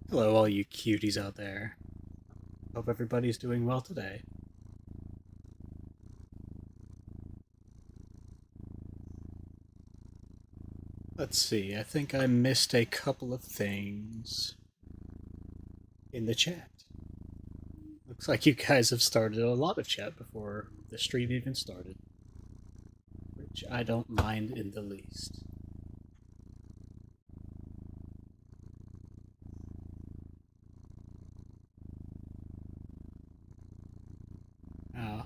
Hello, all you cuties out there. Hope everybody's doing well today. Let's see, I think I missed a couple of things in the chat. Looks like you guys have started a lot of chat before the stream even started, which I don't mind in the least. Uh,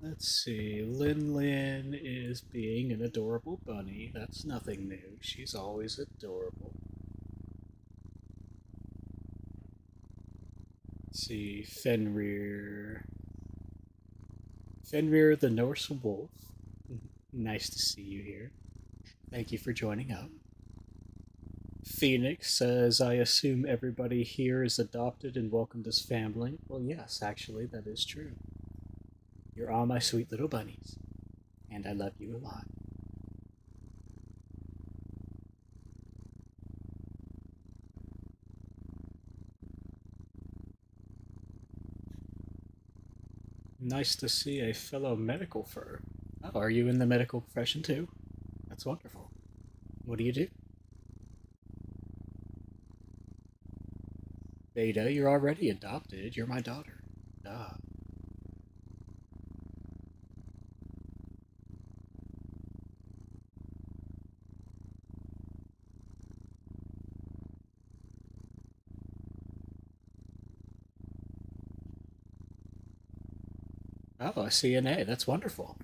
let's see, Lin Lin is being an adorable bunny. That's nothing new. She's always adorable. Let's see, Fenrir. Fenrir the Norse Wolf. Nice to see you here. Thank you for joining up. Phoenix says, I assume everybody here is adopted and welcomed as family. Well, yes, actually, that is true. You're all my sweet little bunnies, and I love you a lot. Nice to see a fellow medical fur. Oh, are you in the medical profession too? That's wonderful. What do you do? Beta, you're already adopted. You're my daughter. Duh. Oh, I see an A. That's wonderful.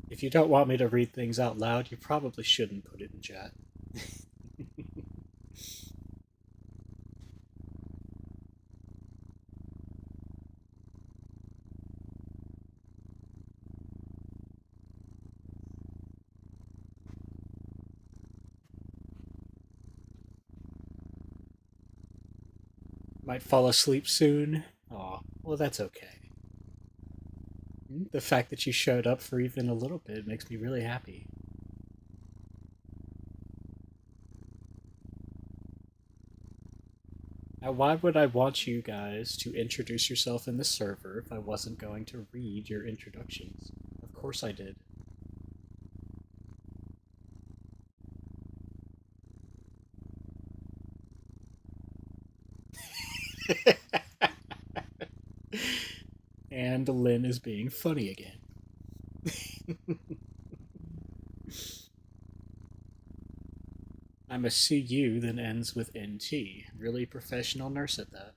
If you don't want me to read things out loud, you probably shouldn't put it in chat. Might fall asleep soon. Aw, well, that's okay. The fact that you showed up for even a little bit makes me really happy. Now, why would I want you guys to introduce yourself in the server if I wasn't going to read your introductions? Of course I did. And Lynn is being funny again. I'm a CU that ends with NT. Really professional nurse at that.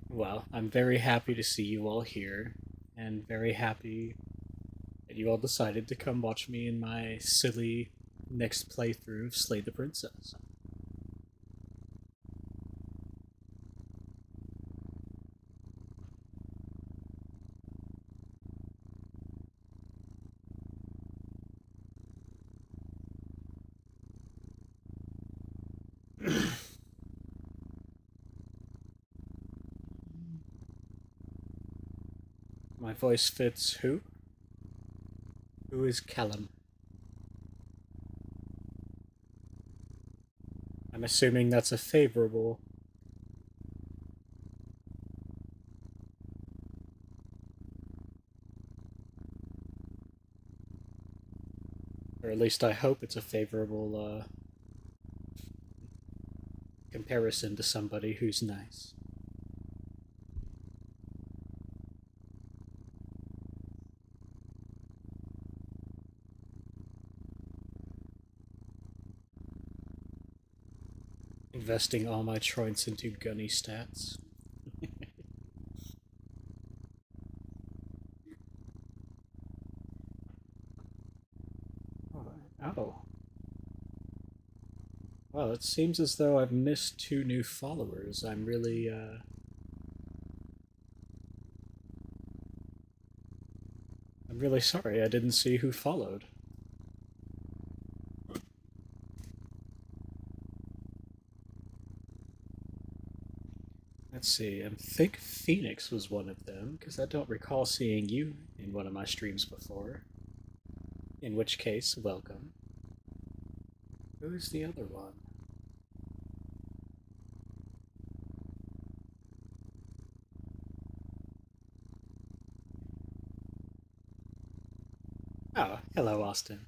Well, I'm very happy to see you all here, and very happy that you all decided to come watch me in my silly next playthrough of Slay the Princess. My voice fits who? Who is Callum? I'm assuming that's a favorable. Or at least I hope it's a favorable comparison to somebody who's nice. Investing all my troints into gunny stats. Oh. Well, it seems as though I've missed 2 new followers. I'm really sorry I didn't see who followed. Let's see, I think Phoenix was one of them, because I don't recall seeing you in one of my streams before. In which case, welcome. Who's the other one? Oh, hello, Austin.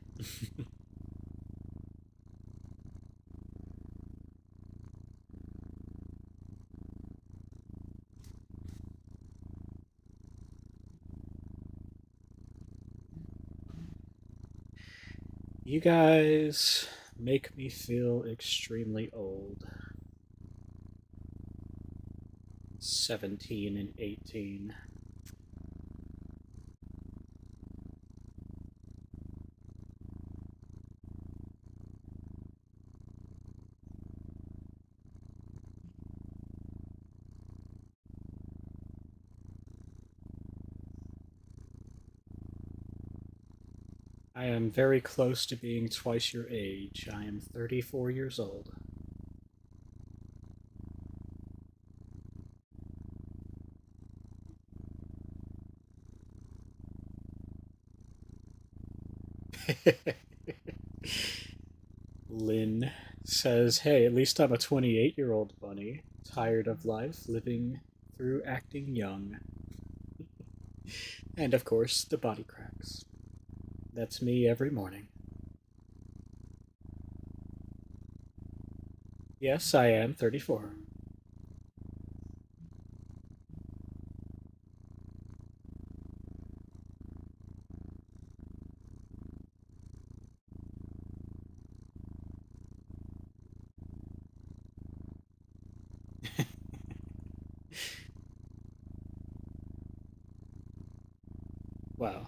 You guys make me feel extremely old. 17 and 18. I am very close to being twice your age. I am 34 years old. Lynn says, hey, at least I'm a 28-year-old bunny, tired of life, living through acting young. And of course, the body cracks. That's me every morning. Yes, I am 34. Wow.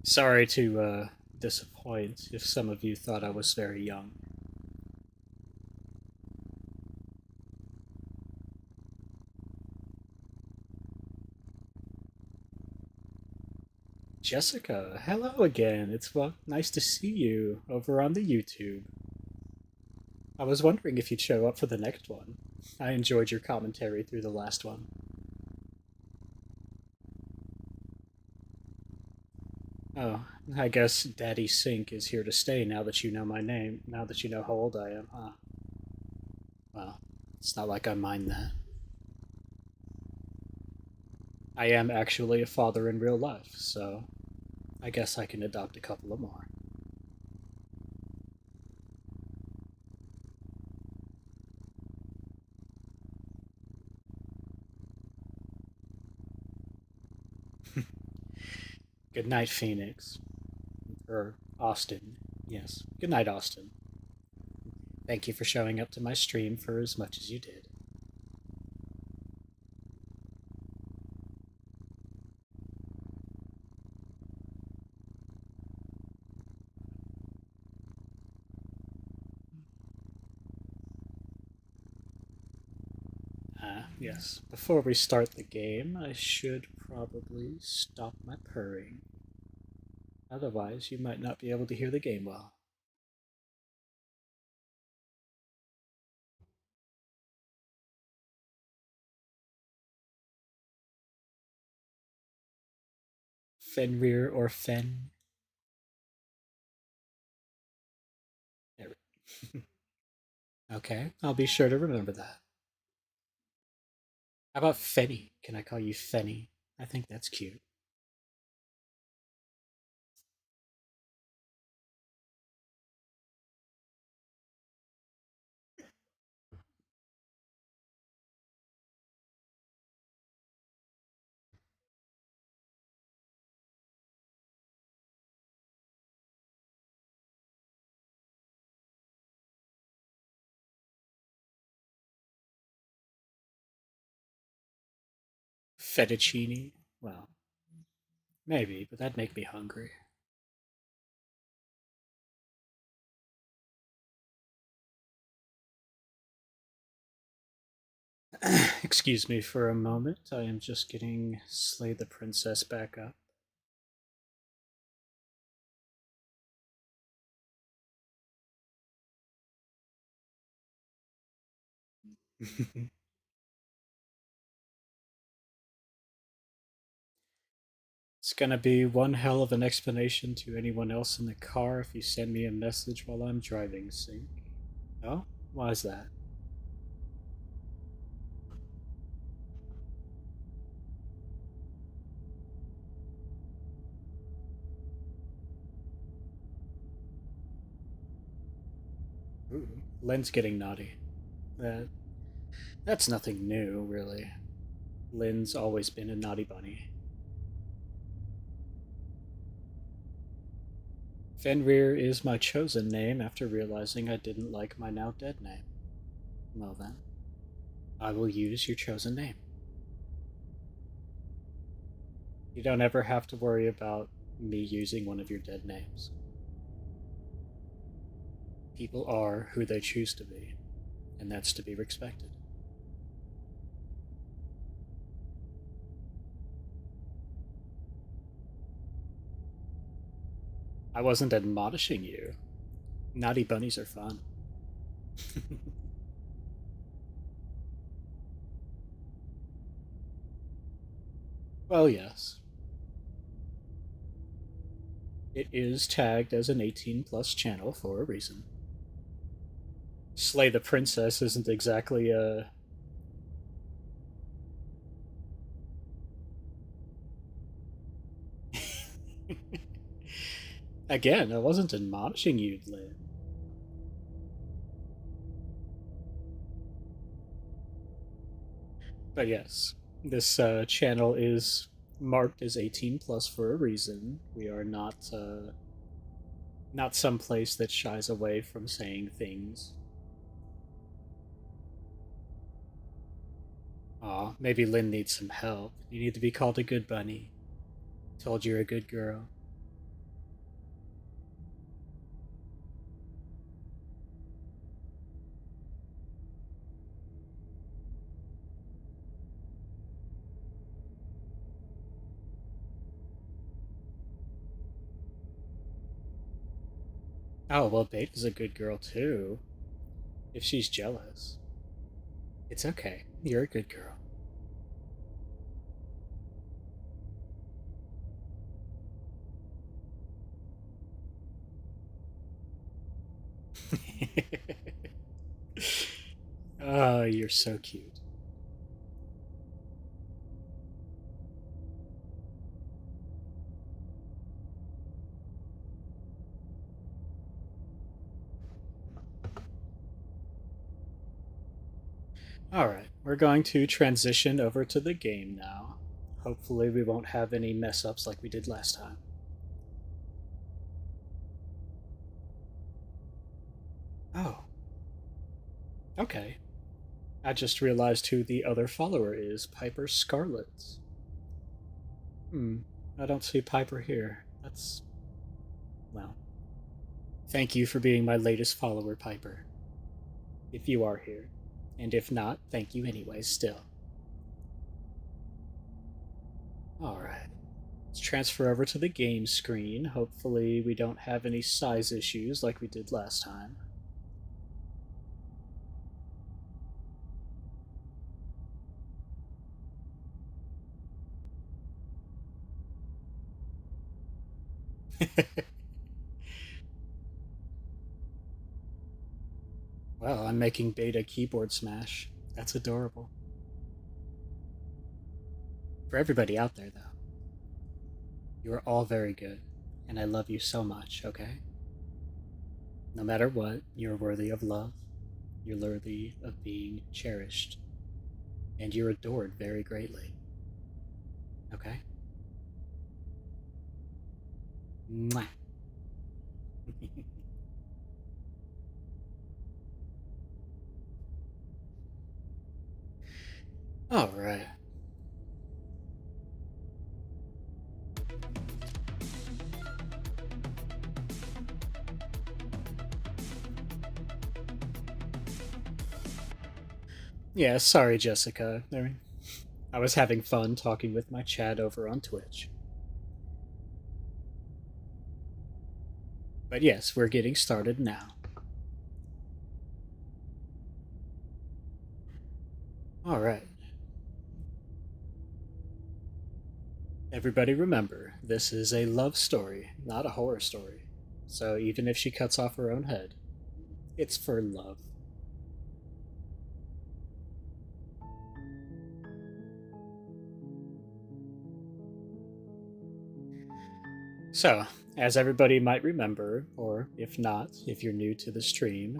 Sorry to disappoint if some of you thought I was very young. Jessica, hello again. It's well nice to see you over on the YouTube. I was wondering if you'd show up for the next one. I enjoyed your commentary through the last one. Oh, I guess Daddy Sink is here to stay now that you know my name, now that you know how old I am, huh? Well, it's not like I mind that. I am actually a father in real life, so I guess I can adopt a couple of more. Good night, Phoenix. Or Austin. Yes. Good night, Austin. Thank you for showing up to my stream for as much as you did. Yes. Before we start the game, I should probably stop my purring. Otherwise, you might not be able to hear the game well. Fenrir or Fen? There Okay, I'll be sure to remember that. How about Fenny? Can I call you Fenny? I think that's cute. Fettuccine? Well, maybe, but that'd make me hungry. Excuse me for a moment. I am just getting Slay the Princess back up. gonna be one hell of an explanation to anyone else in the car if you send me a message while I'm driving, Sync. Oh? Why is that? Ooh, Lynn's getting naughty. That that's nothing new, really. Lynn's always been a naughty bunny. Fenrir is my chosen name after realizing I didn't like my now dead name. Well then, I will use your chosen name. You don't ever have to worry about me using one of your dead names. People are who they choose to be, and that's to be respected. I wasn't admonishing you. Naughty bunnies are fun. Well, yes. It is tagged as an 18 plus channel for a reason. Slay the Princess isn't exactly a. Again, I wasn't admonishing you, Lynn. But yes, this channel is marked as 18 plus for a reason. We are not some place that shies away from saying things. Aw, maybe Lynn needs some help. You need to be called a good bunny. Told you're a good girl. Oh, well, Beta's a good girl too. If she's jealous. It's okay. You're a good girl. Oh, you're so cute. Alright, we're going to transition over to the game now. Hopefully, we won't have any mess ups like we did last time. Oh, okay. I just realized who the other follower is, Piper Scarlet. Hmm, I don't see Piper here. That's. Well. Thank you for being my latest follower, Piper. If you are here. And if not, thank you anyways, still. Alright. Let's transfer over to the game screen. Hopefully, we don't have any size issues like we did last time. Well, I'm making Beta keyboard smash. That's adorable. For everybody out there, though, you are all very good, and I love you so much, okay? No matter what, you're worthy of love, you're worthy of being cherished, and you're adored very greatly, okay? Mwah. All right. Yeah, sorry, Jessica. I was having fun talking with my chat over on Twitch. But yes, we're getting started now. All right. Everybody remember, this is a love story, not a horror story. So even if she cuts off her own head, it's for love. So, as everybody might remember, or if not, if you're new to the stream,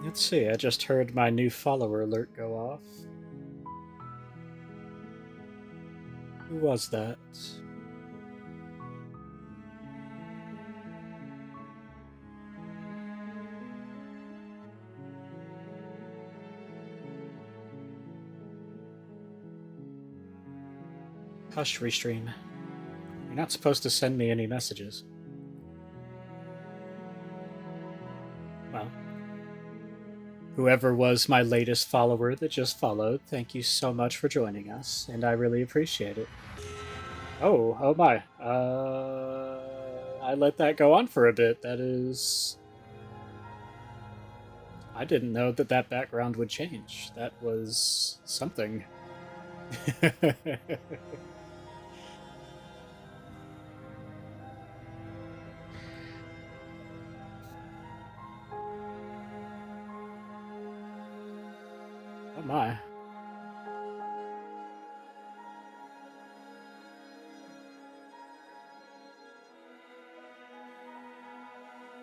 let's see, I just heard my new follower alert go off. Who was that? Hush, Restream. You're not supposed to send me any messages. Well, whoever was my latest follower that just followed, thank you so much for joining us, and I really appreciate it. Oh my. I let that go on for a bit. That is... I didn't know that that background would change. That was something. Oh my.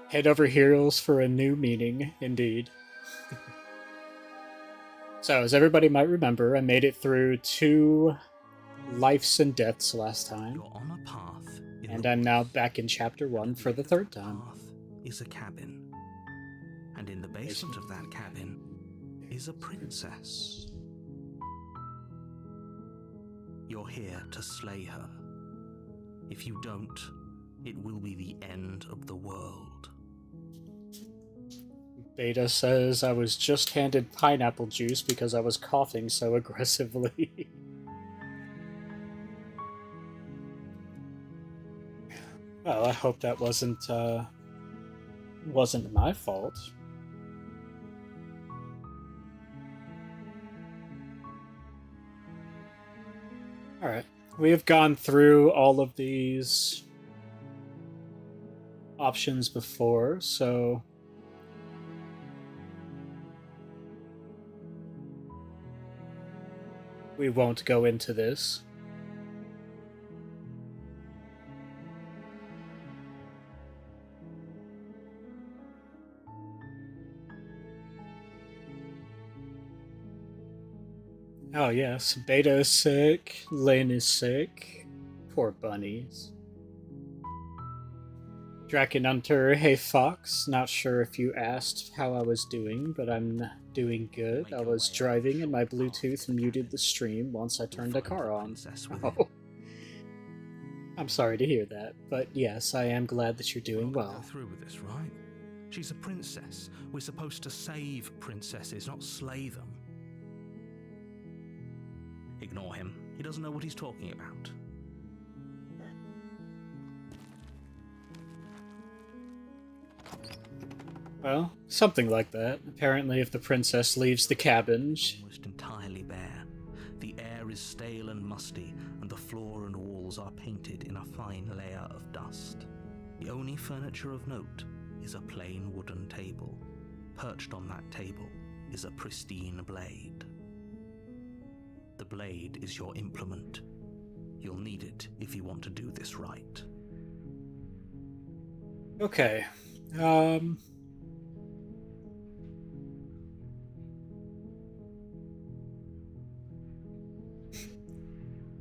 Head over heels for a new meaning, indeed. So, as everybody might remember, I made it through 2 lives and deaths last time. You're on a path, and I'm now back in chapter 1 for the 3rd time. Path is a cabin, and in the basement of that cabin is a princess. You're here to slay her. If you don't, it will be the end of the world. Beta says I was just handed pineapple juice because I was coughing so aggressively. Well, I hope that wasn't my fault. Alright, we have gone through all of these options before, so we won't go into this. Oh yes, Beta is sick, Lynn is sick. Poor bunnies. Drakenhunter, hey Fox, not sure if you asked how I was doing, but I'm doing good. I was driving and my Bluetooth muted the stream once I turned the car on. Oh. I'm sorry to hear that, but yes, I am glad that you're doing well. Go through with this, right? She's a princess. We're supposed to save princesses, not slay them. Ignore him. He doesn't know what he's talking about. Well, something like that. Apparently, if the princess leaves the cabin... Almost entirely bare. The air is stale and musty, and the floor and walls are painted in a fine layer of dust. The only furniture of note is a plain wooden table. Perched on that table is a pristine blade. The blade is your implement. You'll need it if you want to do this right. Okay.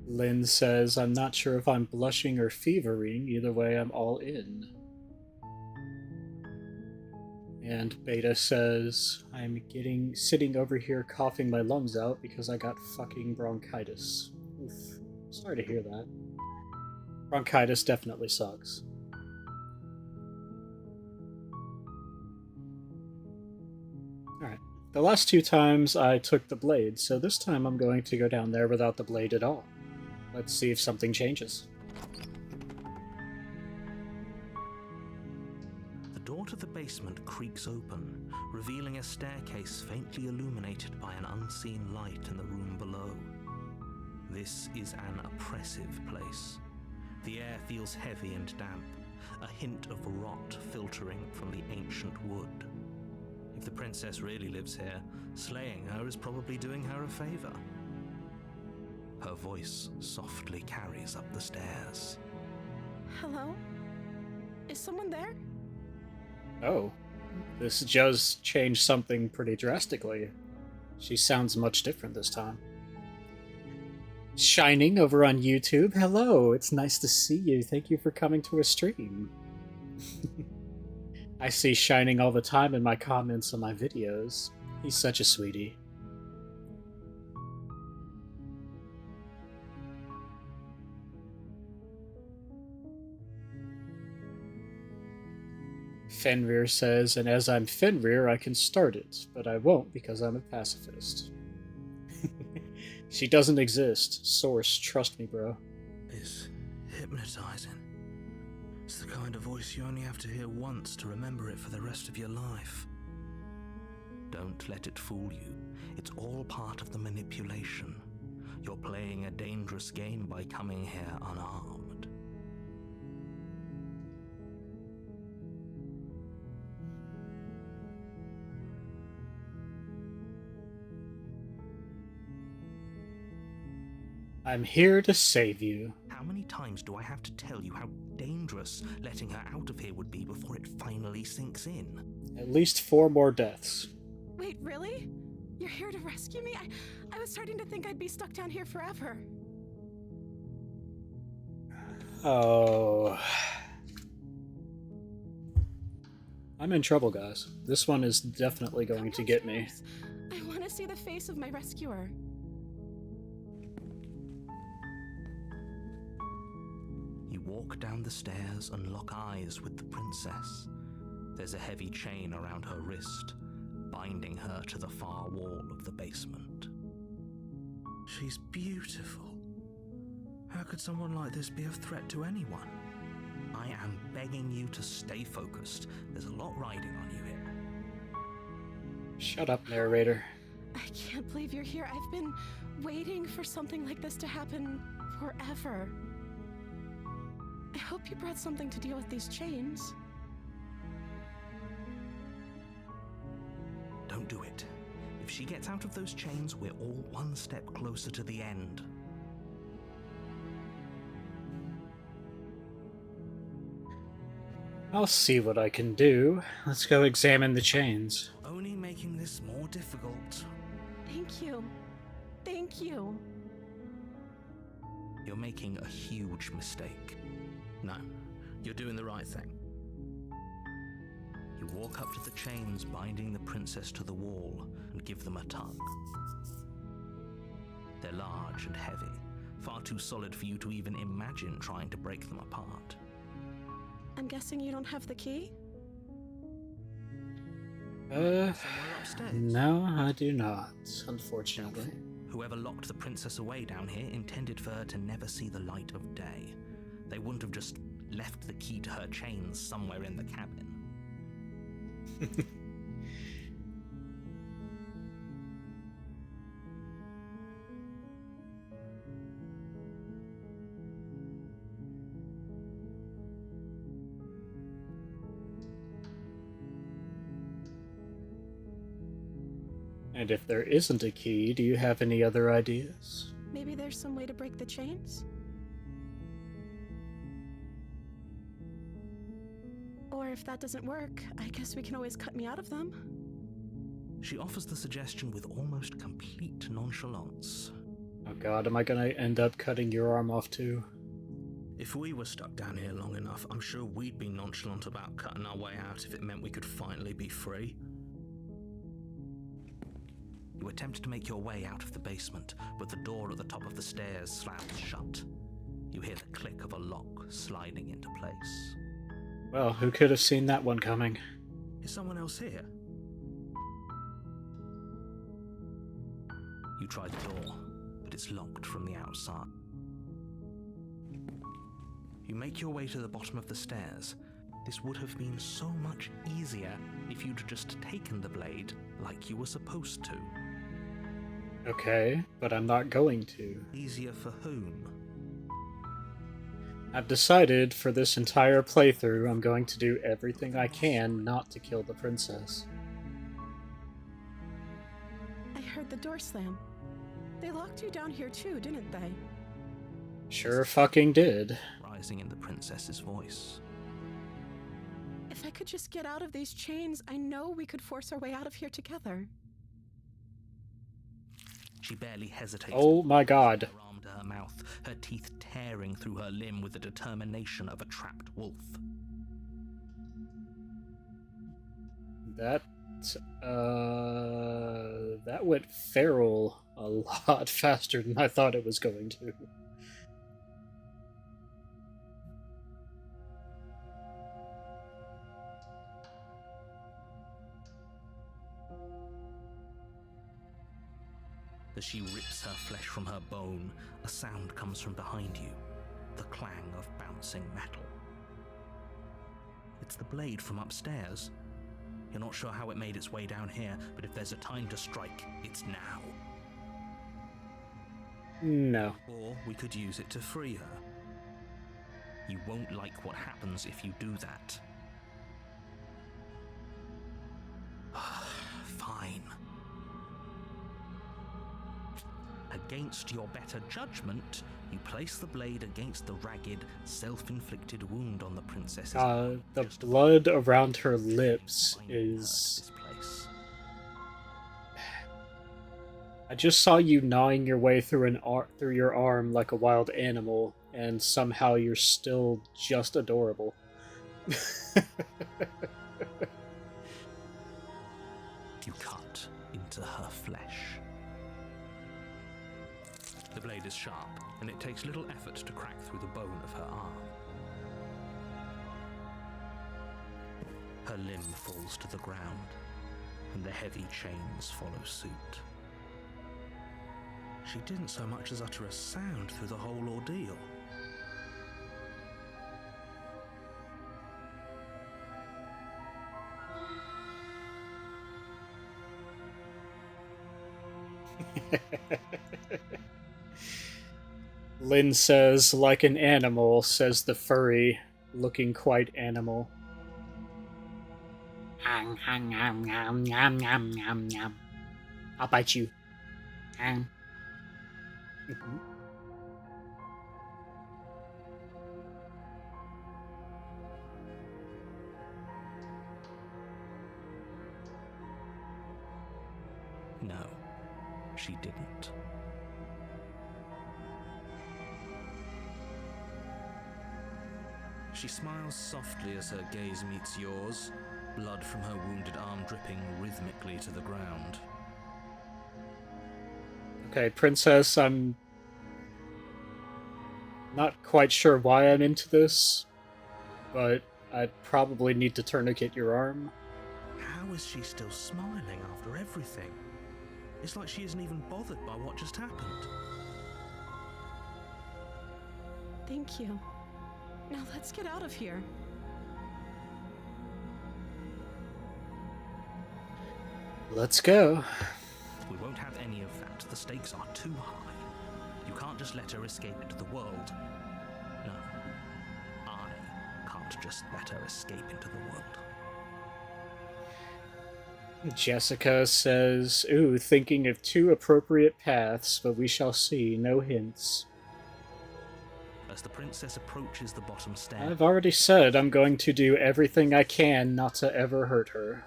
Lynn says, I'm not sure if I'm blushing or fevering. Either way, I'm all in. And Beta says, I'm sitting over here coughing my lungs out because I got fucking bronchitis. Oof. Sorry to hear that. Bronchitis definitely sucks. Alright. The last two times I took the blade, so this time I'm going to go down there without the blade at all. Let's see if something changes. The door to the basement creaks open, revealing a staircase faintly illuminated by an unseen light in the room below. This is an oppressive place. The air feels heavy and damp, a hint of rot filtering from the ancient wood. If the princess really lives here, slaying her is probably doing her a favor. Her voice softly carries up the stairs. Hello? Is someone there? Oh, this does change something pretty drastically. She sounds much different this time. Shining over on YouTube. Hello, it's nice to see you. Thank you for coming to a stream. I see Shining all the time in my comments on my videos. He's such a sweetie. Fenrir says, and as I'm Fenrir, I can start it, but I won't because I'm a pacifist. She doesn't exist. Source, trust me, bro. It's hypnotizing. It's the kind of voice you only have to hear once to remember it for the rest of your life. Don't let it fool you. It's all part of the manipulation. You're playing a dangerous game by coming here unarmed. I'm here to save you. How many times do I have to tell you how dangerous letting her out of here would be before it finally sinks in? At least 4 more deaths. Wait, really? You're here to rescue me? I was starting to think I'd be stuck down here forever. Oh. I'm in trouble, guys. This one is definitely going to get me. I want to see the face of my rescuer. You walk down the stairs and lock eyes with the princess. There's a heavy chain around her wrist, binding her to the far wall of the basement. She's beautiful. How could someone like this be a threat to anyone? I am begging you to stay focused. There's a lot riding on you here. Shut up, narrator. I can't believe you're here. I've been waiting for something like this to happen forever. I hope you brought something to deal with these chains. Don't do it. If she gets out of those chains, we're all one step closer to the end. I'll see what I can do. Let's go examine the chains. Only making this more difficult. Thank you. Thank you. You're making a huge mistake. No, you're doing the right thing. You walk up to the chains binding the princess to the wall and give them a tug. They're large and heavy, far too solid for you to even imagine trying to break them apart. I'm guessing you don't have the key? Somewhere upstairs. No, I do not, unfortunately. Whoever locked the princess away down here intended for her to never see the light of day. They wouldn't have just left the key to her chains somewhere in the cabin. And if there isn't a key, do you have any other ideas? Maybe there's some way to break the chains? Or if that doesn't work, I guess we can always cut me out of them. She offers the suggestion with almost complete nonchalance. Oh god, am I gonna end up cutting your arm off too? If we were stuck down here long enough, I'm sure we'd be nonchalant about cutting our way out if it meant we could finally be free. You attempt to make your way out of the basement, but the door at the top of the stairs slams shut. You hear the click of a lock sliding into place. Well, who could have seen that one coming? Is someone else here? You try the door, but it's locked from the outside. You make your way to the bottom of the stairs. This would have been so much easier if you'd just taken the blade like you were supposed to. Okay, but I'm not going to. Easier for whom? I've decided for this entire playthrough I'm going to do everything I can not to kill the princess. I heard the door slam. They locked you down here too, didn't they? Sure fucking did. Rising in the princess's voice. If I could just get out of these chains, I know we could force our way out of here together. She barely hesitates. Oh my god. Her arm to her mouth, her teeth tearing through her limb with the determination of a trapped wolf. That went feral a lot faster than I thought it was going to. As she rips her flesh from her bone, a sound comes from behind you, the clang of bouncing metal. It's the blade from upstairs. You're not sure how it made its way down here, but if there's a time to strike, it's now. No. Or we could use it to free her. You won't like what happens if you do that. Fine. Against your better judgment, you place the blade against the ragged, self-inflicted wound on the princess's The just blood around her lips finding her to is... this place. I just saw you gnawing your way through through your arm like a wild animal, and somehow you're still just adorable. You cut into her flesh. The blade is sharp, and it takes little effort to crack through the bone of her arm. Her limb falls to the ground, and the heavy chains follow suit. She didn't so much as utter a sound through the whole ordeal. Lynn says, like an animal, says the furry, looking quite animal. I'll bite you. No, she didn't. She smiles softly as her gaze meets yours, blood from her wounded arm dripping rhythmically to the ground. Okay, princess, I'm not quite sure why I'm into this, but I'd probably need to tourniquet your arm. How is she still smiling after everything? It's like she isn't even bothered by what just happened. Thank you. Now let's get out of here. Let's go. We won't have any of that. The stakes are too high. You can't just let her escape into the world. No, I can't just let her escape into the world. Jessica says, ooh, thinking of 2 appropriate paths, but we shall see, no hints. As the princess approaches the bottom stair, I've already said I'm going to do everything I can not to ever hurt her.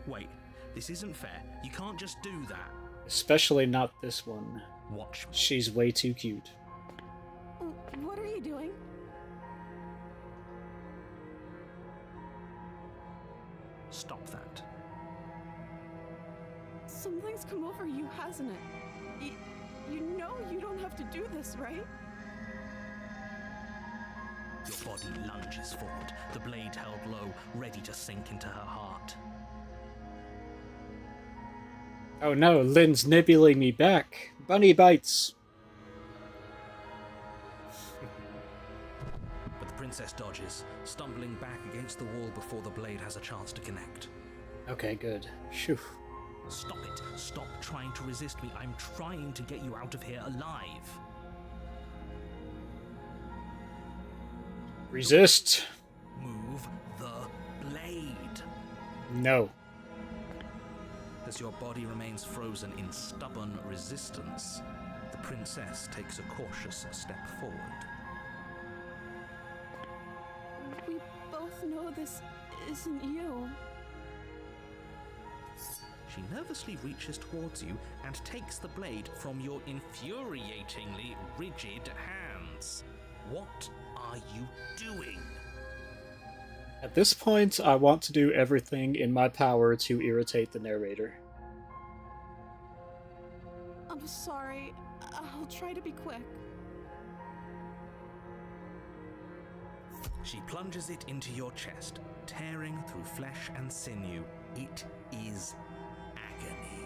Wait, this isn't fair. You can't just do that. Especially not this one. Watch me. She's way too cute. What are you doing? Stop that. Something's come over you, hasn't it? You know you don't have to do this, right? Your body lunges forward, the blade held low, ready to sink into her heart. Oh no, Lynn's nibbling me back. Bunny bites. But the princess dodges, stumbling back against the wall before the blade has a chance to connect. Okay, good. Phew. Stop it. Stop trying to resist me. I'm trying to get you out of here alive. Resist. Move the blade. No. As your body remains frozen in stubborn resistance, the princess takes a cautious step forward. We both know this isn't you. She nervously reaches towards you and takes the blade from your infuriatingly rigid hands. What are you doing? At this point, I want to do everything in my power to irritate the narrator. I'm sorry. I'll try to be quick. She plunges it into your chest, tearing through flesh and sinew. It is agony.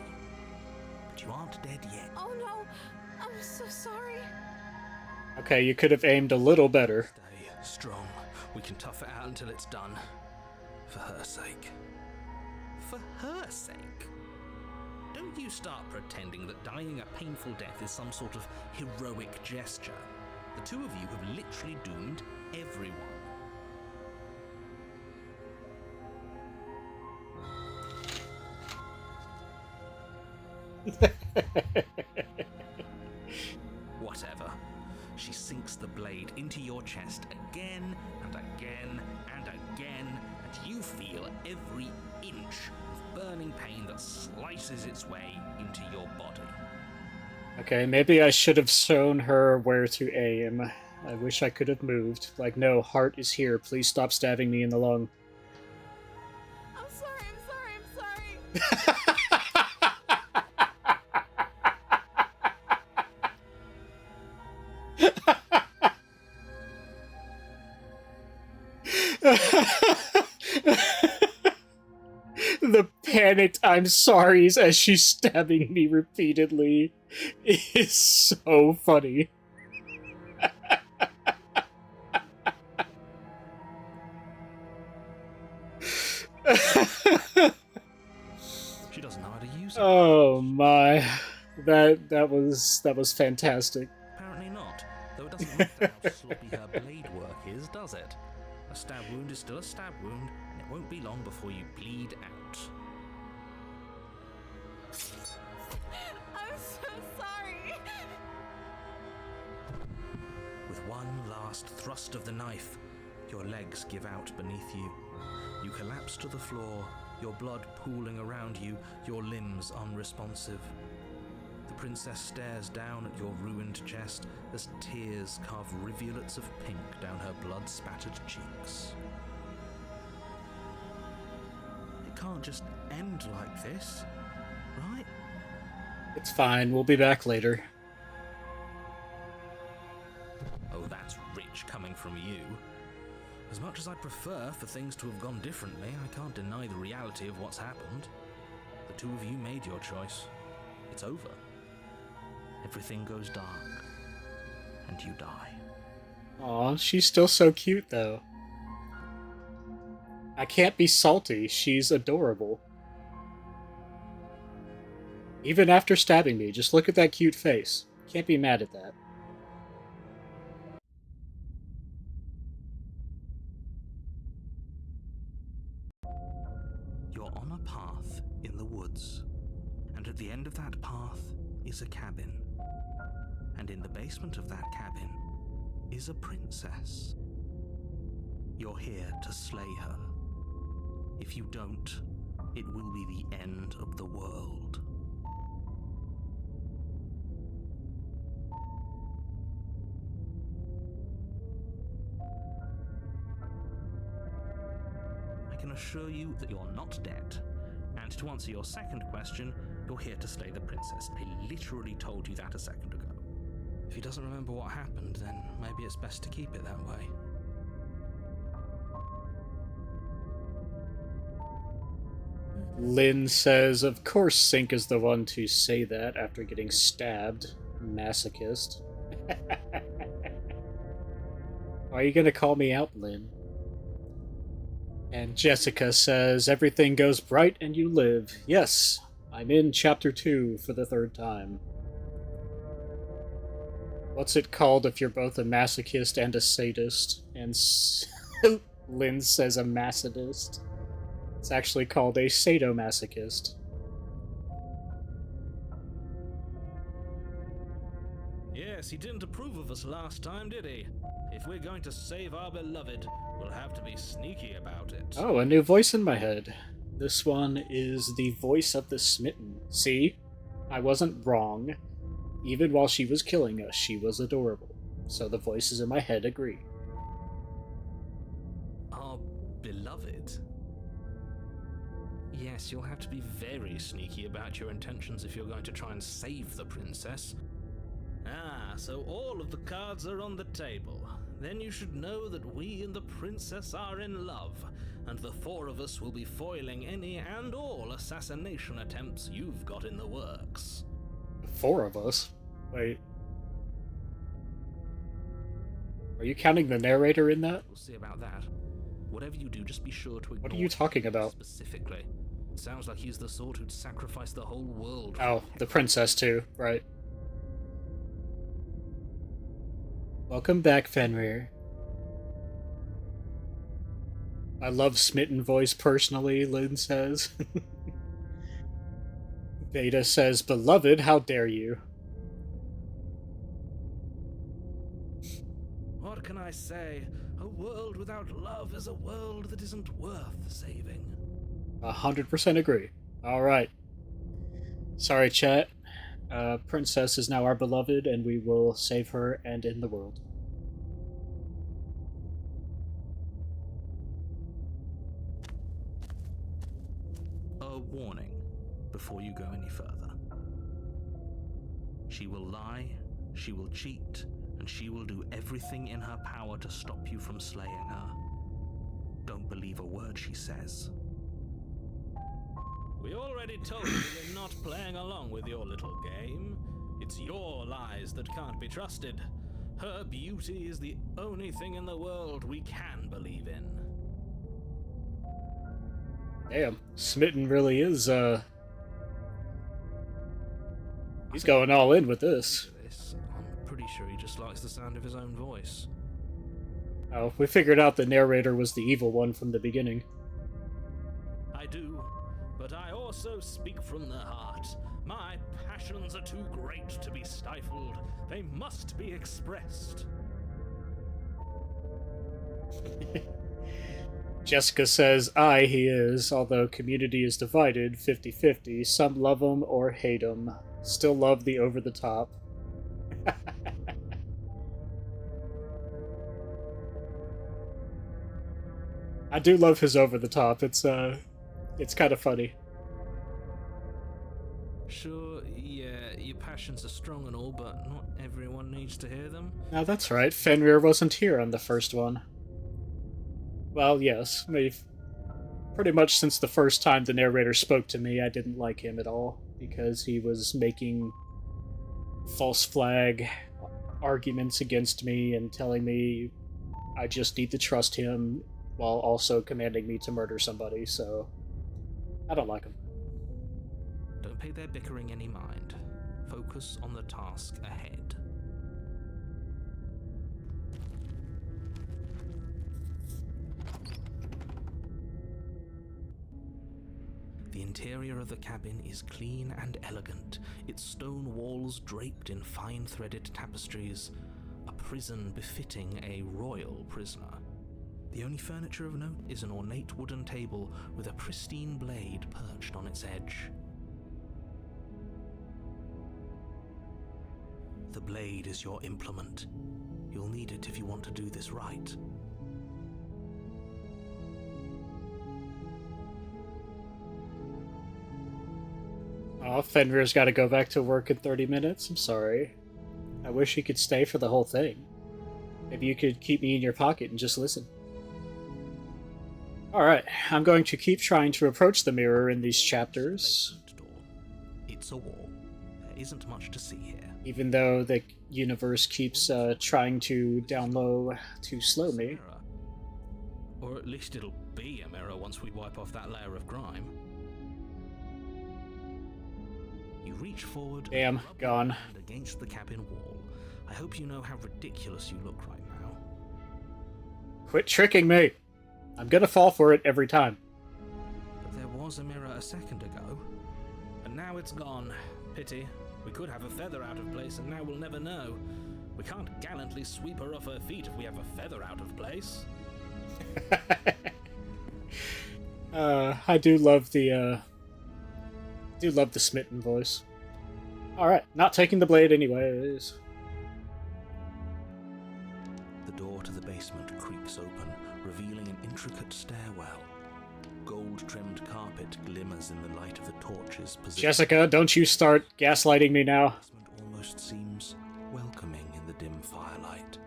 But you aren't dead yet. Oh no! I'm so sorry. Okay, you could have aimed a little better. Stay strong. We can tough it out until it's done. For her sake. For her sake? Don't you start pretending that dying a painful death is some sort of heroic gesture. The two of you have literally doomed everyone. Whatever. She sinks the blade into your chest again and again and again, and you feel every inch of burning pain that slices its way into your body. Okay, maybe I should have shown her where to aim. I wish I could have moved. Like, no, heart is here. Please stop stabbing me in the lung. I'm sorry. The panicked I'm sorry's as she's stabbing me repeatedly is so funny. She doesn't know how to use it. Oh my. That was fantastic. Apparently not, though it doesn't matter how sloppy her blade work is, does it? A stab wound is still a stab wound, and it won't be long before you bleed out. I'm so sorry. With one last thrust of the knife, your legs give out beneath you. You collapse to the floor, your blood pooling around you, your limbs unresponsive. The princess stares down at your ruined chest as tears carve rivulets of pink down her blood-spattered cheeks. It can't just end like this, right? It's fine, we'll be back later. Oh, that's rich coming from you. As much as I'd prefer for things to have gone differently, I can't deny the reality of what's happened. The two of you made your choice. It's over. Everything goes dark, and you die. Aw, she's still so cute, though. I can't be salty, she's adorable. Even after stabbing me, just look at that cute face. Can't be mad at that. You're on a path in the woods, and at the end of that path is a cabin. And in the basement of that cabin is a princess. You're here to slay her. If you don't, it will be the end of the world. I can assure you that you're not dead. And to answer your second question, you're here to slay the princess. I literally told you that a second ago. If he doesn't remember what happened, then maybe it's best to keep it that way. Lynn says, of course Sink is the one to say that after getting stabbed. Masochist. Are you gonna call me out, Lynn? And Jessica says, everything goes bright and you live. Yes, I'm in chapter 2 for the 3rd time. What's it called if you're both a masochist and a sadist? And Lynn says a masochist. It's actually called a sadomasochist. Yes, he didn't approve of us last time, did he? If we're going to save our beloved, we'll have to be sneaky about it. Oh, a new voice in my head. This one is the voice of the smitten. See? I wasn't wrong. Even while she was killing us, she was adorable. So the voices in my head agree. Our beloved? Yes, you'll have to be very sneaky about your intentions if you're going to try and save the princess. Ah, so all of the cards are on the table. Then you should know that we and the princess are in love, and the 4 of us will be foiling any and all assassination attempts you've got in the works. 4 of us? Wait. Are you counting the narrator in that? We'll see about that. Whatever you do, just be sure to ignore What are you talking about? specifically. It sounds like he's the sort who'd sacrifice the whole world. Oh, the princess too, right. Welcome back, Fenrir. I love Smitten voice personally, Lynn says. Beta says, beloved, how dare you? What can I say? A world without love is a world that isn't worth saving. 100% agree. Alright. Sorry, chat. Princess is now our beloved, and we will save her and end the world. A warning before you go any further. She will lie, she will cheat, and she will do everything in her power to stop you from slaying her. Don't believe a word she says. We already told you we're not playing along with your little game. It's your lies that can't be trusted. Her beauty is the only thing in the world we can believe in. Damn, Smitten really is, he's going all in with this. I'm pretty sure he just likes the sound of his own voice. Oh, we figured out the narrator was the evil one from the beginning. I do, but I also speak from the heart. My passions are too great to be stifled. They must be expressed. Jessica says, aye, he is, although community is divided 50-50. Some love him or hate him. Still love the over-the-top. I do love his over-the-top. It's kind of funny. Sure, yeah, your passions are strong and all, but not everyone needs to hear them. Now that's right, Fenrir wasn't here on the first one. Well, yes, pretty much since the first time the narrator spoke to me, I didn't like him at all, because he was making false flag arguments against me and telling me I just need to trust him, while also commanding me to murder somebody, so I don't like him. Don't pay their bickering any mind. Focus on the task ahead. The interior of the cabin is clean and elegant, its stone walls draped in fine-threaded tapestries, a prison befitting a royal prisoner. The only furniture of note is an ornate wooden table with a pristine blade perched on its edge. The blade is your implement. You'll need it if you want to do this right. Oh, Fenrir's got to go back to work in 30 minutes. I'm sorry. I wish he could stay for the whole thing. Maybe you could keep me in your pocket and just listen. Alright, I'm going to keep trying to approach the mirror in these chapters, Basement door. It's a wall. There isn't much to see here. even though the universe keeps trying to down low to slow me. Mirror. Or at least it'll be a mirror once we wipe off that layer of grime. You reach forward. Damn, and rub gone. your hand against the cabin wall. I hope you know how ridiculous you look right now. Quit tricking me! I'm gonna fall for it every time. But there was a mirror a second ago, and now it's gone. Pity. We could have a feather out of place, and now we'll never know. We can't gallantly sweep her off her feet if we have a feather out of place. I do love the smitten voice. Alright, not taking the blade anyways. The door to the basement creaks open, revealing an intricate stairwell. Gold-trimmed carpet glimmers in the light of the torches positioned. Jessica, don't you start gaslighting me now. The basement almost seems welcoming in the dim firelight.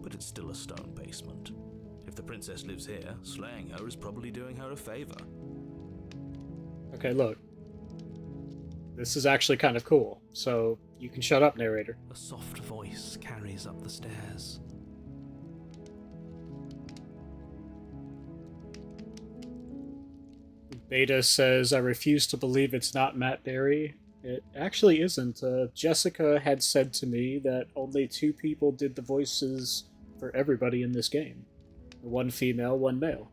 But it's still a stone basement. If the princess lives here, slaying her is probably doing her a favor. Okay, look. This is actually kind of cool, so you can shut up, narrator. A soft voice carries up the stairs. Beta says, I refuse to believe it's not Matt Berry. It actually isn't. Jessica had said to me that only 2 people did the voices for everybody in this game. 1 female, 1 male.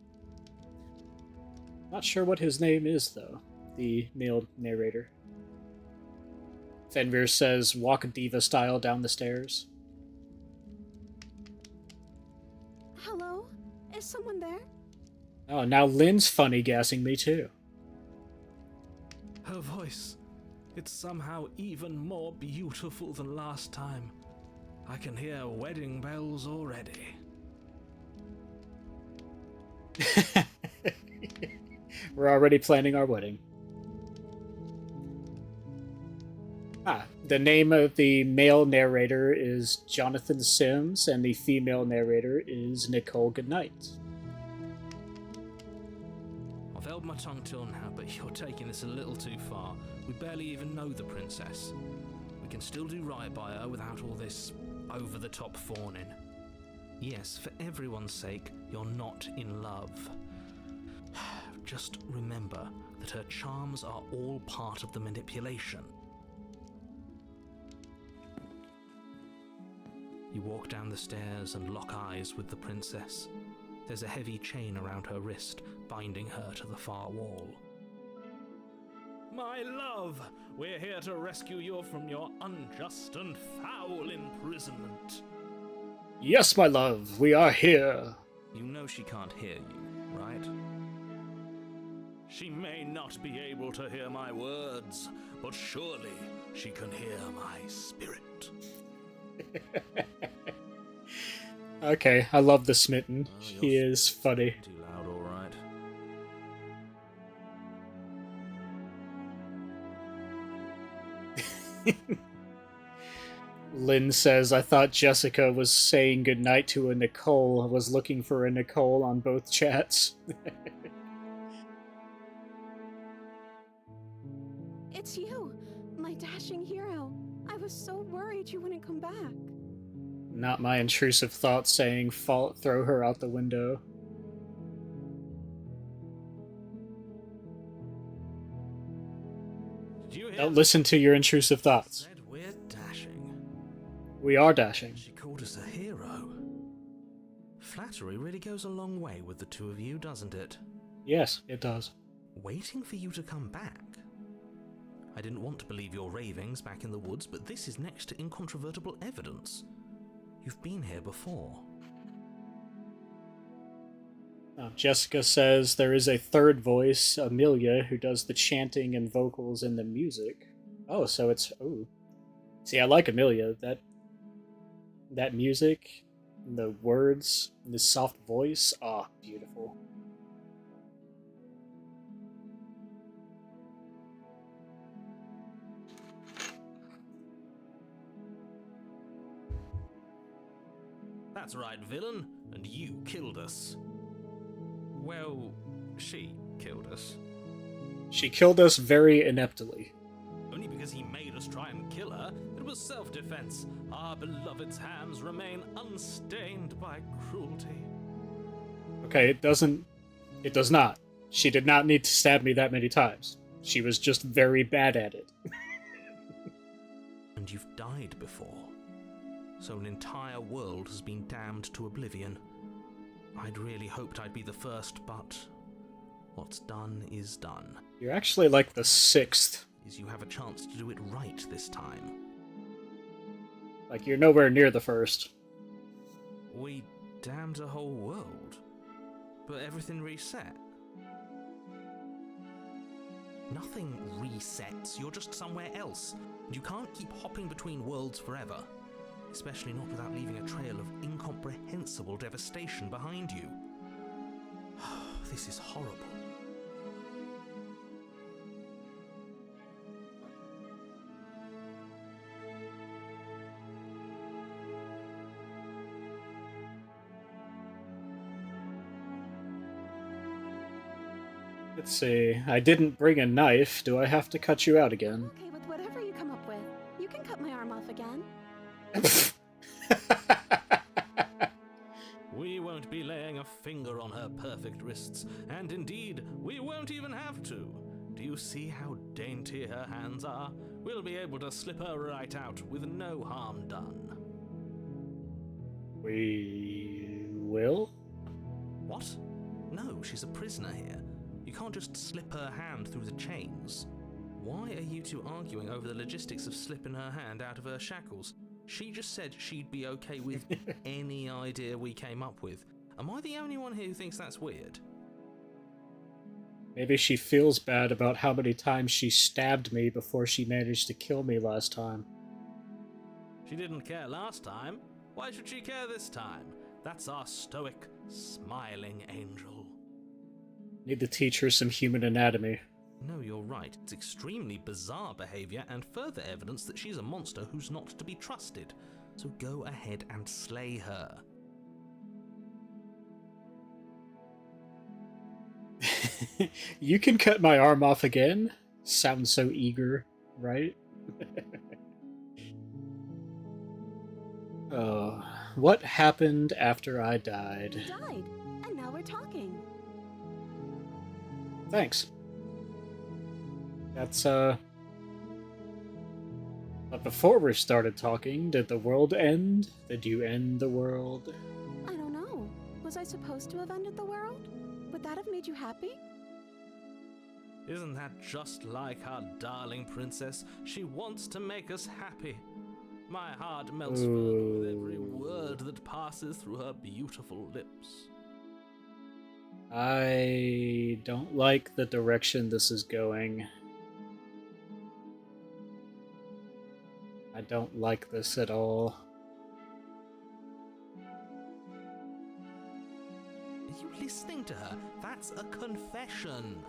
Not sure what his name is, though. The male narrator. Fenrir says, walk diva style down the stairs. Hello? Is someone there? Oh, now Lynn's funny gassing me too. Her voice. It's somehow even more beautiful than last time. I can hear wedding bells already. We're already planning our wedding. The name of the male narrator is Jonathan Sims, and the female narrator is Nicole Goodnight. I've held my tongue till now, but you're taking this a little too far. We barely even know the princess. We can still do right by her without all this over-the-top fawning. Yes, for everyone's sake, you're not in love. Just remember that her charms are all part of the manipulation. You walk down the stairs and lock eyes with the princess. There's a heavy chain around her wrist, binding her to the far wall. My love, we're here to rescue you from your unjust and foul imprisonment. Yes, my love, we are here. You know she can't hear you, right? She may not be able to hear my words, but surely she can hear my spirit. Okay, I love the smitten. He is funny. Too loud, all right. Lynn says, I thought Jessica was saying goodnight to a Nicole. I was looking for a Nicole on both chats. It's you, my dashing hero. I was so worried you wouldn't come back. Not my intrusive thoughts saying, throw her out the window. Did you hear? Don't listen to your intrusive thoughts. Said we're dashing. We are dashing. She called us a hero. Flattery really goes a long way with the two of you, doesn't it? Yes, it does. Waiting for you to come back. I didn't want to believe your ravings back in the woods, but this is next to incontrovertible evidence. You've been here before. Jessica says there is a third voice, Amelia, who does the chanting and vocals and the music. Oh, so it's... Oh. See, I like Amelia. That music, the words, the soft voice, ah, beautiful. That's right, villain. and you killed us. Well, she killed us. She killed us very ineptly. Only because he made us try and kill her. It was self-defense. Our beloved's hands remain unstained by cruelty. Okay, it does not. She did not need to stab me that many times. She was just very bad at it. And you've died before. So an entire world has been damned to oblivion. I'd really hoped I'd be the first, but what's done is done. You're actually like the sixth. Is you have a chance to do it right this time. Like, you're nowhere near the first. We damned a whole world, but everything reset. Nothing resets, you're just somewhere else, and you can't keep hopping between worlds forever, especially not without leaving a trail of incomprehensible devastation behind you. This is horrible. Let's see. I didn't bring a knife. Do I have to cut you out again? Okay with whatever you come up with. You can cut my arm off again. We won't be laying a finger on her perfect wrists, and indeed, we won't even have to. Do you see how dainty her hands are? We'll be able to slip her right out with no harm done. We will? What? No, she's a prisoner here. You can't just slip her hand through the chains. Why are you two arguing over the logistics of slipping her hand out of her shackles? She just said she'd be okay with any idea we came up with. Am I the only one here who thinks that's weird? Maybe she feels bad about how many times she stabbed me before she managed to kill me last time. She didn't care last time. Why should she care this time? That's our stoic, smiling angel. Need to teach her some human anatomy. No, you're right. It's extremely bizarre behavior and further evidence that she's a monster who's not to be trusted. So go ahead and slay her. You can cut my arm off again? Sounds so eager, right? Oh, what happened after I died? You died, and now we're talking. Thanks. That's, But before we started talking, did the world end? Did you end the world? I don't know. Was I supposed to have ended the world? Would that have made you happy? Isn't that just like our darling princess? She wants to make us happy. My heart melts further with every word that passes through her beautiful lips. I don't like the direction this is going. I don't like this at all. Are you listening to her? That's a confession.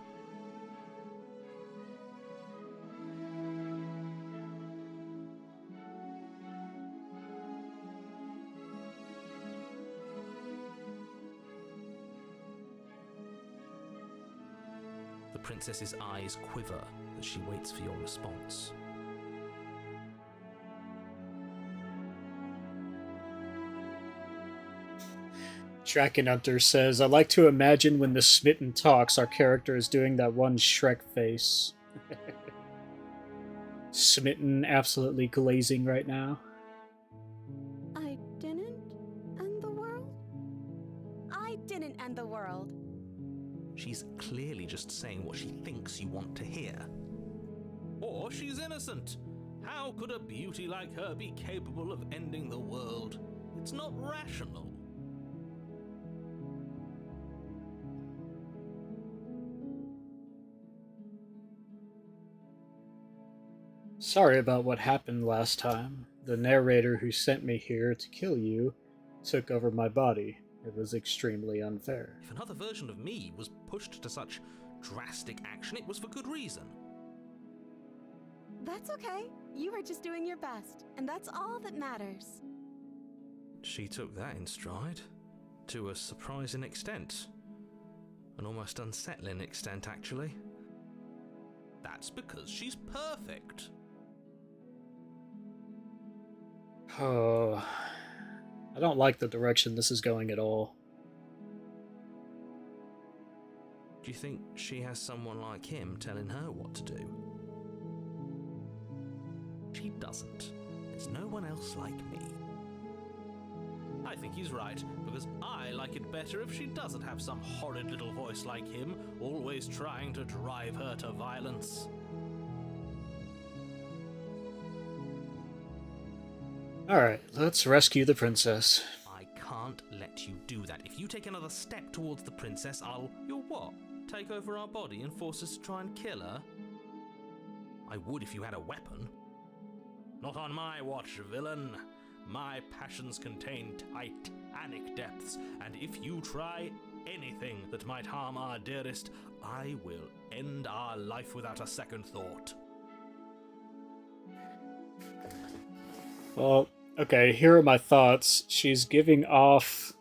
The princess's eyes quiver as she waits for your response. Draken Hunter says, I like to imagine when the Smitten talks, our character is doing that one Shrek face. Smitten absolutely glazing right now. I didn't end the world? I didn't end the world. She's clearly just saying what she thinks you want to hear. Or she's innocent. How could a beauty like her be capable of ending the world? It's not rational. Sorry about what happened last time. The narrator who sent me here to kill you took over my body. It was extremely unfair. If another version of me was pushed to such drastic action, it was for good reason. That's okay. You were just doing your best, and that's all that matters. She took that in stride. To a surprising extent. An almost unsettling extent, actually. That's because she's perfect. Oh, I don't like the direction this is going at all. Do you think she has someone like him telling her what to do? She doesn't. There's no one else like me. I think he's right, because I like it better if she doesn't have some horrid little voice like him, always trying to drive her to violence. Alright, let's rescue the princess. I can't let you do that. If you take another step towards the princess, You'll what? Take over our body and force us to try and kill her? I would if you had a weapon. Not on my watch, villain. My passions contain titanic depths, and if you try anything that might harm our dearest, I will end our life without a second thought. Well, okay, here are my thoughts. She's giving off...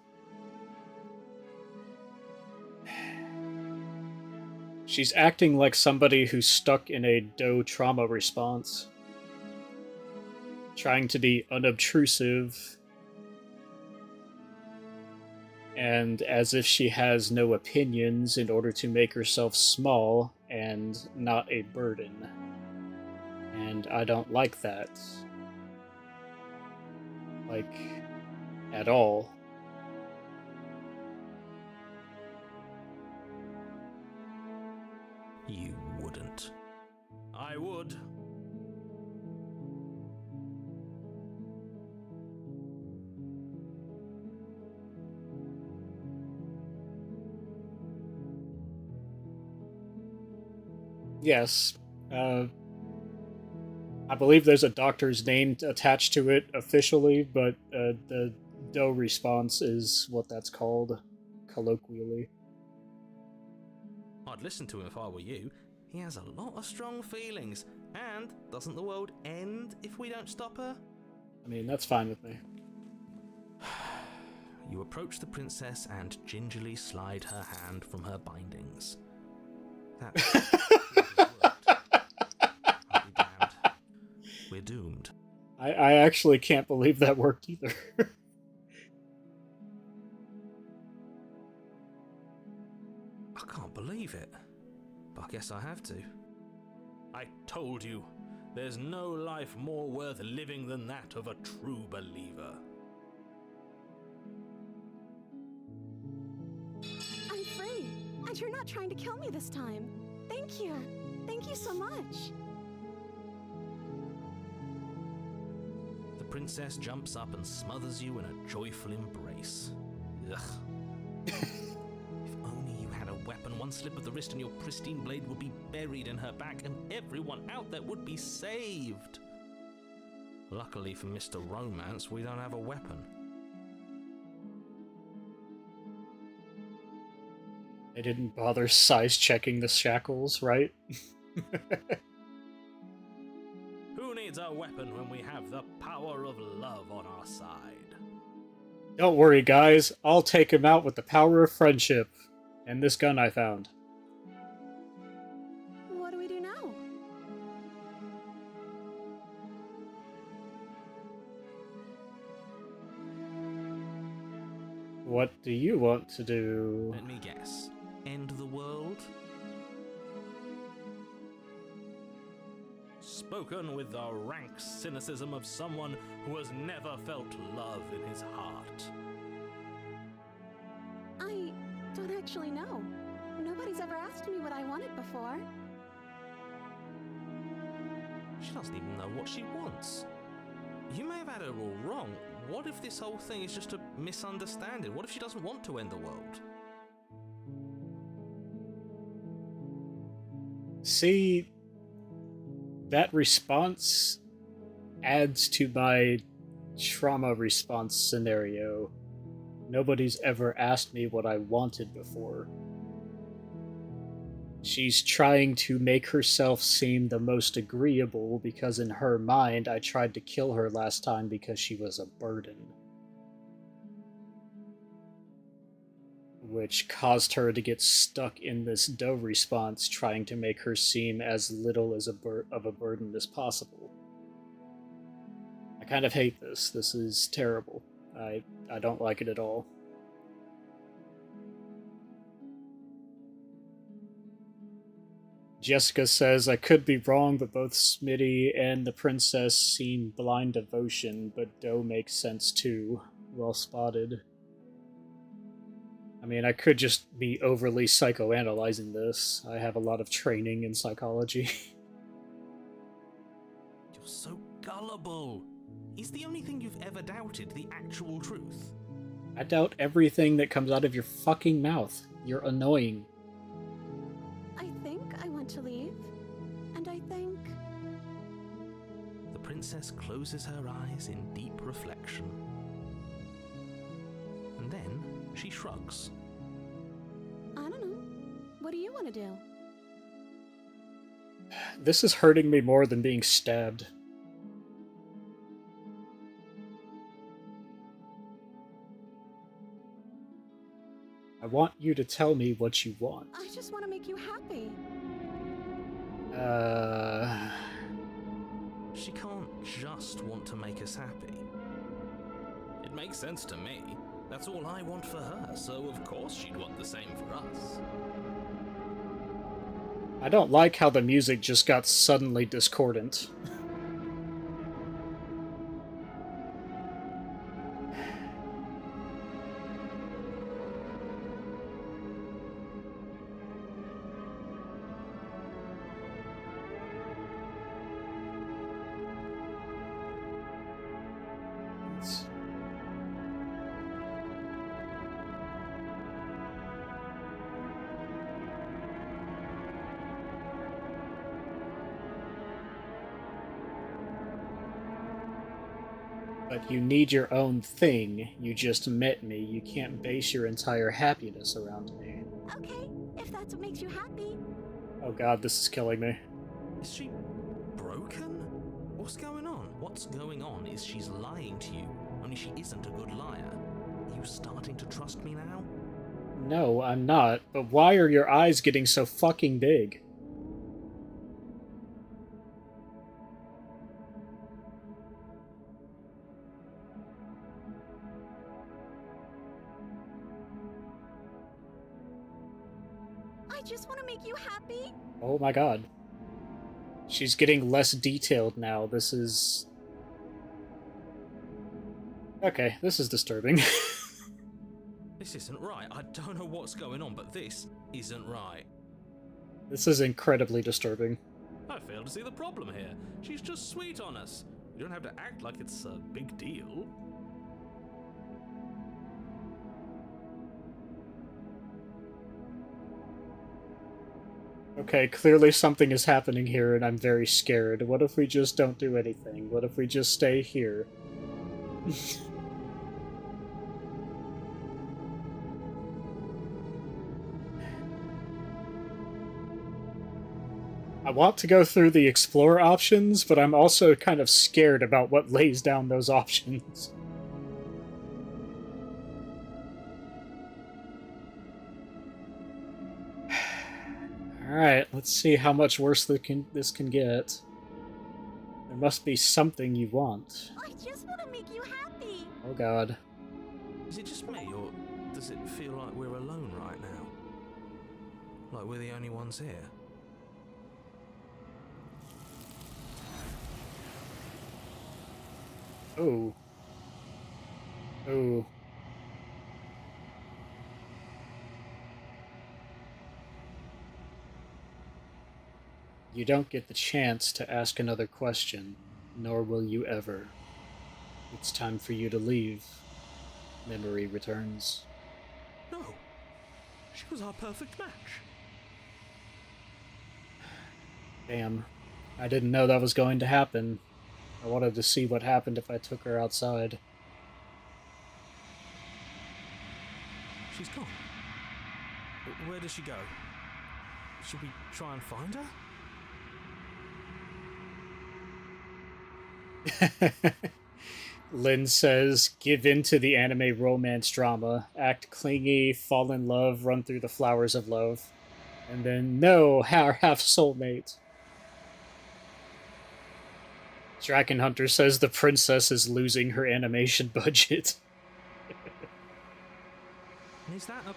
She's acting like somebody who's stuck in a DOE trauma response. Trying to be unobtrusive. And as if she has no opinions in order to make herself small and not a burden. And I don't like that. Like, at all. You wouldn't. I would. Yes. I believe there's a doctor's name attached to it officially, but the DOE response is what that's called, colloquially. I'd listen to him if I were you. He has a lot of strong feelings. And doesn't the world end if we don't stop her? I mean, that's fine with me. You approach the princess and gingerly slide her hand from her bindings. That I'll be damned. We're doomed. I actually can't believe that worked either. I can't believe it. But I guess I have to. I told you, there's no life more worth living than that of a true believer. I'm free, and you're not trying to kill me this time. Thank you. Thank you so much. The princess jumps up and smothers you in a joyful embrace. Ugh. If only you had a weapon, one slip of the wrist and your pristine blade would be buried in her back and everyone out there would be saved. Luckily for Mr. Romance, we don't have a weapon. They didn't bother size checking the shackles, right? Who needs a weapon when we have the power of love on our side? Don't worry, guys. I'll take him out with the power of friendship. And this gun I found. What do we do now? What do you want to do? Let me guess. End the world? Spoken with the rank cynicism of someone who has never felt love in his heart. I don't actually know. Nobody's ever asked me what I wanted before. She doesn't even know what she wants. You may have had her all wrong. What if this whole thing is just a misunderstanding? What if she doesn't want to end the world? See, that response adds to my trauma response scenario. Nobody's ever asked me what I wanted before. She's trying to make herself seem the most agreeable because in her mind I tried to kill her last time because she was a burden. which caused her to get stuck in this dough response, trying to make her seem as little as of a burden as possible. I kind of hate this. This is terrible. I don't like it at all. Jessica says, I could be wrong, but both Smitty and the princess seem blind devotion, but Doe makes sense too. Well spotted. I mean, I could just be overly psychoanalyzing this. I have a lot of training in psychology. You're so gullible. Is the only thing you've ever doubted the actual truth? I doubt everything that comes out of your fucking mouth. You're annoying. I think I want to leave. And I think... The princess closes her eyes in deep reflection. And then she shrugs. I don't know. What do you want to do? This is hurting me more than being stabbed. I want you to tell me what you want. I just want to make you happy. She can't just want to make us happy. It makes sense to me. That's all I want for her, so of course she'd want the same for us. I don't like how the music just got suddenly discordant. But you need your own thing. You just met me. You can't base your entire happiness around me. Okay, if that's what makes you happy. Oh god, this is killing me. Is she broken? What's going on? What's going on is she's lying to you, only she isn't a good liar. Are you starting to trust me now? No, I'm not. But why are your eyes getting so fucking big? I just want to make you happy. Oh my god. She's getting less detailed now. This is... Okay, this is disturbing. This isn't right. I don't know what's going on, but this isn't right. This is incredibly disturbing. I fail to see the problem here. She's just sweet on us. You don't have to act like it's a big deal. Okay, clearly something is happening here and I'm very scared. What if we just don't do anything? What if we just stay here? I want to go through the explore options, but I'm also kind of scared about what lays down those options. Alright, let's see how much worse this can get. There must be something you want. I just want to make you happy. Oh god. Is it just me, or does it feel like we're alone right now? Like we're the only ones here? Oh. Oh. You don't get the chance to ask another question, nor will you ever. It's time for you to leave. Memory returns. No. She was our perfect match. Damn. I didn't know that was going to happen. I wanted to see what happened if I took her outside. She's gone. Where does she go? Should we try and find her? Lynn says, give in to the anime romance drama. Act clingy, fall in love, run through the flowers of love. And then, no, our half soulmate. Dragon Hunter says the princess is losing her animation budget. And is that a mirror?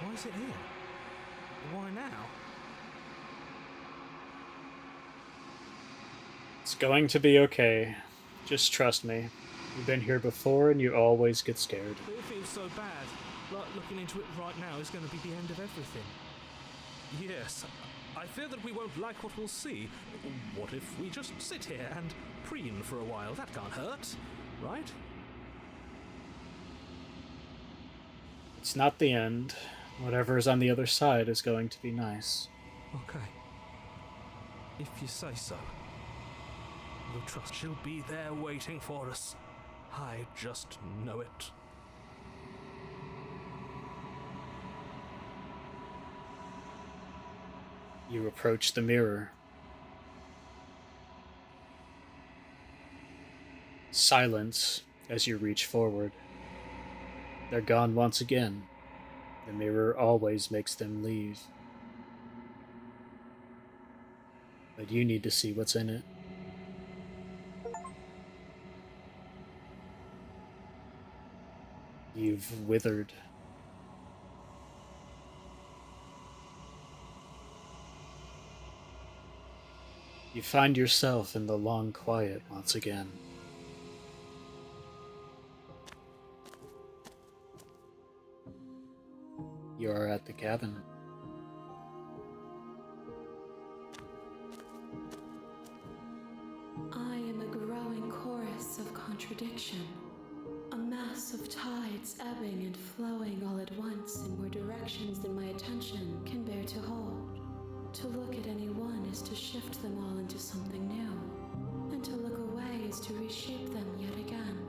Why is it here? Why now? It's going to be okay. Just trust me. You've been here before and you always get scared. It feels so bad. Like looking into it right now is going to be the end of everything. Yes, I fear that we won't like what we'll see. What if we just sit here and preen for a while? That can't hurt, right? It's not the end. Whatever is on the other side is going to be nice. Okay. If you say so. We'll trust she'll be there waiting for us. I just know it. You approach the mirror. Silence as you reach forward. They're gone once again. The mirror always makes them leave. But you need to see what's in it. You've withered. You find yourself in the long quiet once again. You are at the cabin. I am a growing chorus of contradiction, a mass of tides ebbing and flowing all at once in more directions than my attention can bear to hold. To look at any one is to shift them all into something new, and to look away is to reshape them yet again.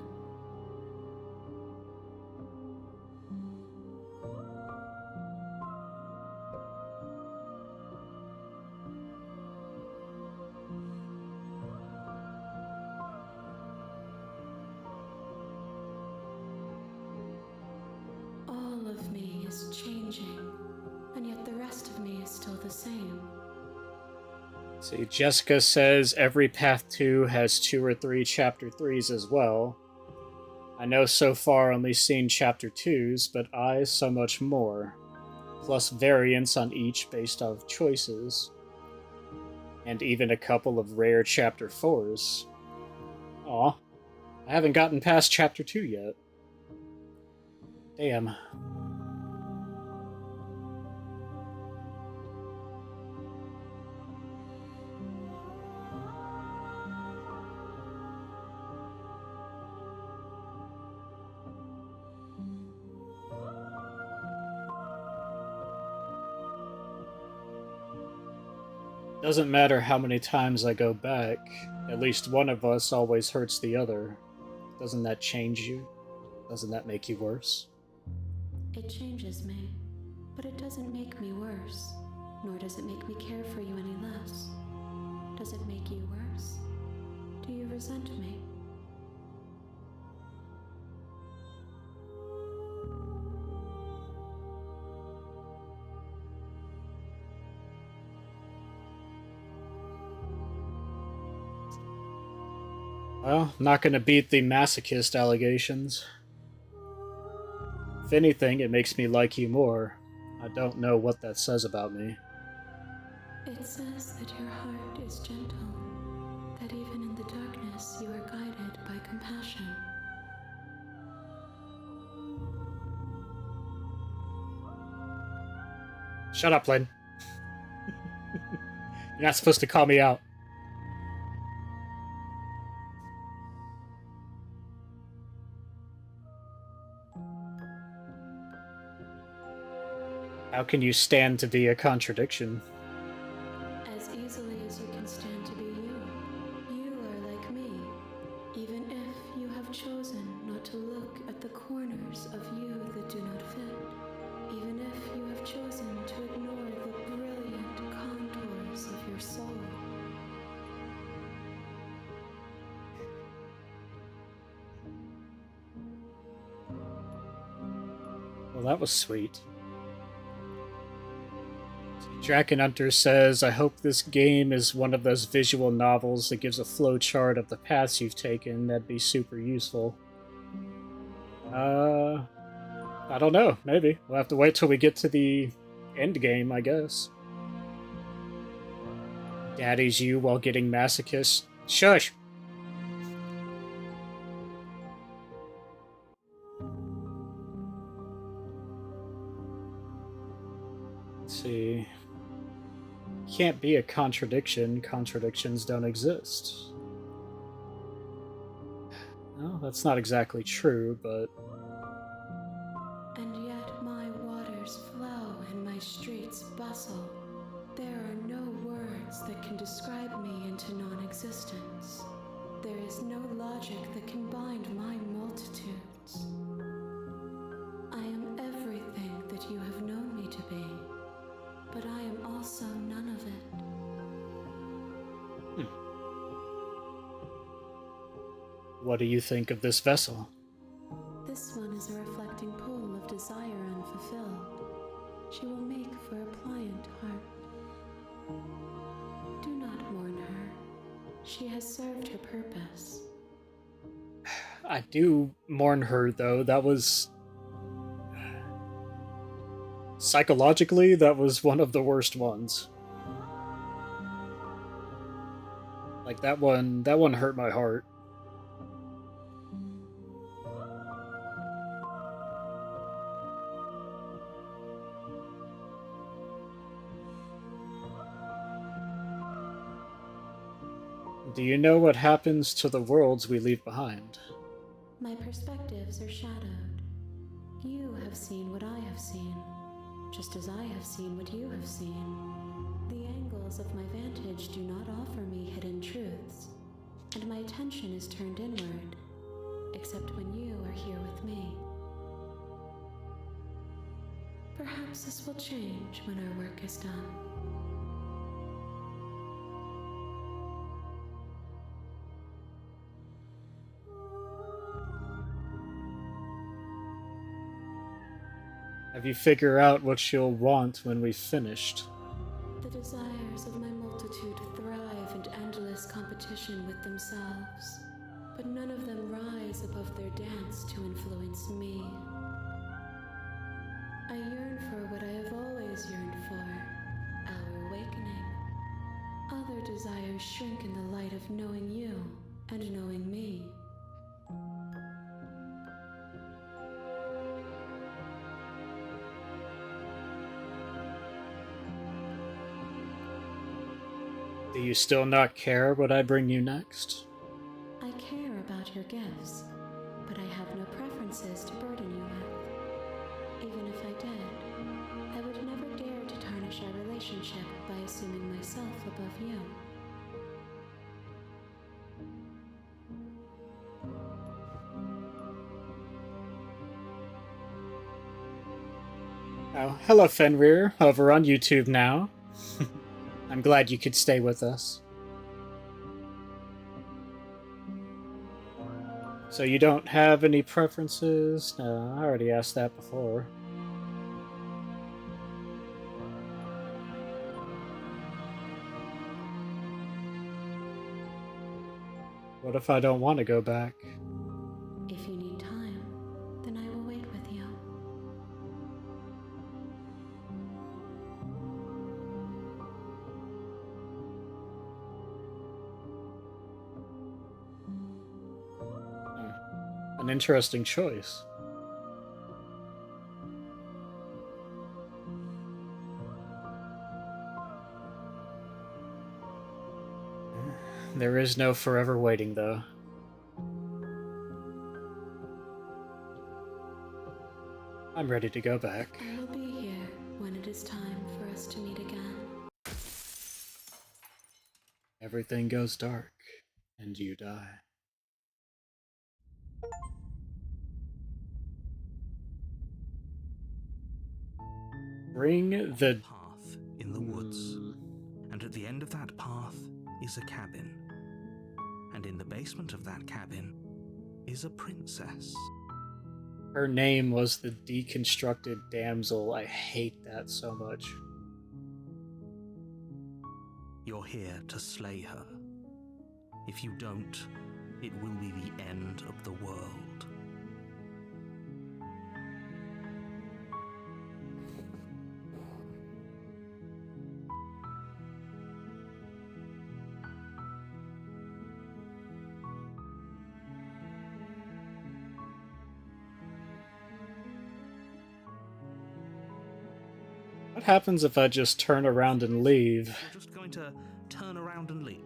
All of me is changing, and yet the rest of me is still the same. See, Jessica says every Path 2 has 2 or 3 Chapter 3s as well. I know so far only seen Chapter 2s, but I so much more. Plus variants on each based off choices. And even a couple of rare Chapter 4s. Aw, I haven't gotten past Chapter 2 yet. Damn. Doesn't matter how many times I go back, at least one of us always hurts the other. Doesn't that change you? Doesn't that make you worse? It changes me, but it doesn't make me worse, nor does it make me care for you any less. Does it make you worse? Do you resent me? Well, not gonna beat the masochist allegations. If anything, it makes me like you more. I don't know what that says about me. It says that your heart is gentle, that even in the darkness you are guided by compassion. Shut up, Lynn. You're not supposed to call me out. How can you stand to be a contradiction? As easily as you can stand to be you. You are like me, even if you have chosen not to look at the corners of you that do not fit, even if you have chosen to ignore the brilliant contours of your soul. Well, that was sweet. Draken Hunter says, I hope this game is one of those visual novels that gives a flow chart of the paths you've taken. That'd be super useful. I don't know. Maybe. We'll have to wait till we get to the end game, I guess. Daddy's you while getting masochist. Shush! Let's see. Can't be a contradiction. Contradictions don't exist. Well, that's not exactly true, but... And yet my waters flow and my streets bustle. There are no words that can describe me into non-existence. There is no logic that can bind my multitudes. I am everything that you have known me to be, but I am also none of it. What do you think of this vessel? This one is a reflecting pool of desire unfulfilled. She will make for a pliant heart. Do not mourn her. She has served her purpose. I do mourn her, though. That was... Psychologically, that was one of the worst ones. Like, that one hurt my heart. Do you know what happens to the worlds we leave behind? My perspectives are shadowed. You have seen what I have seen, just as I have seen what you have seen. The angles of my vantage do not offer me hidden truths, and my attention is turned inward, except when you are here with me. Perhaps this will change when our work is done. Have you figured out what you'll want when we've finished? The desires of my multitude thrive in endless competition with themselves, but none of them rise above their dance to influence me. I yearn for what I have always yearned for, our awakening. Other desires shrink in the light of knowing you and knowing me. Do you still not care what I bring you next? I care about your gifts, but I have no preferences to burden you with. Even if I did, I would never dare to tarnish our relationship by assuming myself above you. Oh, hello Fenrir, over on YouTube now. I'm glad you could stay with us. So you don't have any preferences? No, I already asked that before. What if I don't want to go back? If you need time, then I will wait with you. An interesting choice. There is no forever waiting, though. I'm ready to go back. I will be here when it is time for us to meet again. Everything goes dark, and you die. Bring the path in the woods, and at the end of that path is a cabin, and in the basement of that cabin is a princess. Her name was the Deconstructed Damsel. I hate that so much. You're here to slay her. If you don't, it will be the end of the world. What happens if I just turn around and leave? You're just going to turn around and leave.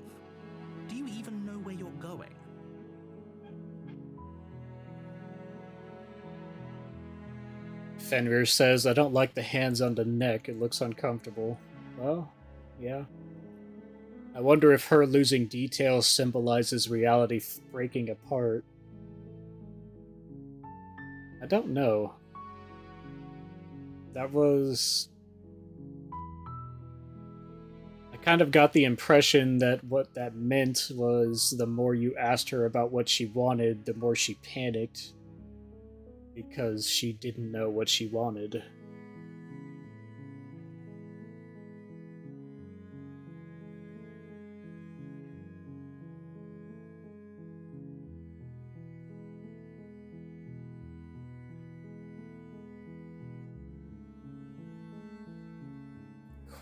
Do you even know where you're going? Fenrir says, I don't like the hands on the neck. It looks uncomfortable. Well, yeah. I wonder if her losing details symbolizes reality breaking apart. I don't know. That was... I kind of got the impression that what that meant was the more you asked her about what she wanted, the more she panicked. Because she didn't know what she wanted.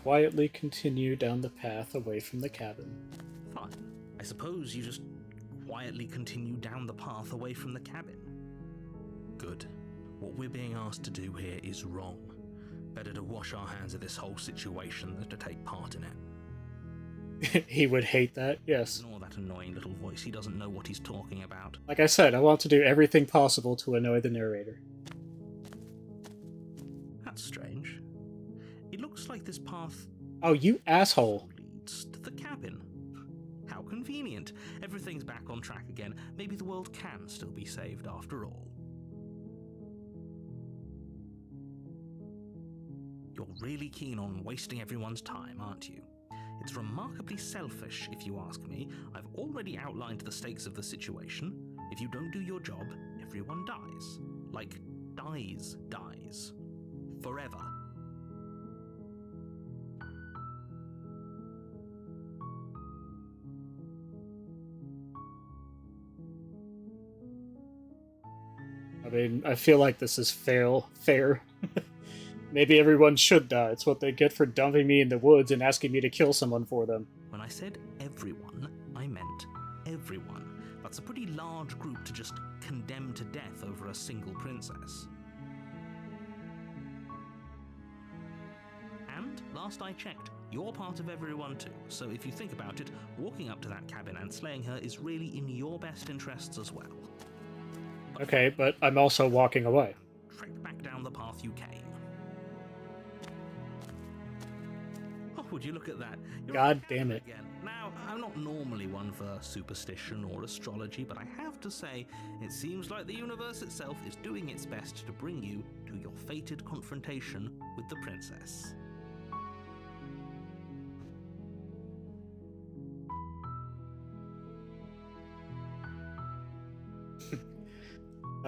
Quietly continue down the path away from the cabin. Fine. I suppose you just quietly continue down the path away from the cabin. Good. What we're being asked to do here is wrong. Better to wash our hands of this whole situation than to take part in it. He would hate that, yes. Ignore that annoying little voice. He doesn't know what he's talking about. Like I said, I want to do everything possible to annoy the narrator. That's strange. It looks like this path Oh, you asshole. leads to the cabin. How convenient. Everything's back on track again. Maybe the world can still be saved after all. You're really keen on wasting everyone's time, aren't you? It's remarkably selfish, if you ask me. I've already outlined the stakes of the situation. If you don't do your job, everyone dies. Like, dies. Forever. I mean, I feel like this is fair. Maybe everyone should die. It's what they get for dumping me in the woods and asking me to kill someone for them. When I said everyone, I meant everyone. That's a pretty large group to just condemn to death over a single princess. And, last I checked, you're part of everyone too, so if you think about it, walking up to that cabin and slaying her is really in your best interests as well. Okay, but I'm also walking away. Trek back down the path you came. Oh, would you look at that? You're God on the damn cabin it. Again. Now, I'm not normally one for superstition or astrology, but I have to say, it seems like the universe itself is doing its best to bring you to your fated confrontation with the princess.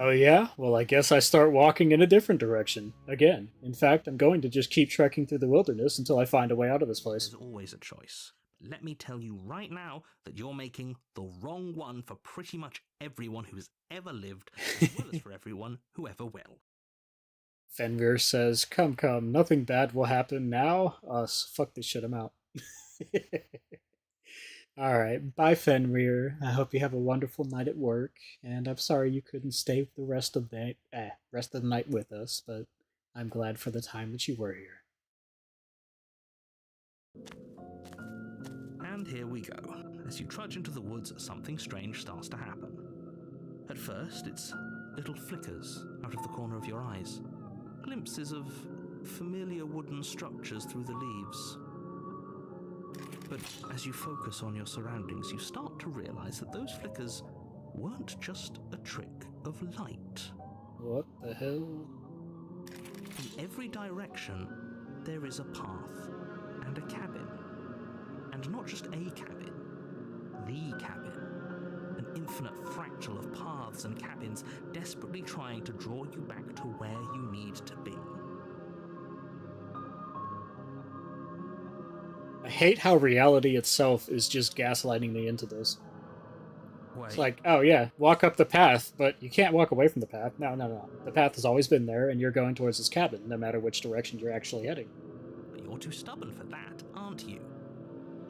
Oh yeah? Well, I guess I start walking in a different direction. Again. In fact, I'm going to just keep trekking through the wilderness until I find a way out of this place. There's always a choice. Let me tell you right now that you're making the wrong one for pretty much everyone who's ever lived, as well as for everyone who ever will. Fenrir says, come, nothing bad will happen now. Us. Fuck this shit, I'm out. Alright, bye Fenrir. I hope you have a wonderful night at work, and I'm sorry you couldn't stay the rest of the night with us, but I'm glad for the time that you were here. And here we go. As you trudge into the woods, something strange starts to happen. At first, it's little flickers out of the corner of your eyes. Glimpses of familiar wooden structures through the leaves. But as you focus on your surroundings, you start to realize that those flickers weren't just a trick of light. What the hell? In every direction, there is a path and a cabin. And not just a cabin, the cabin. An infinite fractal of paths and cabins desperately trying to draw you back to where you need to be. I hate how reality itself is just gaslighting me into this. Wait, It's like, oh yeah, walk up the path, but you can't walk away from the path. No, no, no. The path has always been there, and you're going towards this cabin, no matter which direction you're actually heading. but you're too stubborn for that, aren't you?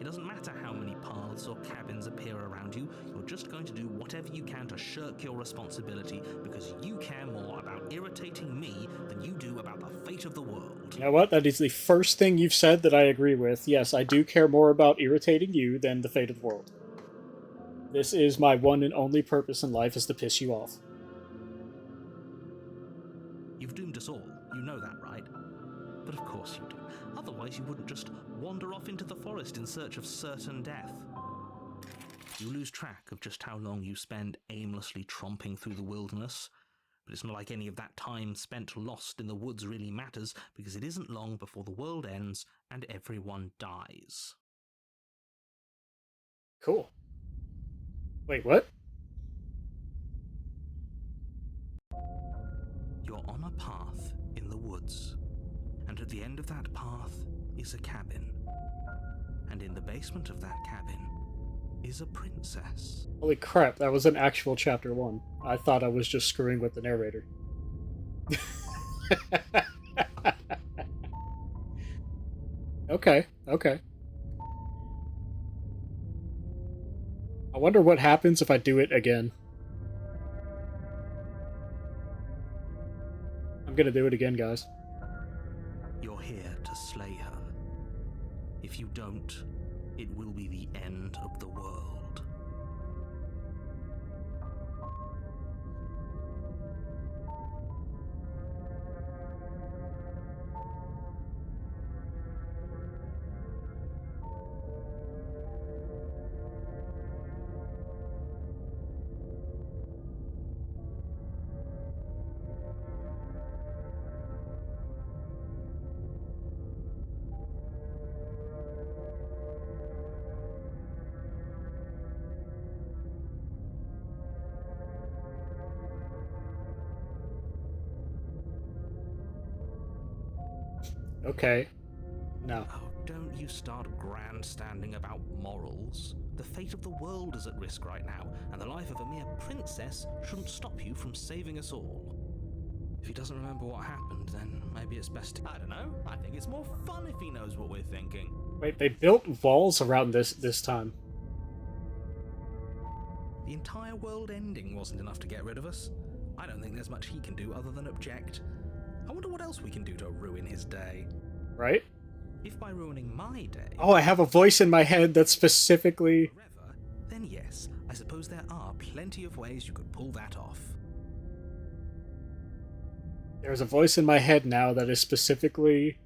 It doesn't matter how many paths or cabins appear around you, you're just going to do whatever you can to shirk your responsibility because you care more about irritating me than you do about the fate of the world. You know what? That is the first thing you've said that I agree with. Yes, I do care more about irritating you than the fate of the world. This is my one and only purpose in life, is to piss you off. You've doomed us all, you know that, right? But of course you do. Otherwise you wouldn't just wander off into the forest in search of certain death. You lose track of just how long you spend aimlessly tromping through the wilderness, but it's not like any of that time spent lost in the woods really matters, because it isn't long before the world ends and everyone dies. Cool. Wait, what? You're on a path in the woods, and at the end of that path is a cabin. And in the basement of that cabin is a princess. Holy crap, that was an actual chapter 1. I thought I was just screwing with the narrator. Okay, okay. I wonder what happens if I do it again. I'm gonna do it again, guys. You're here to slay her. If you don't, it will be the end of the world. Okay. No. Oh, don't you start grandstanding about morals. The fate of the world is at risk right now, and the life of a mere princess shouldn't stop you from saving us all. If he doesn't remember what happened, then maybe it's best to... I don't know. I think it's more fun if he knows what we're thinking. Wait, they built walls around this time. The entire world ending wasn't enough to get rid of us. I don't think there's much he can do other than object. I wonder what else we can do to ruin his day. Right? If by ruining my day... Oh, I have a voice in my head that specifically... forever, then yes, I suppose there are plenty of ways you could pull that off. There's a voice in my head now that is specifically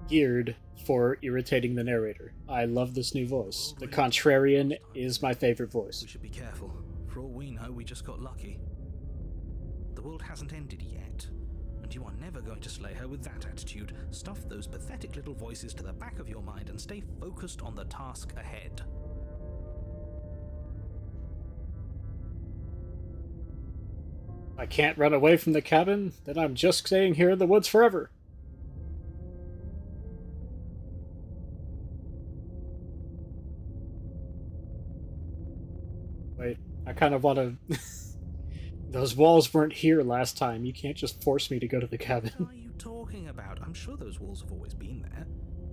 geared for irritating the narrator. I love this new voice. The Contrarian is my favorite voice. We should be careful. For all we know, we just got lucky. The world hasn't ended yet, and you are never going to slay her with that attitude. Stuff those pathetic little voices to the back of your mind and stay focused on the task ahead. I can't run away from the cabin, then I'm just staying here in the woods forever. Wait, I kind of want to... Those walls weren't here last time. You can't just force me to go to the cabin. What are you talking about? I'm sure those walls have always been there.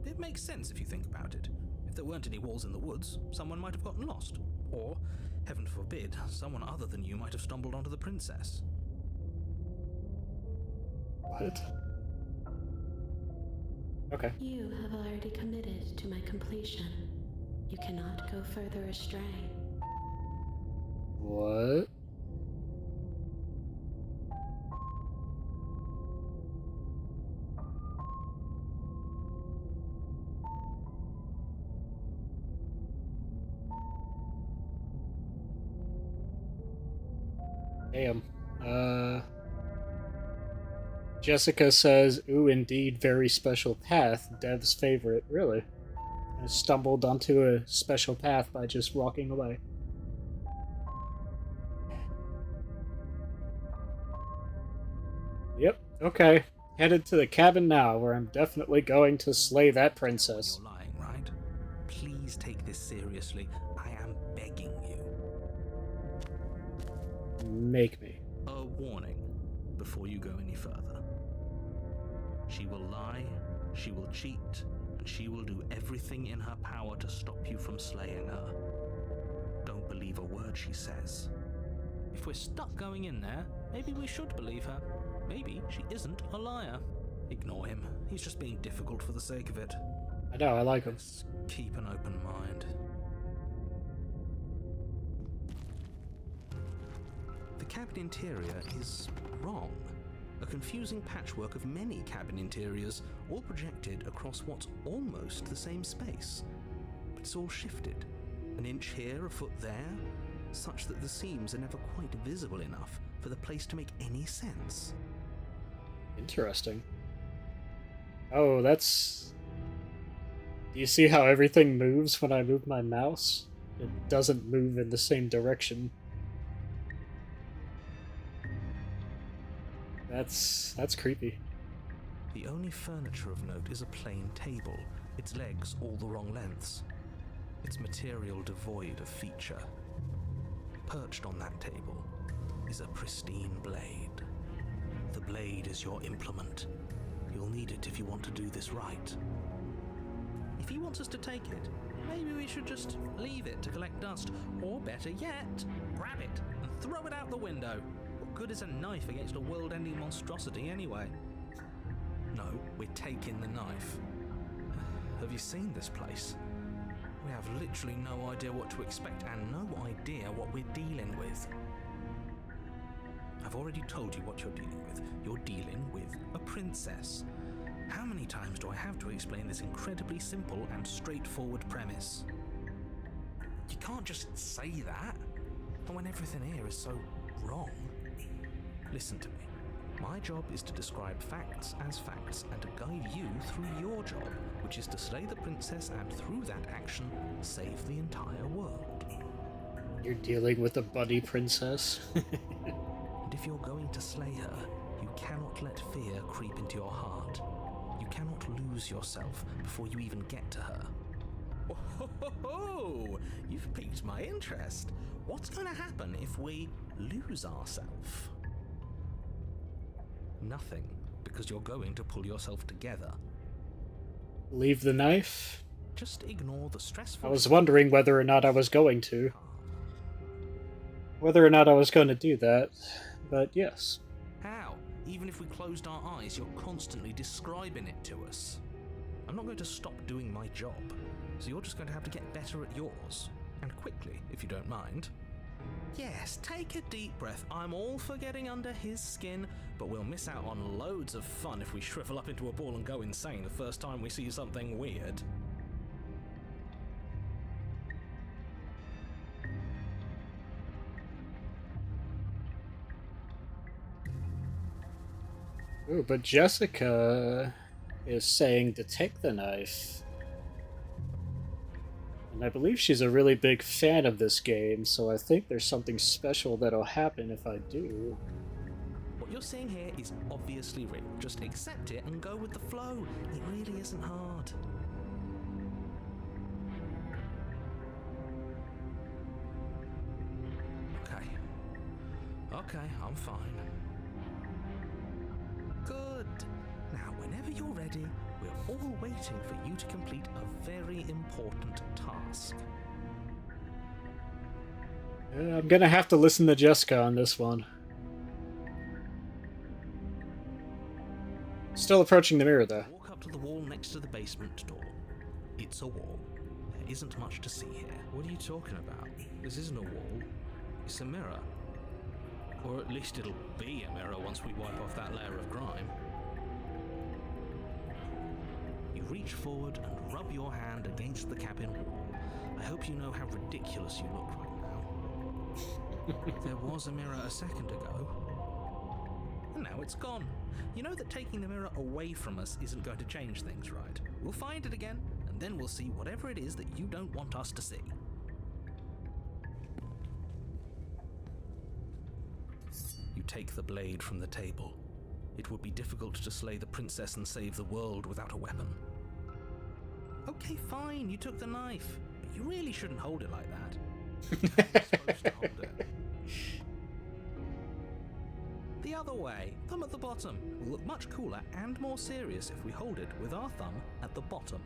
It makes sense if you think about it. If there weren't any walls in the woods, someone might have gotten lost. Or, heaven forbid, someone other than you might have stumbled onto the princess. What? Okay. You have already committed to my completion. You cannot go further astray. What? Damn. Jessica says, ooh, indeed, very special path. Dev's favorite. Really? I stumbled onto a special path by just walking away. Yep, okay. Headed to the cabin now, where I'm definitely going to slay that princess. You're lying, right? Please take this seriously. I am begging you. Make me. A warning before you go any further. She will lie, she will cheat, and she will do everything in her power to stop you from slaying her. Don't believe a word she says. If we're stuck going in there, maybe we should believe her. Maybe she isn't a liar. Ignore him. He's just being difficult for the sake of it. I know, I like him. Let's keep an open mind. The cabin interior is wrong. A confusing patchwork of many cabin interiors, all projected across what's almost the same space. But it's all shifted. An inch here, a foot there, such that the seams are never quite visible enough for the place to make any sense. Interesting. Oh, that's... Do you see how everything moves when I move my mouse? It doesn't move in the same direction. That's creepy. The only furniture of note is a plain table, its legs all the wrong lengths, its material devoid of feature. Perched on that table is a pristine blade. The blade is your implement. You'll need it if you want to do this right. If he wants us to take it, maybe we should just leave it to collect dust, or better yet, grab it and throw it out the window. What good is a knife against a world-ending monstrosity anyway? No, we're taking the knife. Have you seen this place? We have literally no idea what to expect and no idea what we're dealing with. I've already told you what you're dealing with. You're dealing with a princess. How many times do I have to explain this incredibly simple and straightforward premise? You can't just say that, and when everything here is so wrong. Listen to me. My job is to describe facts as facts and to guide you through your job, which is to slay the princess and through that action, save the entire world. You're dealing with a bunny princess? And if you're going to slay her, you cannot let fear creep into your heart. You cannot lose yourself before you even get to her. Oh, you've piqued my interest. What's going to happen if we lose ourselves? Nothing, because you're going to pull yourself together. Leave the knife? Just ignore the stressful... I was wondering whether or not I was going to. Whether or not I was going to do that, but yes. How? Even if we closed our eyes, you're constantly describing it to us. I'm not going to stop doing my job, so you're just going to have to get better at yours. And quickly, if you don't mind. Yes, take a deep breath. I'm all for getting under his skin, but we'll miss out on loads of fun if we shrivel up into a ball and go insane the first time we see something weird. Ooh, but Jessica is saying to take the knife. And I believe she's a really big fan of this game, so I think there's something special that'll happen if I do. What you're seeing here is obviously real. Just accept it and go with the flow. It really isn't hard. Okay, I'm fine. Good. Now, whenever you're ready, we're all waiting for you to complete a very important task. I'm gonna have to listen to Jessica on this one. Still approaching the mirror, though. Walk up to the wall next to the basement door. It's a wall. There isn't much to see here. What are you talking about? This isn't a wall. It's a mirror. Or at least it'll be a mirror once we wipe off that layer of grime. You reach forward and rub your hand against the cabin wall. I hope you know how ridiculous you look right now. There was a mirror a second ago. And now it's gone. You know that taking the mirror away from us isn't going to change things, right? We'll find it again, and then we'll see whatever it is that you don't want us to see. You take the blade from the table. It would be difficult to slay the princess and save the world without a weapon. Okay, fine, you took the knife, but you really shouldn't hold it like that. How are you supposed to hold it? The other way, thumb at the bottom, will look much cooler and more serious if we hold it with our thumb at the bottom.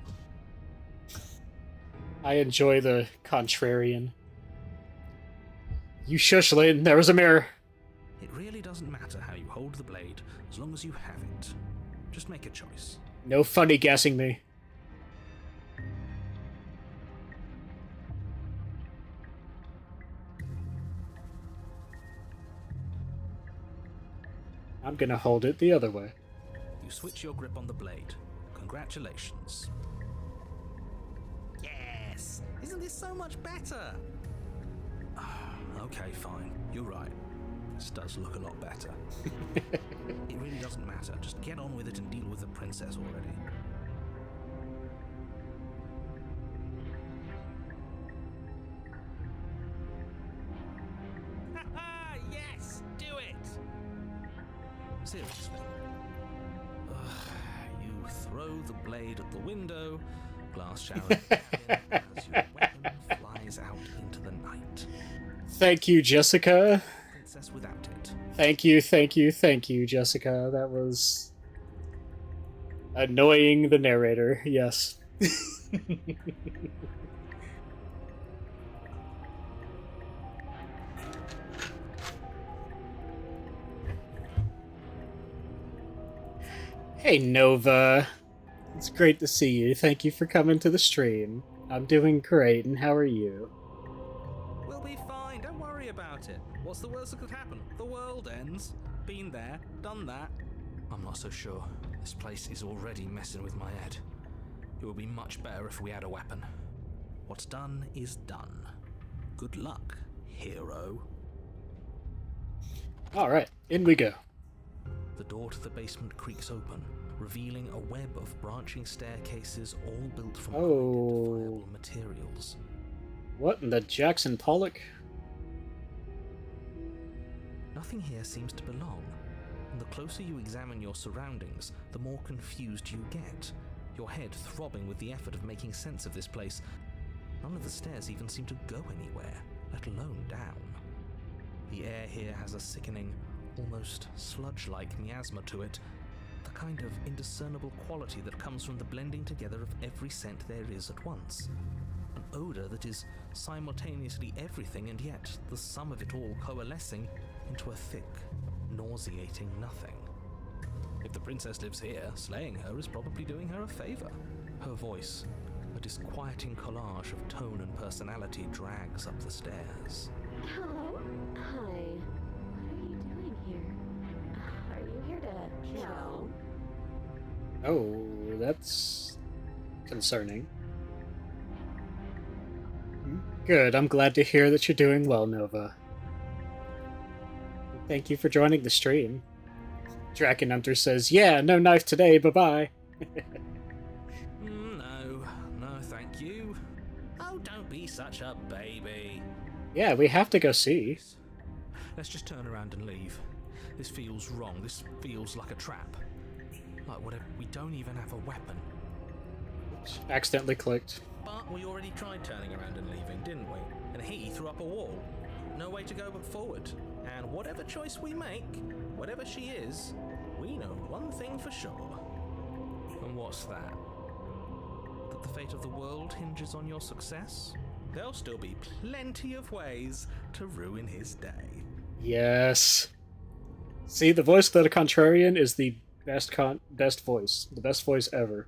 I enjoy the contrarian. You shush, Layton. There was a mirror. It really doesn't matter how you hold the blade, as long as you have it. Just make a choice. No funny guessing me. I'm gonna hold it the other way. You switch your grip on the blade. Congratulations. Yes! Isn't this so much better? Okay, fine. You're right. This does look a lot better. It really doesn't matter. Just get on with it and deal with the princess already. Haha! Yes! Do it! Seriously. You throw the blade at the window, glass shower as your weapon flies out into the night. Thank you, Jessica. Princess without it. Thank you, Jessica. That was annoying the narrator, yes. Hey, Nova. It's great to see you. Thank you for coming to the stream. I'm doing great, and how are you? We'll be fine, don't worry about it. What's the worst that could happen? The world ends. Been there, done that. I'm not so sure. This place is already messing with my head. It would be much better if we had a weapon. What's done is done. Good luck, hero. Alright, in we go. The door to the basement creaks open, revealing a web of branching staircases all built from identifiable materials. What in the Jackson Pollock? Nothing here seems to belong, and the closer you examine your surroundings, the more confused you get, your head throbbing with the effort of making sense of this place. None of the stairs even seem to go anywhere, let alone down. The air here has a sickening, almost sludge-like miasma to it, the kind of indiscernible quality that comes from the blending together of every scent there is at once. An odor that is simultaneously everything and yet the sum of it all coalescing into a thick, nauseating nothing. If the princess lives here, slaying her is probably doing her a favor. Her voice, a disquieting collage of tone and personality, drags up the stairs. Hello? Hi. What are you doing here? Are you here to kill? Oh, that's concerning. Good, I'm glad to hear that you're doing well, Nova. Thank you for joining the stream. Draken Hunter says, yeah, no knife today, bye-bye. No, thank you. Oh, don't be such a baby. Yeah, we have to go see. Let's just turn around and leave. This feels wrong. This feels like a trap. Like whatever. We don't even have a weapon. Accidentally clicked. But we already tried turning around and leaving, didn't we? And he threw up a wall. No way to go but forward. And whatever choice we make, whatever she is, we know one thing for sure. And what's that? That the fate of the world hinges on your success? There'll still be plenty of ways to ruin his day. Yes. See, the voice of the Contrarian is the best voice. The best voice ever.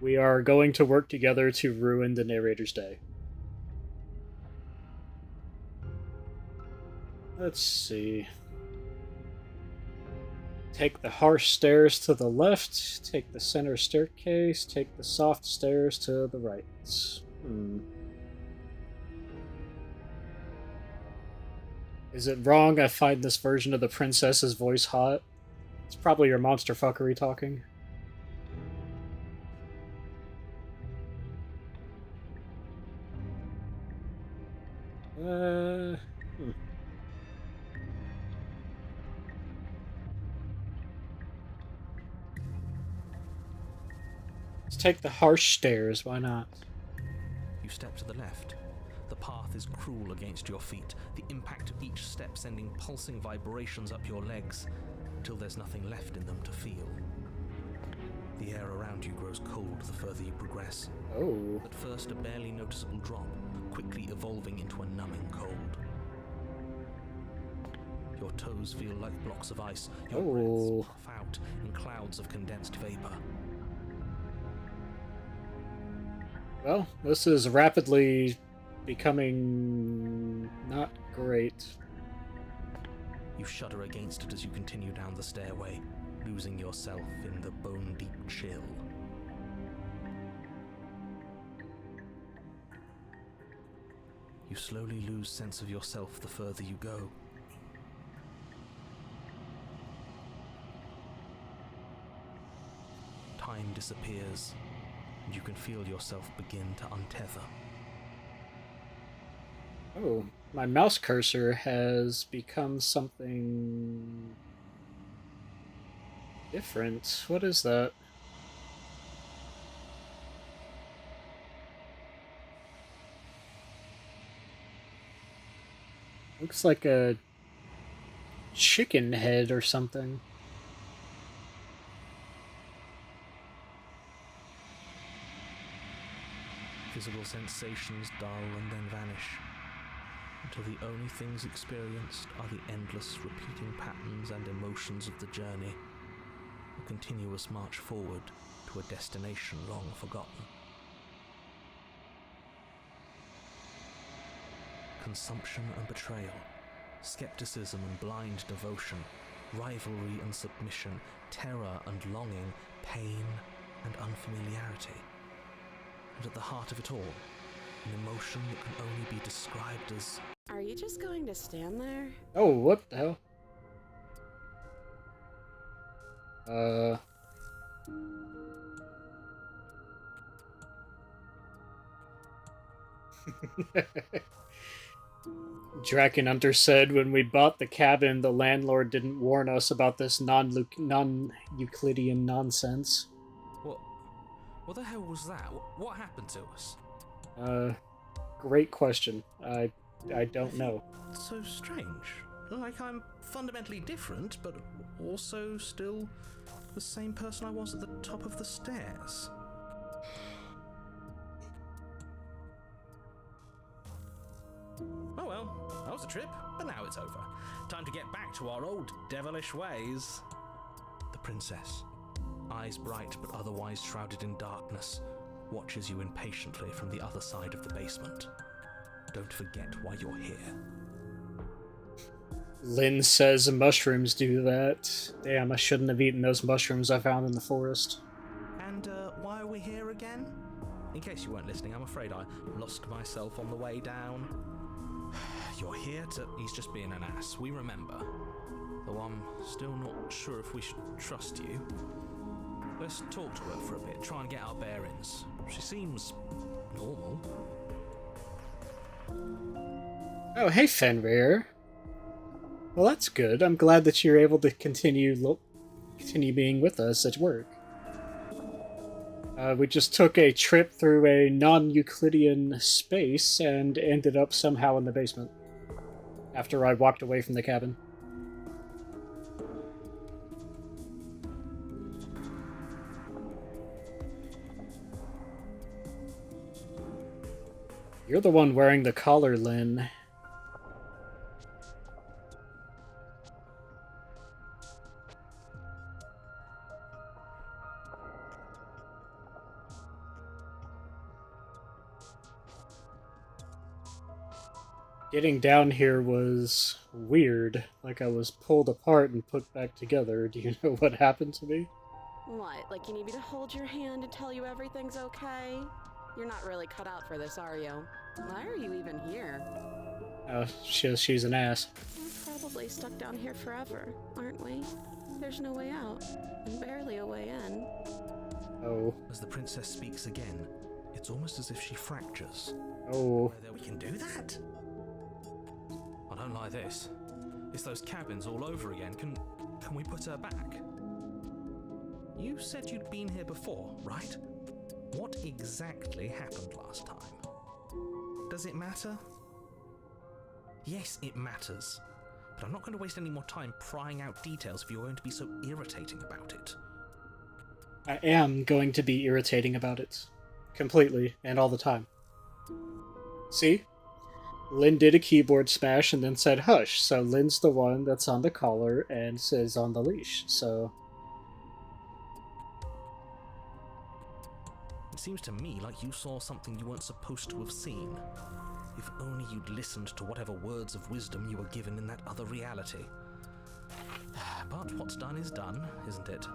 We are going to work together to ruin the narrator's day. Let's see. Take the harsh stairs to the left, take the center staircase, take the soft stairs to the right. Is it wrong I find this version of the princess's voice hot? It's probably your monster fuckery talking. Let's take the harsh stairs, why not? You step to the left. The path is cruel against your feet, the impact of each step sending pulsing vibrations up your legs, until there's nothing left in them to feel. The air around you grows cold the further you progress. Oh. At first, a barely noticeable drop, quickly evolving into a numbing cold. Your toes feel like blocks of ice. Your breaths puff out in clouds of condensed vapor. Well, this is rapidly becoming not great. You shudder against it as you continue down the stairway, losing yourself in the bone-deep chill. You slowly lose sense of yourself the further you go. Time disappears, and you can feel yourself begin to untether. Oh, my mouse cursor has become something different. What is that? Looks like a chicken head or something. Physical sensations dull and then vanish, until the only things experienced are the endless repeating patterns and emotions of the journey, a continuous march forward to a destination long forgotten. Consumption and betrayal, skepticism and blind devotion, rivalry and submission, terror and longing, pain and unfamiliarity. And at the heart of it all, an emotion that can only be described as... Are you just going to stand there? Oh, what the hell? Drakenhunter said when we bought the cabin, the landlord didn't warn us about this non-Euclidean nonsense. What the hell was that? What happened to us? Great question. I don't know. It's so strange. Like I'm fundamentally different, but also still the same person I was at the top of the stairs. Oh well, that was a trip, but now it's over. Time to get back to our old devilish ways. The princess, eyes bright but otherwise shrouded in darkness, watches you impatiently from the other side of the basement. Don't forget why you're here. Lynn says mushrooms do that. Damn, I shouldn't have eaten those mushrooms I found in the forest. And why are we here again? In case you weren't listening, I'm afraid I lost myself on the way down. You're here to... He's just being an ass, we remember. Though I'm still not sure if we should trust you. Let's talk to her for a bit, try and get our bearings. She seems... normal. Oh, hey Fenrir. Well, that's good. I'm glad that you're able to continue being with us at work. We just took a trip through a non-Euclidean space and ended up somehow in the basement. After I walked away from the cabin. You're the one wearing the collar, Lynn. Getting down here was weird, like I was pulled apart and put back together. Do you know what happened to me? What, like you need me to hold your hand and tell you everything's okay? You're not really cut out for this, are you? Why are you even here? She's an ass. We're probably stuck down here forever, aren't we? There's no way out, and barely a way in. Oh. As the princess speaks again, it's almost as if she fractures. Oh. Whether we can do that? I don't like this. It's those cabins all over again. Can we put her back? You said you'd been here before, right? What exactly happened last time? Does it matter? Yes, it matters. But I'm not going to waste any more time prying out details if you're going to be so irritating about it. I am going to be irritating about it. Completely, and all the time. See? Lynn did a keyboard smash and then said hush, so Lynn's the one that's on the collar and says on the leash, so... It seems to me like you saw something you weren't supposed to have seen. If only you'd listened to whatever words of wisdom you were given in that other reality. But what's done is done, isn't it?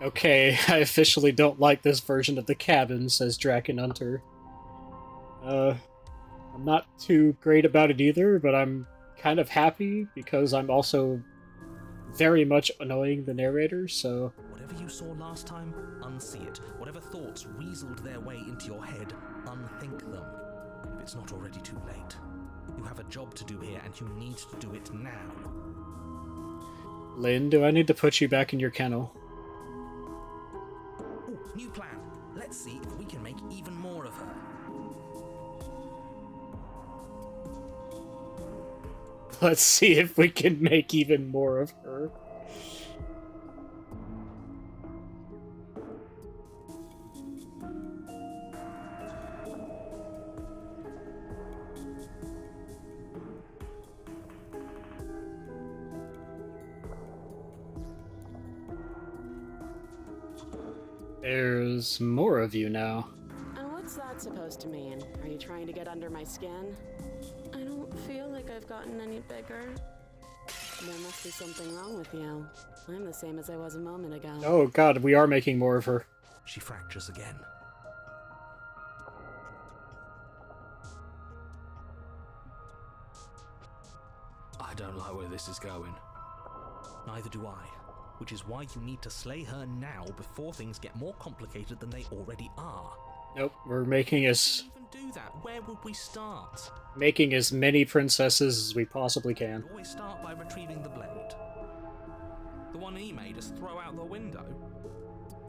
Okay, I officially don't like this version of the cabin, says Draken Hunter. I'm not too great about it either, but I'm kind of happy because I'm also very much annoying the narrator, so... Whatever you saw last time, unsee it. Whatever thoughts weaseled their way into your head, unthink them. If it's not already too late. You have a job to do here, and you need to do it now. Lynn, do I need to put you back in your kennel? Ooh, new plan. Let's see if we can make even more of her. Let's see if we can make even more of her. There's more of you now. And what's that supposed to mean? Are you trying to get under my skin? I don't feel like I've gotten any bigger. There must be something wrong with you. I'm the same as I was a moment ago. Oh god, we are making more of her. She fractures again. I don't like where this is going. Neither do I. Which is why you need to slay her now before things get more complicated than they already are. Nope, we're making as Even do that, where would we start? many princesses as we possibly can. We always start by retrieving the blade. The one he made us throw out the window.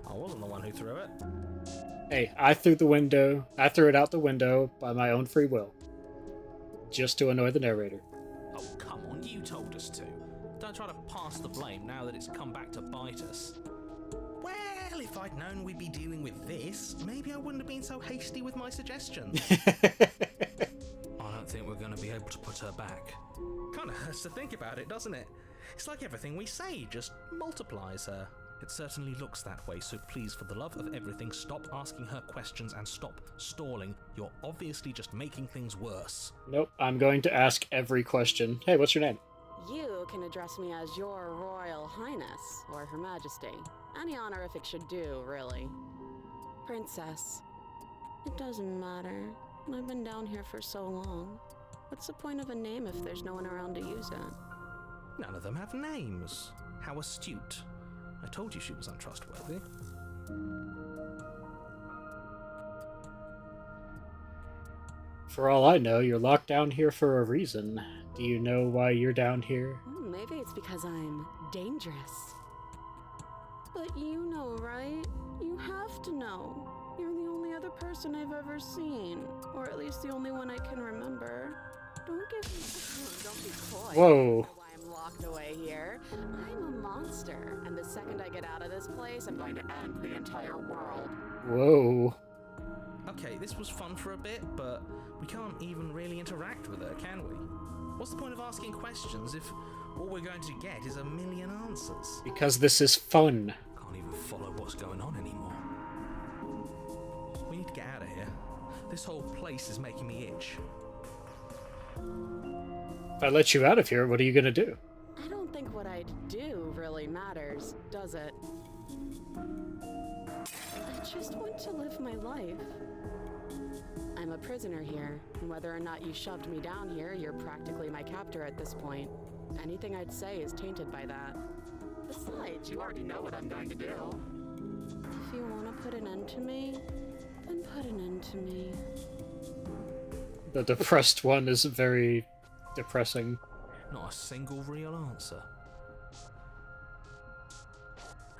I wasn't the one who threw it. Hey, I threw it out the window by my own free will. Just to annoy the narrator. Oh, come on, you told us to. Don't try to pass the blame now that it's come back to bite us. Well, if I'd known we'd be dealing with this, maybe I wouldn't have been so hasty with my suggestions. I don't think we're going to be able to put her back. Kind of hurts to think about it, doesn't it? It's like everything we say just multiplies her. It certainly looks that way, so please, for the love of everything, stop asking her questions and stop stalling. You're obviously just making things worse. Nope, I'm going to ask every question. Hey, what's your name? You can address me as Your Royal Highness, or Her Majesty. Any honorific should do, really. Princess. It doesn't matter. I've been down here for so long. What's the point of a name if there's no one around to use it? None of them have names. How astute. I told you she was untrustworthy. For all I know, you're locked down here for a reason. Do you know why you're down here? Maybe it's because I'm dangerous. But you know, right? You have to know. You're the only other person I've ever seen. Or at least the only one I can remember. Don't give me... Don't be coy. Whoa. I know why I'm locked away here. I'm a monster. And the second I get out of this place, I'm going to end the entire world. Whoa. Okay, this was fun for a bit, but we can't even really interact with her, can we? What's the point of asking questions if all we're going to get is a million answers? Because this is fun. Can't even follow what's going on anymore. We need to get out of here. This whole place is making me itch. If I let you out of here, what are you gonna do? I don't think what I'd do really matters, does it? I just want to live my life. I'm a prisoner here, and whether or not you shoved me down here, you're practically my captor at this point. Anything I'd say is tainted by that. Besides, you already know what I'm going to do. If you want to put an end to me, then put an end to me. The depressed one is very depressing. Not a single real answer.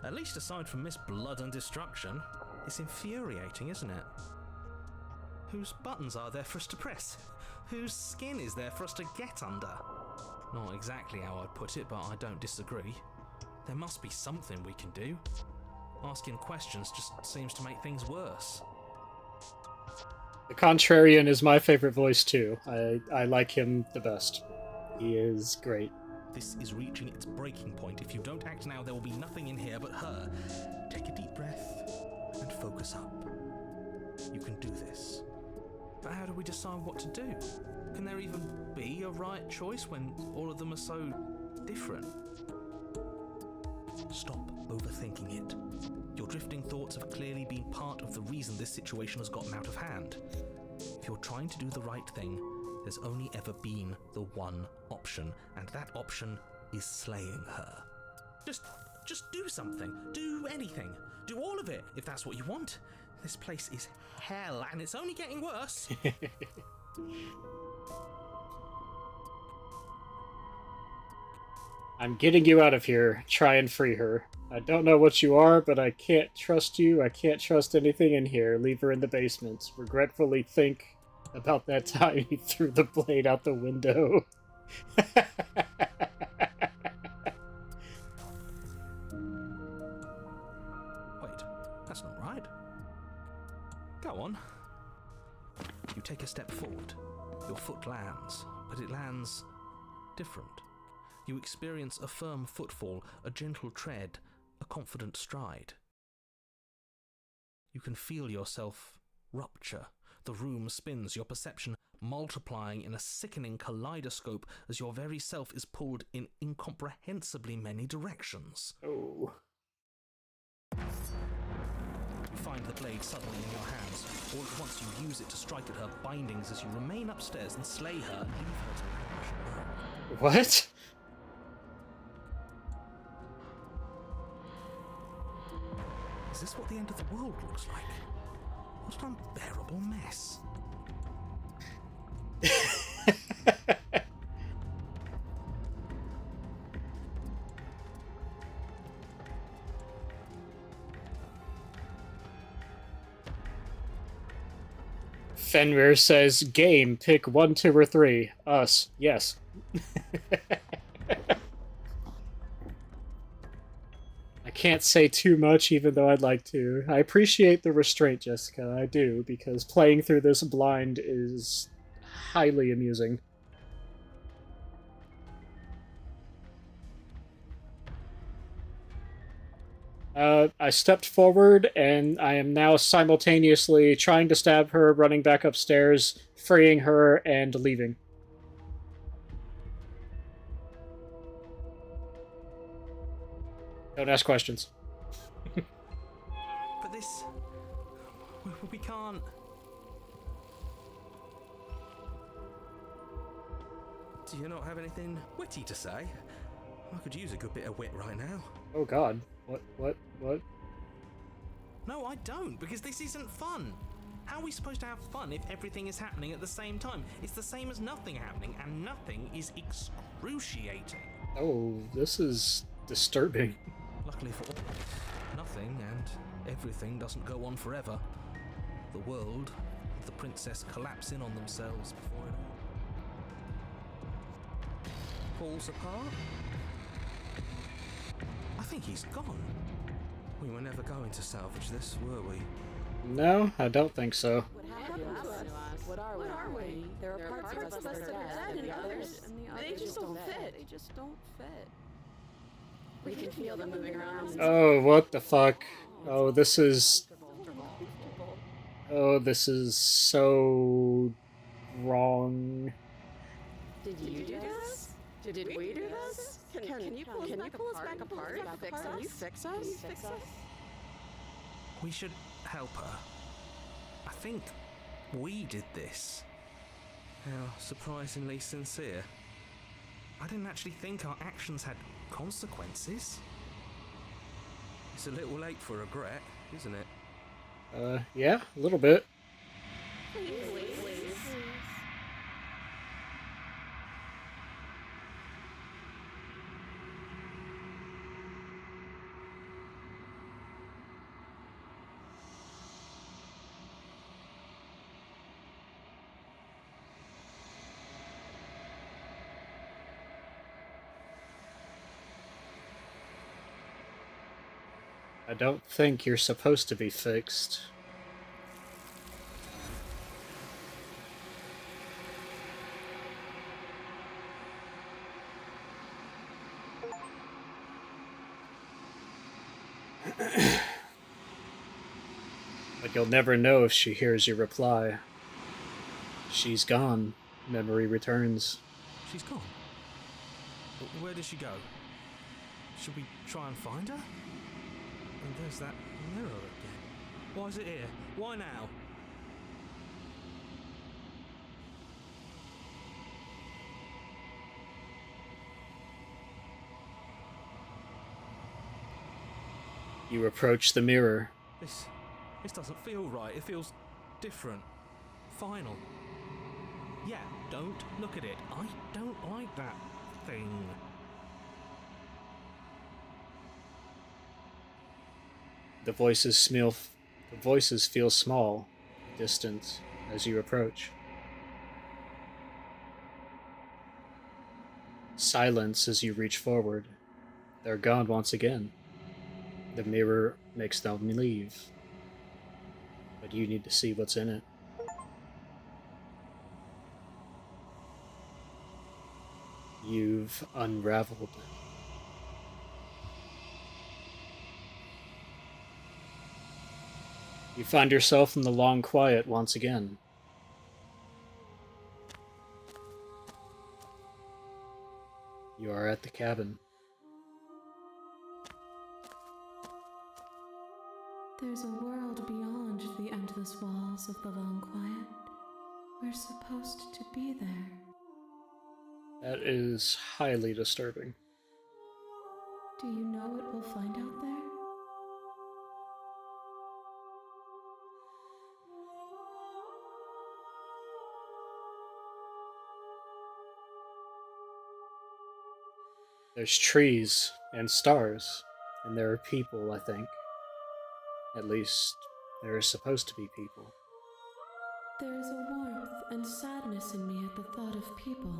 At least aside from Miss Blood and Destruction, it's infuriating, isn't it? Whose buttons are there for us to press? Whose skin is there for us to get under? Not exactly how I'd put it, but I don't disagree. There must be something we can do. Asking questions just seems to make things worse. The Contrarian is my favorite voice too. I like him the best. He is great. This is reaching its breaking point. If you don't act now, there will be nothing in here but her. Take a deep breath and focus up. You can do this. But how do we decide what to do? Can there even be a right choice when all of them are so different? Stop overthinking it. Your drifting thoughts have clearly been part of the reason this situation has gotten out of hand. If you're trying to do the right thing, there's only ever been the one option, and that option is slaying her. Just do something. Do anything. Do all of it, if that's what you want. This place is hell, and it's only getting worse. I'm getting you out of here. Try and free her. I don't know what you are, but I can't trust you. I can't trust anything in here. Leave her in the basement. Regretfully think about that time you threw the blade out the window. Wait, that's not right. Go on. You take a step forward. Your foot lands, but it lands different. You experience a firm footfall, a gentle tread, a confident stride. You can feel yourself rupture. The room spins, your perception multiplying in a sickening kaleidoscope as your very self is pulled in incomprehensibly many directions. Oh. You find the blade suddenly in your hands. All at once you use it to strike at her bindings as you remain upstairs and slay her. Leave her to perish. What? Is this what the end of the world looks like? What an unbearable mess. Fenrir says, game, pick 1, 2, or 3. Us, yes. I can't say too much, even though I'd like to. I appreciate the restraint, Jessica, I do, because playing through this blind is highly amusing. I stepped forward, and I am now simultaneously trying to stab her, running back upstairs, freeing her, and leaving. Don't ask questions. But this... we can't... Do you not have anything witty to say? I could use a good bit of wit right now. Oh god. What? No, I don't, because this isn't fun. How are we supposed to have fun if everything is happening at the same time? It's the same as nothing happening, and nothing is excruciating. Oh, this is disturbing. Luckily for all, nothing and everything doesn't go on forever. The world and the princess collapse in on themselves before it all falls apart. I think he's gone. We were never going to salvage this, were we? No, I don't think so. What happened to us? What are we? There are parts of us that are dead, and the others, they just don't fit. They just don't fit. We can feel them moving around. Oh, what the fuck? Oh, this is... Oh, this is so... wrong. Did you do this? Did we do this? Can you pull us back apart? Can you fix us? We should help her. I think we did this. How surprisingly sincere. I didn't actually think our actions had consequences. It's a little late for regret, isn't it? Yeah, a little bit. Please. I don't think you're supposed to be fixed. But you'll never know if she hears your reply. She's gone. Memory returns. She's gone. Where did she go? Should we try and find her? And there's that mirror again. Why is it here? Why now? You approach the mirror. This doesn't feel right. It feels different. Final. Yeah, don't look at it. I don't like that thing. The voices feel small, distant, as you approach. Silence as you reach forward. They're gone once again. The mirror makes them leave. But you need to see what's in it. You've unraveled. You find yourself in the long quiet once again. You are at the cabin. There's a world beyond the endless walls of the long quiet. We're supposed to be there. That is highly disturbing. Do you know what we'll find out there? There's trees and stars, and there are people, I think. At least, there are supposed to be people. There is a warmth and sadness in me at the thought of people.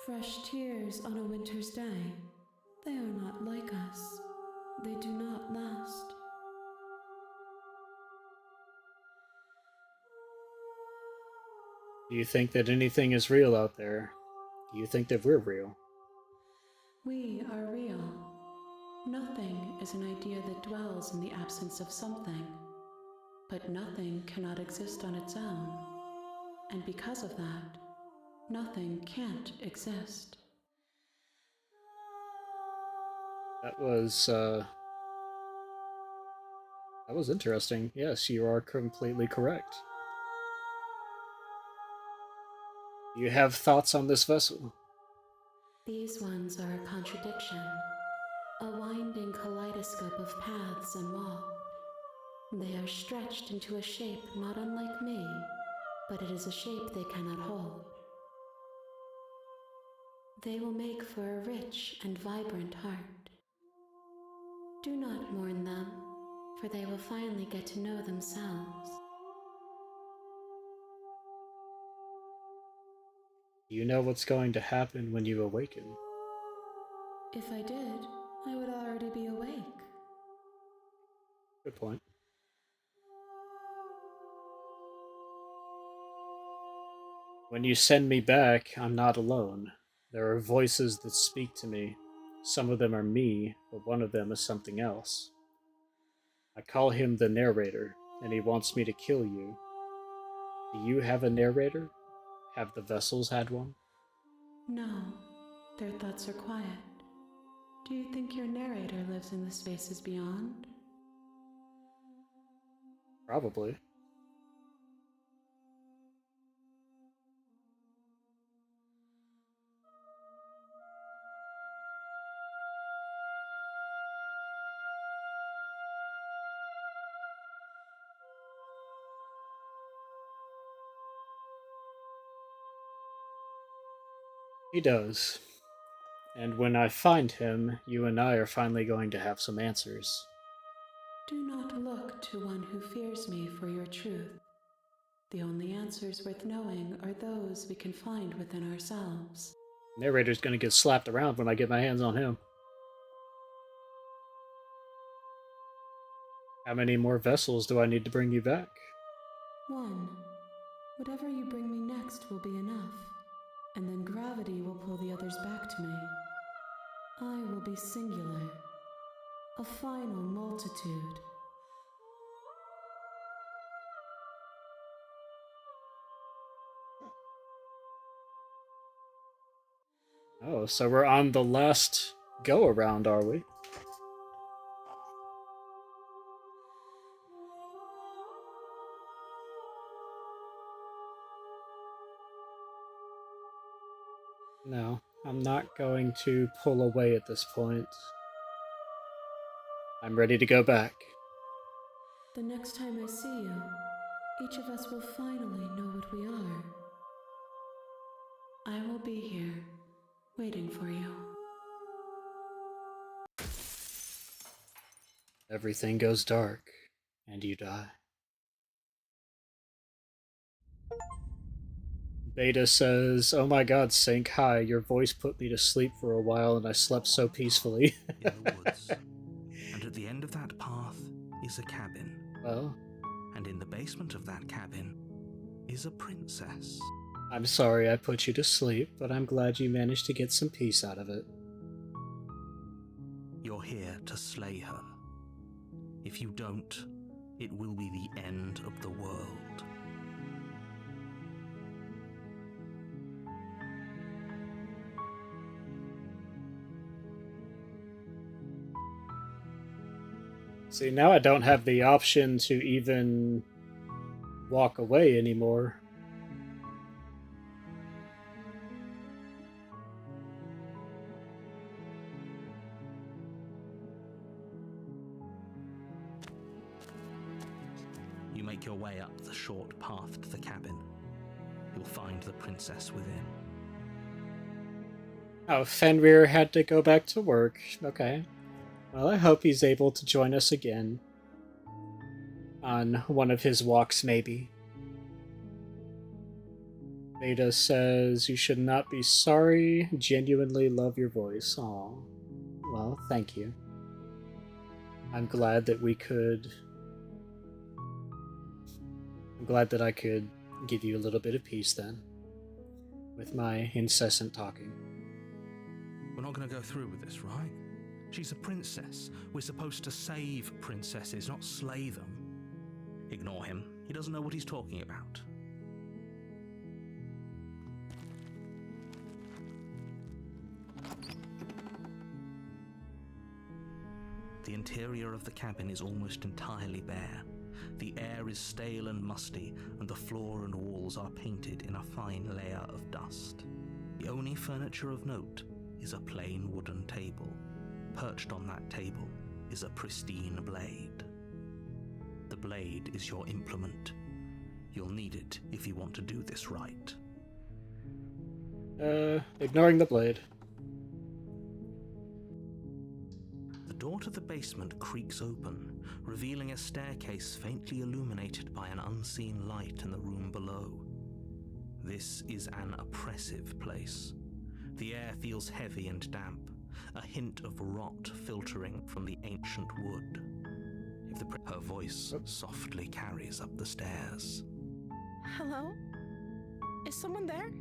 Fresh tears on a winter's day. They are not like us. They do not last. Do you think that anything is real out there? Do you think that we're real? We are real. Nothing is an idea that dwells in the absence of something. But nothing cannot exist on its own. And because of that, nothing can't exist. That was interesting. Yes, you are completely correct. You have thoughts on this vessel? These ones are a contradiction, a winding kaleidoscope of paths and walk. They are stretched into a shape not unlike me, but it is a shape they cannot hold. They will make for a rich and vibrant heart. Do not mourn them, for they will finally get to know themselves. You know what's going to happen when you awaken. If I did, I would already be awake. Good point. When you send me back, I'm not alone. There are voices that speak to me. Some of them are me, but one of them is something else. I call him the narrator, and he wants me to kill you. Do you have a narrator? Have the vessels had one? No, their thoughts are quiet. Do you think your narrator lives in the spaces beyond? Probably. He does. And when I find him, you and I are finally going to have some answers. Do not look to one who fears me for your truth. The only answers worth knowing are those we can find within ourselves. Narrator's gonna get slapped around when I get my hands on him. How many more vessels do I need to bring you back? One. Whatever you bring me next will be enough, and then gravity will pull the others back to me. I will be singular, a final multitude. Oh, so we're on the last go around, are we? No, I'm not going to pull away at this point. I'm ready to go back. The next time I see you, each of us will finally know what we are. I will be here, waiting for you. Everything goes dark, and you die. Beta says, "Oh my god, Sync, hi, your voice put me to sleep for a while and I slept so peacefully." In the woods. And at the end of that path is a cabin. Well, And in the basement of that cabin is a princess. I'm sorry I put you to sleep, but I'm glad you managed to get some peace out of it. You're here to slay her. If you don't, it will be the end of the world. See, now I don't have the option to even walk away anymore. You make your way up the short path to the cabin. You'll find the princess within. Oh, Fenrir had to go back to work. Okay. Well, I hope he's able to join us again. On one of his walks, maybe. Beta says, "You should not be sorry. Genuinely love your voice." Aw. Well, thank you. I'm glad that we could... I'm glad that I could give you a little bit of peace then. With my incessant talking. We're not going to go through with this, right? She's a princess. We're supposed to save princesses, not slay them. Ignore him. He doesn't know what he's talking about. The interior of the cabin is almost entirely bare. The air is stale and musty, and the floor and walls are painted in a fine layer of dust. The only furniture of note is a plain wooden table. Perched on that table is a pristine blade. The blade is your implement. You'll need it if you want to do this right. Ignoring the blade. The door to the basement creaks open, revealing a staircase faintly illuminated by an unseen light in the room below. This is an oppressive place. The air feels heavy and damp, a hint of rot filtering from the ancient wood. Her voice softly carries up the stairs. Hello? Is someone there?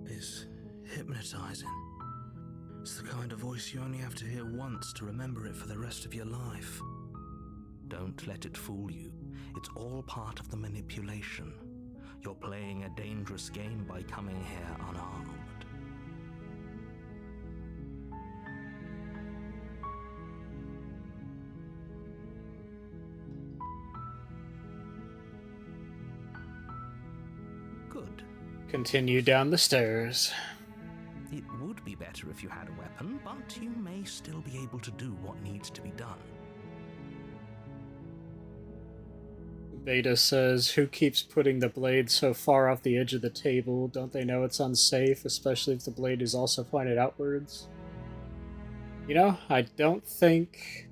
It's hypnotizing. It's the kind of voice you only have to hear once to remember it for the rest of your life. Don't let it fool you. It's all part of the manipulation. You're playing a dangerous game by coming here unarmed. Good. Continue down the stairs. It would be better if you had a weapon, but you may still be able to do what needs to be done. Beta says, "Who keeps putting the blade so far off the edge of the table? Don't they know it's unsafe, especially if the blade is also pointed outwards?" You know, I don't think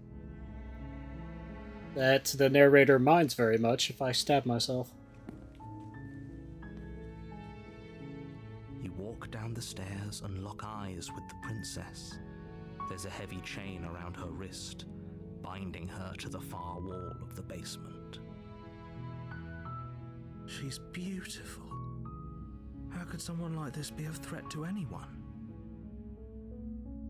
that the narrator minds very much if I stab myself. You walk down the stairs and lock eyes with the princess. There's a heavy chain around her wrist, binding her to the far wall of the basement. She's beautiful. How could someone like this be of threat to anyone?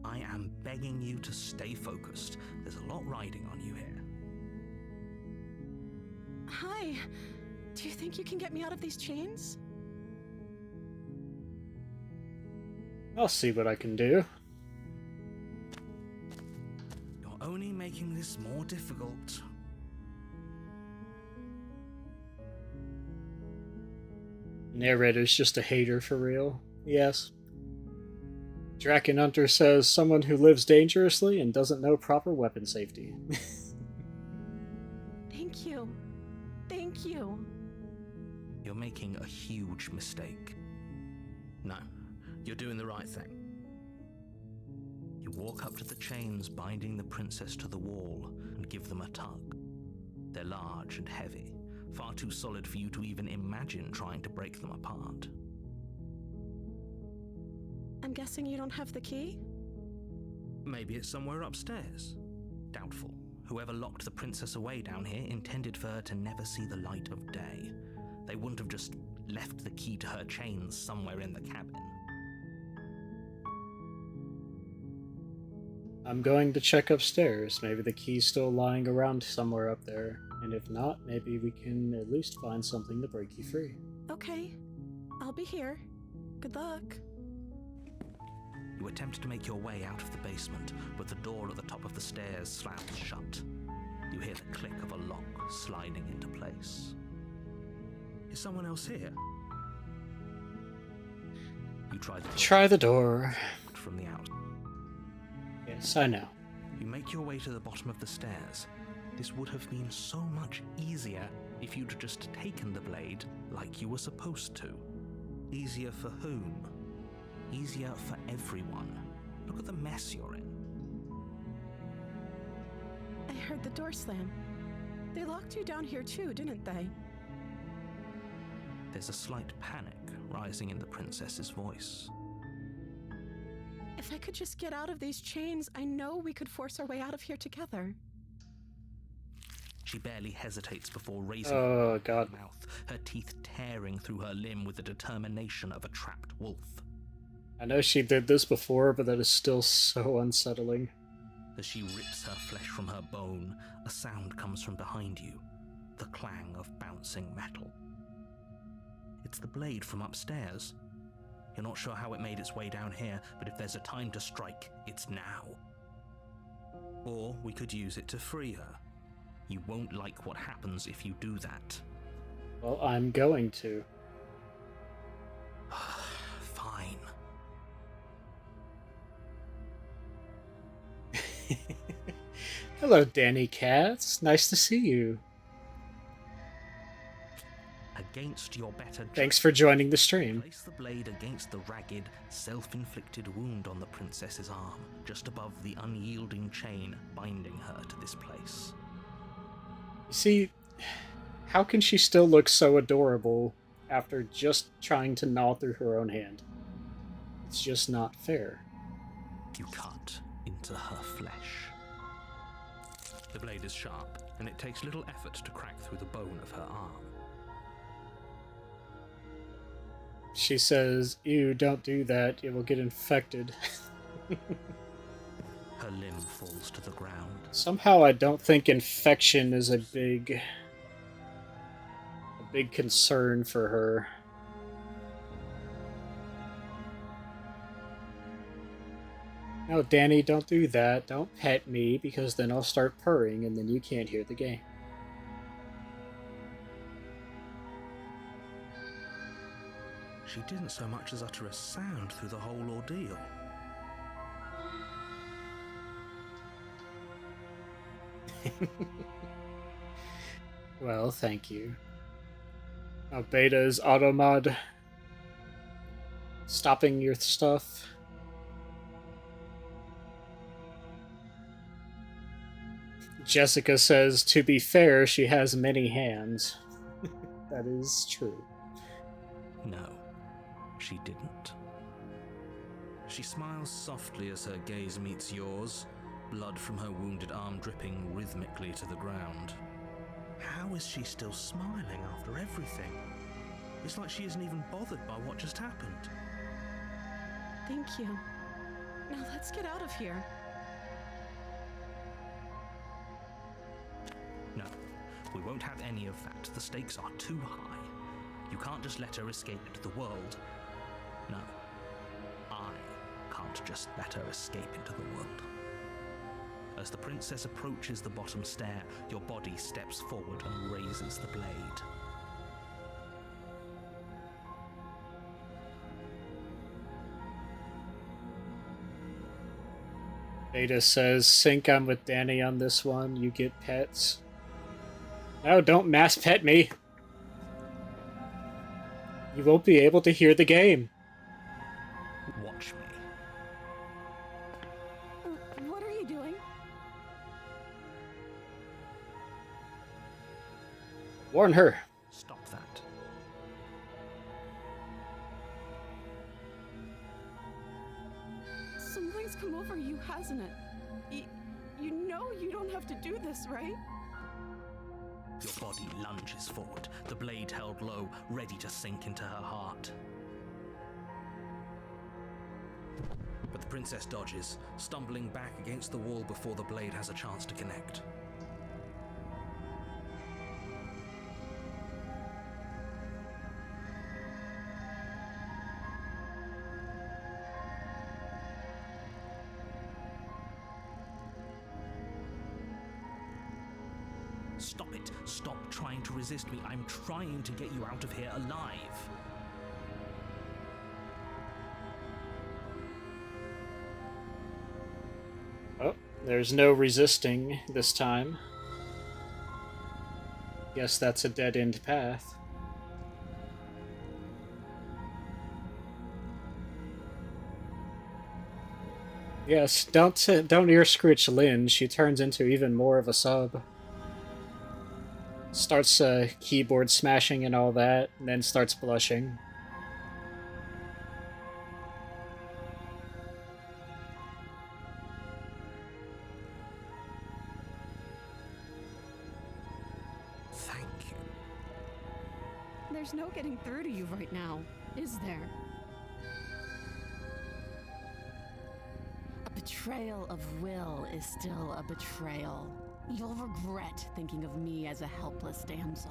I am begging you to stay focused. There's a lot riding on you here. Hi. Do you think you can get me out of these chains? I'll see what I can do. You're only making this more difficult. Narrator's just a hater for real. Yes. Draken Hunter says someone who lives dangerously and doesn't know proper weapon safety. Thank you. Thank you. You're making a huge mistake. No, you're doing the right thing. You walk up to the chains binding the princess to the wall and give them a tug. They're large and heavy, far too solid for you to even imagine trying to break them apart. I'm guessing you don't have the key? Maybe it's somewhere upstairs. Doubtful. Whoever locked the princess away down here intended for her to never see the light of day. They wouldn't have just left the key to her chains somewhere in the cabin. I'm going to check upstairs. Maybe the key's still lying around somewhere up there. And if not, maybe we can at least find something to break you free. Okay. I'll be here. Good luck. You attempt to make your way out of the basement, but the door at the top of the stairs slams shut. You hear the click of a lock sliding into place. Is someone else here? You Try the door. From the outside. Yes, I know. You make your way to the bottom of the stairs. This would have been so much easier if you'd just taken the blade like you were supposed to. Easier for whom? Easier for everyone. Look at the mess you're in. I heard the door slam. They locked you down here too, didn't they? There's a slight panic rising in the princess's voice. If I could just get out of these chains, I know we could force our way out of here together. She barely hesitates before raising her mouth, her teeth tearing through her limb with the determination of a trapped wolf. I know she did this before, but that is still so unsettling. As she rips her flesh from her bone, a sound comes from behind you, the clang of bouncing metal. It's the blade from upstairs. You're not sure how it made its way down here, but if there's a time to strike, it's now. Or we could use it to free her. You won't like what happens if you do that. Well, I'm going to. Fine. Hello, Danny Katz. Nice to see you. Against your better judgment, thanks for joining the stream. Place the blade against the ragged, self-inflicted wound on the princess's arm, just above the unyielding chain binding her to this place. You see, how can she still look so adorable after just trying to gnaw through her own hand? It's just not fair. You cut into her flesh. The blade is sharp, and it takes little effort to crack through the bone of her arm. She says, "Ew, don't do that, it will get infected." Her limb falls to the ground. Somehow I don't think infection is a big concern for her. No, Danny, don't do that. Don't pet me, because then I'll start purring and then you can't hear the game. She didn't so much as utter a sound through the whole ordeal. Well, thank you. Now, Beta is automod stopping your stuff. Jessica says, to be fair, she has many hands. That is true. No, she didn't. She smiles softly as her gaze meets yours, blood from her wounded arm dripping rhythmically to the ground. How is she still smiling after everything? It's like she isn't even bothered by what just happened. Thank you. Now let's get out of here. No, we won't have any of that. The stakes are too high. You can't just let her escape into the world. No, I can't just let her escape into the world. As the princess approaches the bottom stair, your body steps forward and raises the blade. Beta says, sync I'm with Danny on this one, you get pets. No, don't mass pet me! You won't be able to hear the game. Watch me. What are you doing? Warn her. Stop that. Something's come over you, hasn't it? You know you don't have to do this, right? Your body lunges forward, the blade held low, ready to sink into her heart. But the princess dodges, stumbling back against the wall before the blade has a chance to connect. Stop it. Stop trying to resist me. I'm trying to get you out of here alive. Oh, there's no resisting this time. Guess that's a dead-end path. Yes, don't ear scritch Lynn. She turns into even more of a sub. Starts keyboard smashing and all that, and then starts blushing. Thank you. There's no getting through to you right now, is there? A betrayal of will is still a betrayal. You'll regret thinking of me as a helpless damsel.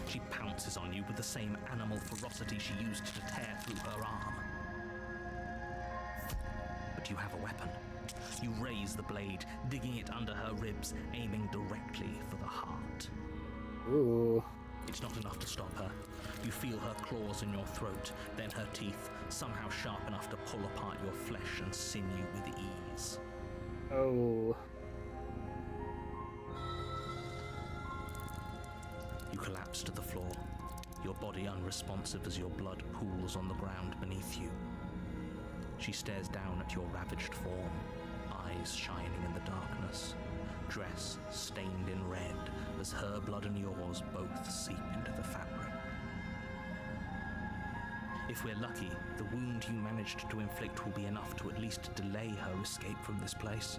She pounces on you with the same animal ferocity she used to tear through her arm. But you have a weapon. You raise the blade, digging it under her ribs, aiming directly for the heart. Ooh. It's not enough to stop her. You feel her claws in your throat, then her teeth, somehow sharp enough to pull apart your flesh and sinew with ease. Oh. You collapse to the floor, your body unresponsive as your blood pools on the ground beneath you. She stares down at your ravaged form, eyes shining in the darkness, dress stained in red as her blood and yours both seep into the fabric. If we're lucky, the wound you managed to inflict will be enough to at least delay her escape from this place.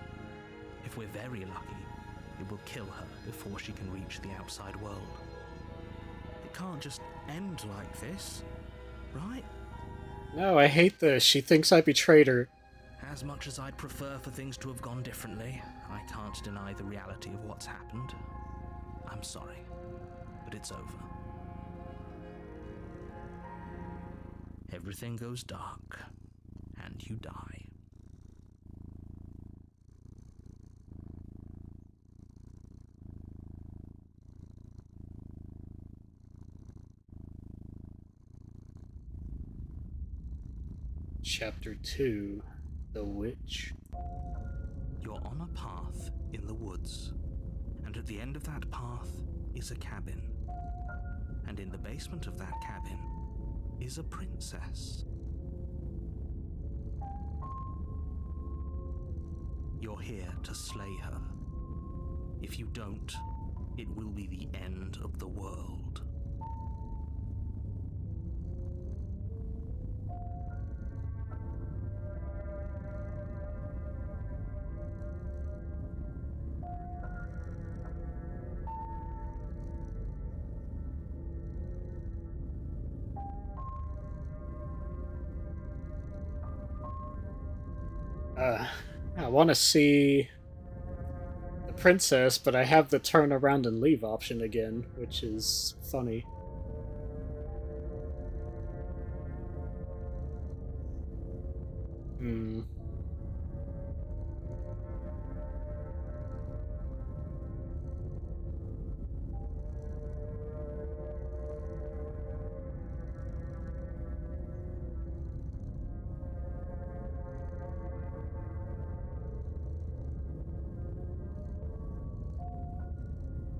If we're very lucky, it will kill her before she can reach the outside world. It can't just end like this, right? No, I hate this. She thinks I betrayed her. As much as I'd prefer for things to have gone differently, I can't deny the reality of what's happened. I'm sorry, but it's over. Everything goes dark, and you die. Chapter 2, The Witch. You're on a path in the woods, and at the end of that path is a cabin. And in the basement of that cabin is a princess. You're here to slay her. If you don't, it will be the end of the world. I want to see the princess, but I have the turn around and leave option again, which is funny. Hmm.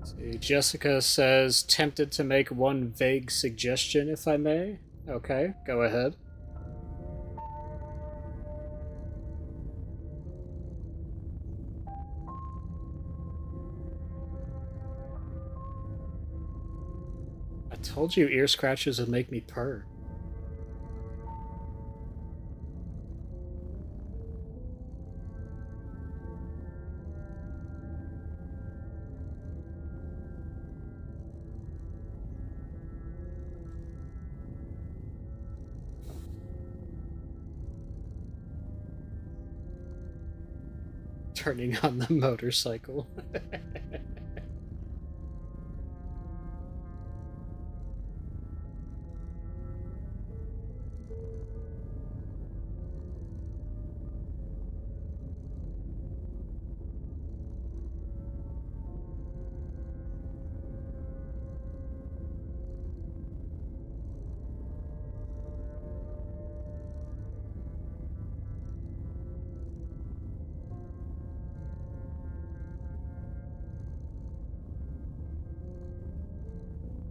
See, Jessica says, tempted to make one vague suggestion, if I may. Okay, go ahead. I told you ear scratches would make me purr. Turning on the motorcycle.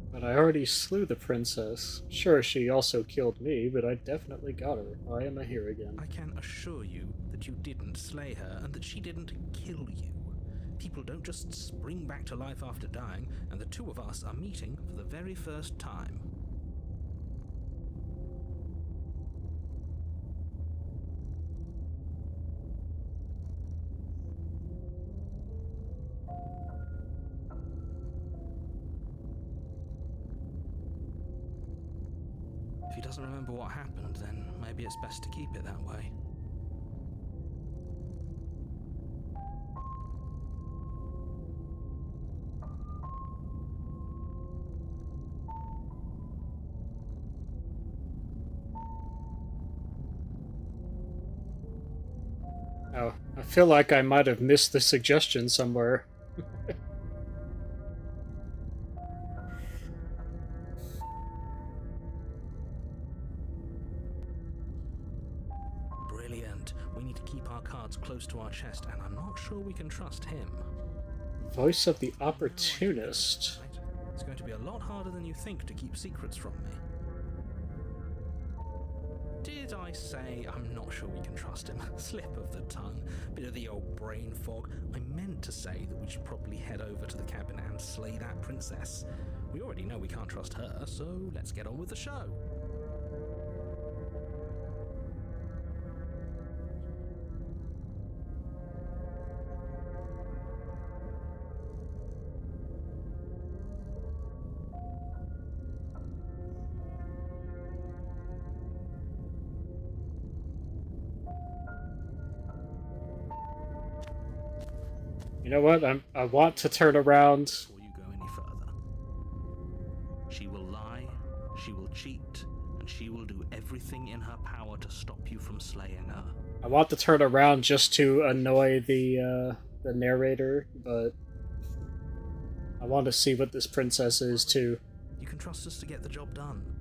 But I already slew the princess. Sure, she also killed me, but I definitely got her. I am a here again. I can assure you that you didn't slay her and that she didn't kill you. People don't just spring back to life after dying, and the two of us are meeting for the very first time. If he doesn't remember what happened, then maybe it's best to keep it that way. Oh, I feel like I might have missed the suggestion somewhere. Brilliant. We need to keep our cards close to our chest, and I'm not sure we can trust him. Voice of the Opportunist. Right? It's going to be a lot harder than you think to keep secrets from me. Did I say I'm not sure we can trust him? Slip of the tongue, bit of the old brain fog. I meant to say that we should probably head over to the cabin and slay that princess. We already know we can't trust her, so let's get on with the show. You know what? I want to turn around. Before you go any further. She will lie, she will cheat, and she will do everything in her power to stop you from slaying her. I want to turn around just to annoy the narrator, but I want to see what this princess is too. You can trust us to get the job done.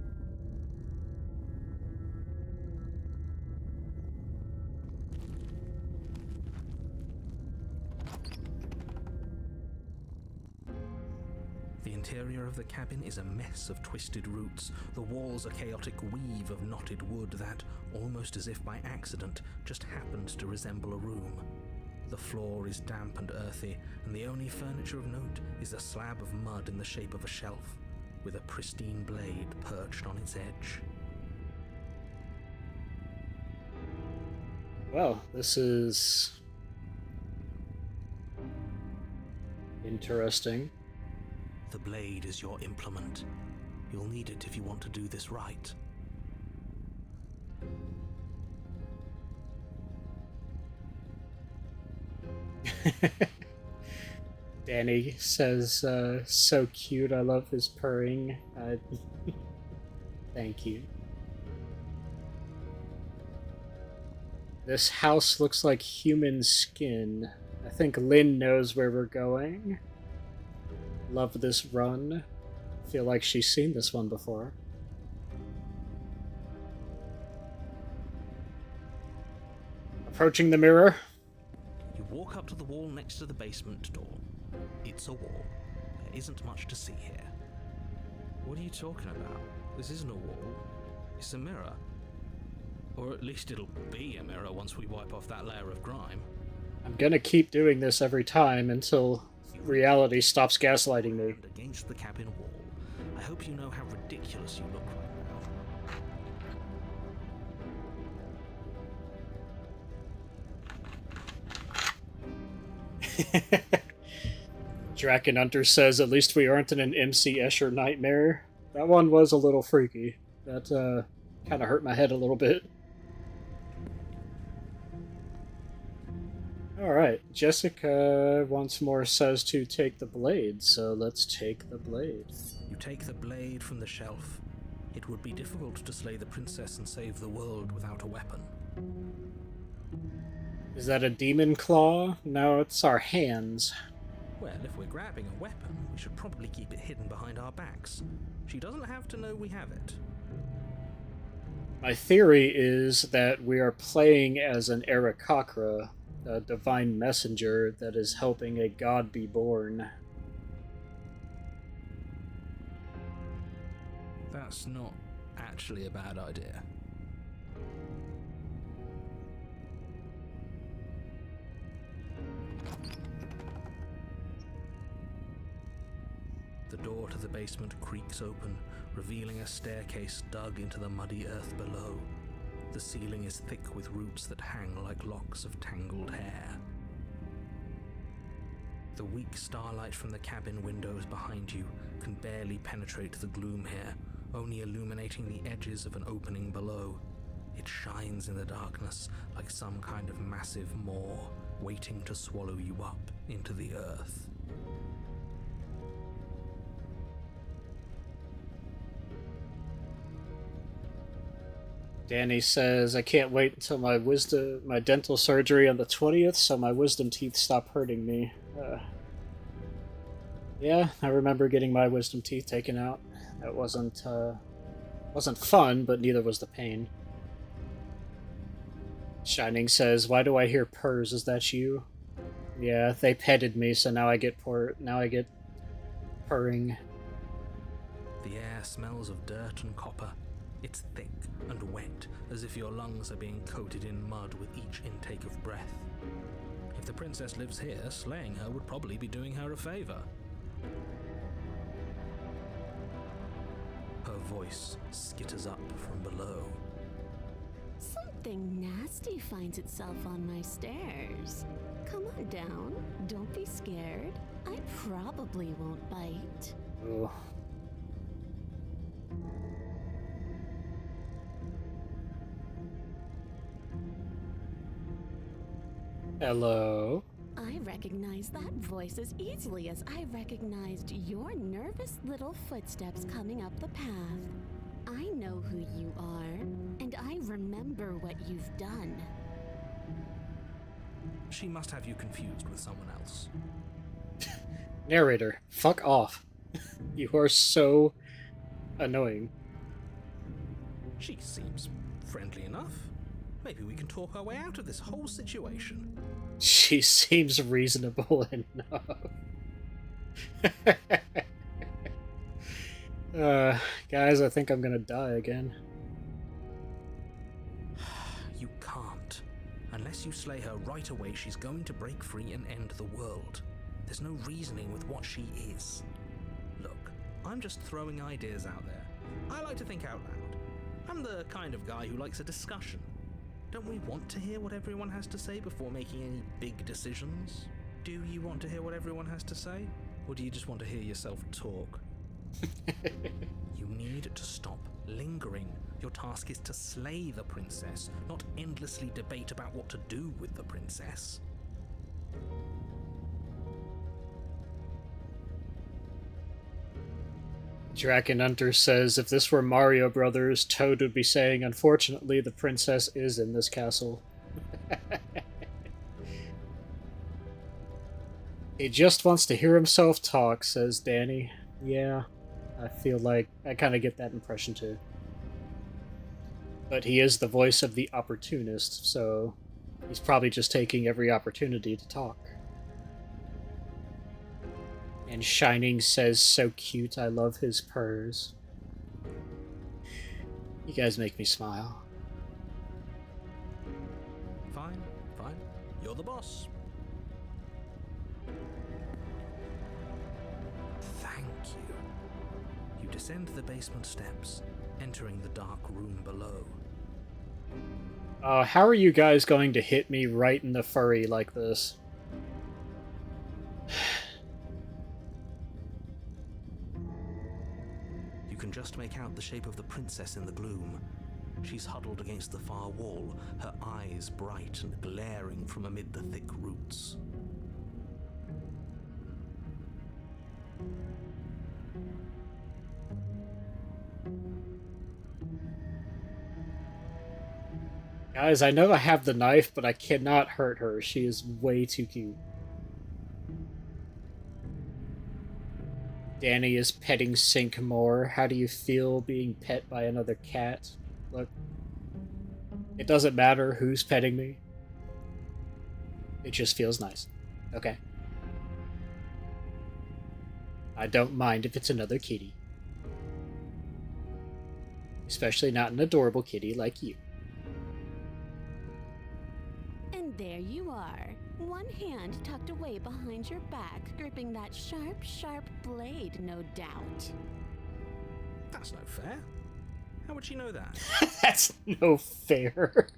The interior of the cabin is a mess of twisted roots. The walls a chaotic weave of knotted wood that, almost as if by accident, just happens to resemble a room. The floor is damp and earthy, and the only furniture of note is a slab of mud in the shape of a shelf, with a pristine blade perched on its edge. Well, this is interesting. The blade is your implement. You'll need it if you want to do this right. Danny says, so cute, I love his purring. Thank you. This house looks like human skin. I think Lynn knows where we're going. Love this run. Feel like she's seen this one before. Approaching the mirror. You walk up to the wall next to the basement door. It's a wall. There isn't much to see here. What are you talking about? This isn't a wall. It's a mirror. Or at least it'll be a mirror once we wipe off that layer of grime. I'm gonna keep doing this every time until reality stops gaslighting me. And against the cabin wall. I hope you know how ridiculous you look right now. Draken Hunter says, at least we aren't in an MC Escher nightmare. That one was a little freaky. That kind of hurt my head a little bit. Alright, Jessica once more says to take the blade, so let's take the blade. You take the blade from the shelf. It would be difficult to slay the princess and save the world without a weapon. Is that a demon claw? No, it's our hands. Well, if we're grabbing a weapon, we should probably keep it hidden behind our backs. She doesn't have to know we have it. My theory is that we are playing as an Aarakocra, a divine messenger that is helping a god be born. That's not actually a bad idea. The door to the basement creaks open, revealing a staircase dug into the muddy earth below. The ceiling is thick with roots that hang like locks of tangled hair. The weak starlight from the cabin windows behind you can barely penetrate the gloom here, only illuminating the edges of an opening below. It shines in the darkness like some kind of massive maw, waiting to swallow you up into the earth. Danny says, I can't wait until my dental surgery on the 20th, so my wisdom teeth stop hurting me. Yeah, I remember getting my wisdom teeth taken out. That wasn't fun, but neither was the pain. Shining says, why do I hear purrs? Is that you? Yeah, they petted me, so now I get purring. The air smells of dirt and copper. It's thick and wet, as if your lungs are being coated in mud with each intake of breath. If the princess lives here, slaying her would probably be doing her a favor. Her voice skitters up from below. Something nasty finds itself on my stairs. Come on down. Don't be scared. I probably won't bite. Ugh. Hello? I recognize that voice as easily as I recognized your nervous little footsteps coming up the path. I know who you are, and I remember what you've done. She must have you confused with someone else. Narrator, fuck off. You are so annoying. She seems friendly enough. Maybe we can talk our way out of this whole situation. She seems reasonable enough. Guys, I think I'm gonna die again. You can't. Unless you slay her right away, she's going to break free and end the world. There's no reasoning with what she is. Look, I'm just throwing ideas out there. I like to think out loud. I'm the kind of guy who likes a discussion. Don't we want to hear what everyone has to say before making any big decisions? Do you want to hear what everyone has to say? Or do you just want to hear yourself talk? You need to stop lingering. Your task is to slay the princess, not endlessly debate about what to do with the princess. Dragon Hunter says, if this were Mario Brothers, Toad would be saying, unfortunately, the princess is in this castle. He just wants to hear himself talk, says Danny. Yeah, I feel like I kind of get that impression too. But he is the voice of the opportunist, so he's probably just taking every opportunity to talk. And Shining says, so cute, I love his purrs. You guys make me smile. Fine, fine. You're the boss. Thank you. You descend the basement steps, entering the dark room below. How are you guys going to hit me right in the furry like this? You can just make out the shape of the princess in the gloom. She's huddled against the far wall, her eyes bright and glaring from amid the thick roots. Guys, I know I have the knife, but I cannot hurt her. She is way too cute. Danny is petting Sink more. How do you feel being pet by another cat? Look, it doesn't matter who's petting me. It just feels nice. Okay? I don't mind if it's another kitty. Especially not an adorable kitty like you. And there you are, one hand tucked away behind your back, gripping that sharp, sharp blade, no doubt. That's no fair. How would she know that? That's no fair.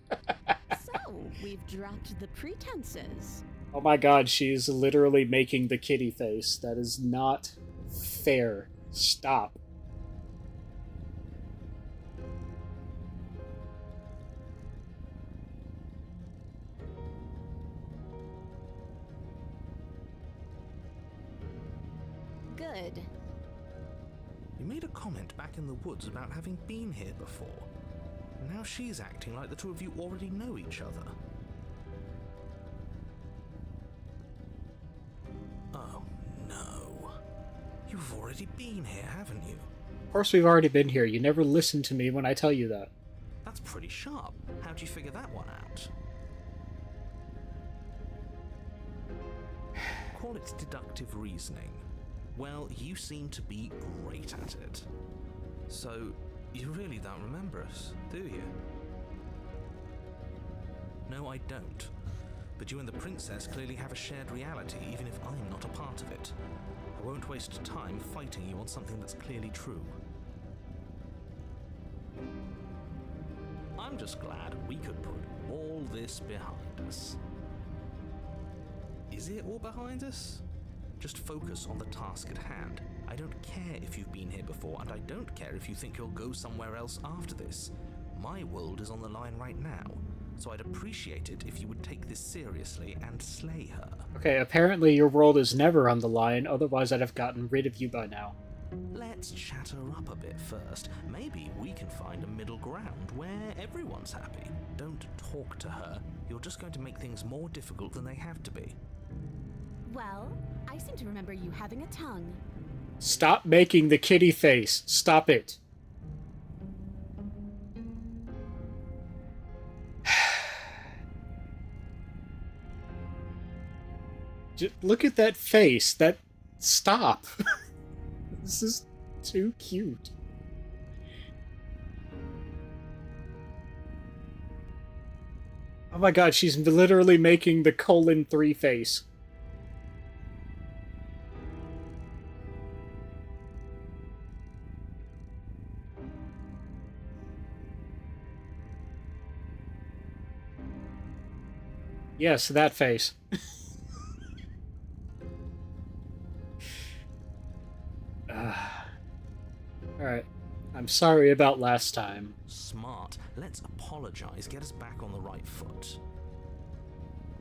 So, we've dropped the pretenses. Oh my god, she's literally making the kitty face. That is not fair. Stop. Good. You made a comment back in the woods about having been here before. Now she's acting like the two of you already know each other. Oh, no. You've already been here, haven't you? Of course we've already been here. You never listen to me when I tell you that. That's pretty sharp. How'd you figure that one out? Call it deductive reasoning. Well, you seem to be great at it. So, you really don't remember us, do you? No, I don't. But you and the princess clearly have a shared reality, even if I'm not a part of it. I won't waste time fighting you on something that's clearly true. I'm just glad we could put all this behind us. Is it all behind us? Just focus on the task at hand. I don't care if you've been here before, and I don't care if you think you'll go somewhere else after this. My world is on the line right now, so I'd appreciate it if you would take this seriously and slay her. Okay, apparently your world is never on the line, otherwise I'd have gotten rid of you by now. Let's chat her up a bit first. Maybe we can find a middle ground where everyone's happy. Don't talk to her. You're just going to make things more difficult than they have to be. Well, I seem to remember you having a tongue. Stop making the kitty face. Stop it. Just look at that face. Stop. This is too cute. Oh my god, she's literally making the :3 face. Yes, that face. Alright. I'm sorry about last time. Smart. Let's apologize, get us back on the right foot.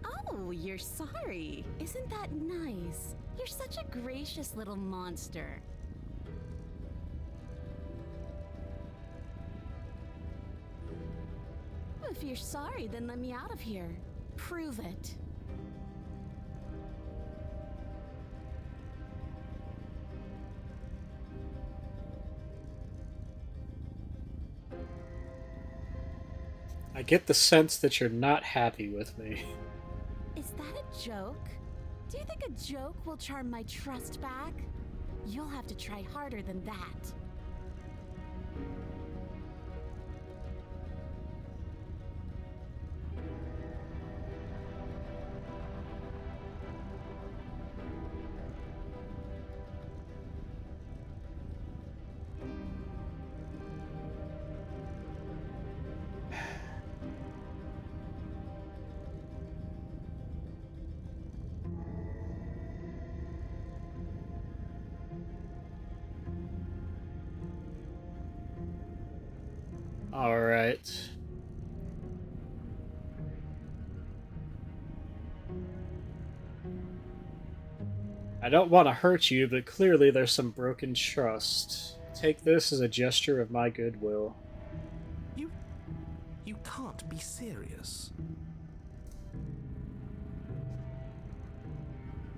Oh, you're sorry. Isn't that nice? You're such a gracious little monster. If you're sorry, then let me out of here. Prove it. I get the sense that you're not happy with me. Is that a joke? Do you think a joke will charm my trust back? You'll have to try harder than that. Alright. I don't want to hurt you, but clearly there's some broken trust. Take this as a gesture of my goodwill. You can't be serious.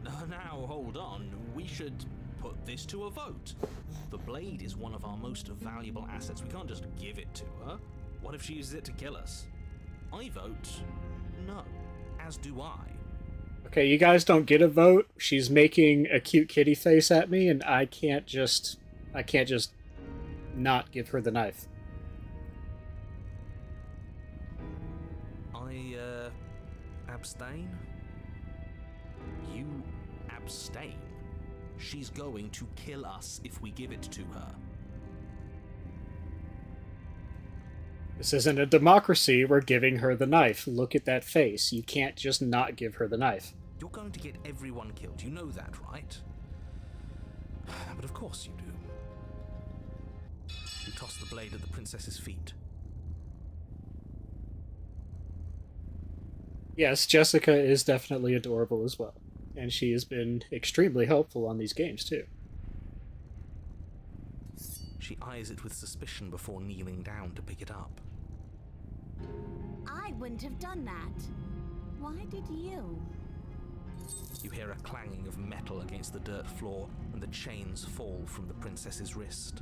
Now, hold on. We should put this to a vote. The blade is one of our most valuable assets. We can't just give it to her. What if she uses it to kill us? I vote no, as do I. Okay, you guys don't get a vote. She's making a cute kitty face at me, and I can't just not give her the knife. I, abstain? You abstain? She's going to kill us if we give it to her. This isn't a democracy. We're giving her the knife. Look at that face. You can't just not give her the knife. You're going to get everyone killed. You know that, right? But of course you do. You toss the blade at the princess's feet. Yes, Jessica is definitely adorable as well. And she has been extremely helpful on these games, too. She eyes it with suspicion before kneeling down to pick it up. I wouldn't have done that. Why did you? You hear a clanging of metal against the dirt floor, and the chains fall from the princess's wrist.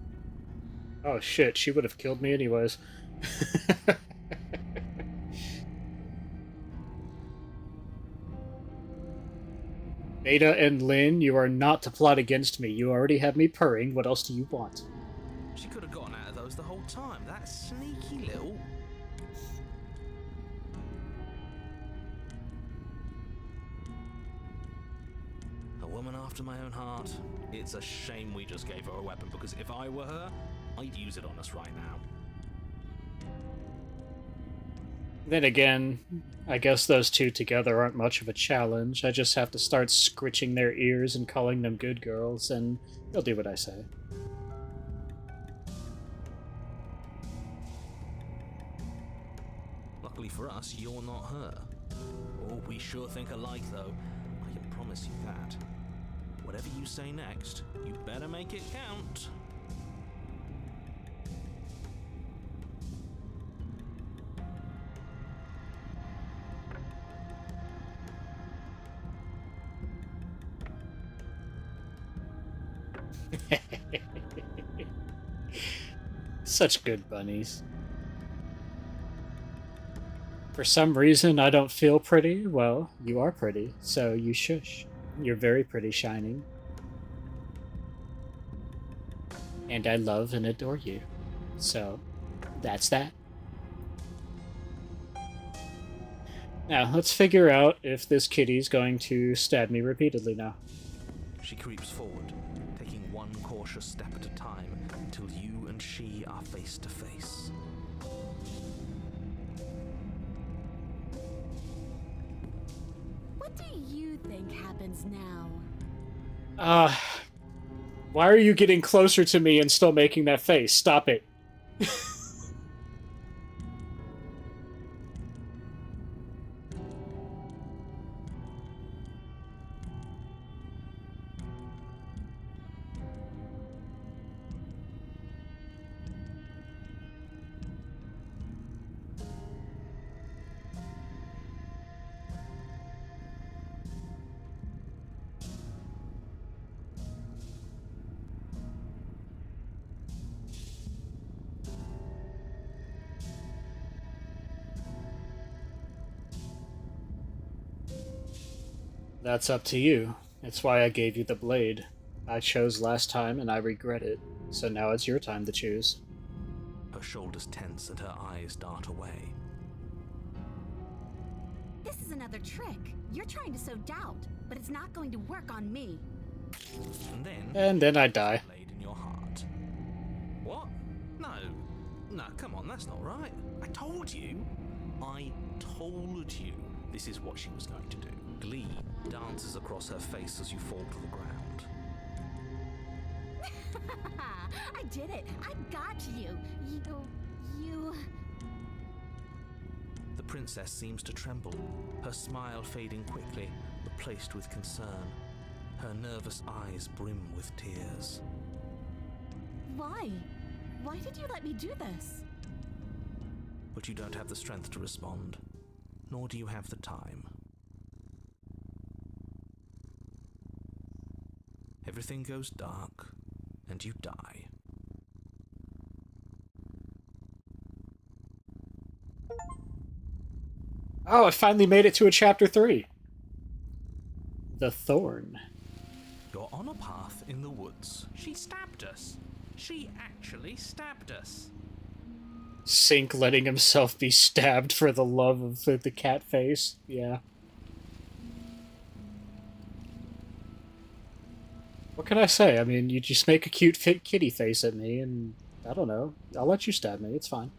Oh shit, she would have killed me anyways. Beta and Lynn, you are not to plot against me. You already have me purring. What else do you want? She could have gotten out of those the whole time. That sneaky little... A woman after my own heart. It's a shame we just gave her a weapon, because if I were her, I'd use it on us right now. Then again, I guess those two together aren't much of a challenge. I just have to start scritching their ears and calling them good girls, and they'll do what I say. Luckily for us, you're not her. Oh, we sure think alike, though. I can promise you that. Whatever you say next, you better make it count. Such good bunnies. For some reason, I don't feel pretty. Well, you are pretty, so you shush. You're very pretty, Shining. And I love and adore you. So, that's that. Now, let's figure out if this kitty's going to stab me repeatedly now. She creeps forward, taking one cautious step at a time until you and she are face to face. What do you think happens now? Why are you getting closer to me and still making that face? Stop it. That's up to you. It's why I gave you the blade. I chose last time and I regret it, so now it's your time to choose. Her shoulders tense and her eyes dart away. This is another trick. You're trying to sow doubt, but it's not going to work on me. And then I die. Blade in your heart. What? No, come on, that's not right. I told you. This is what she was going to do. Glee dances across her face as you fall to the ground. I did it. I got you. You... The princess seems to tremble, her smile fading quickly, replaced with concern. Her nervous eyes brim with tears. Why? Why did you let me do this? But you don't have the strength to respond, nor do you have the time. Everything goes dark, and you die. Oh, I finally made it to a chapter 3. The Thorn. You're on a path in the woods. She stabbed us. She actually stabbed us. Sink letting himself be stabbed for the love of the cat face. Yeah. What can I say? I mean, you just make a cute kitty face at me, and I don't know. I'll let you stab me. It's fine.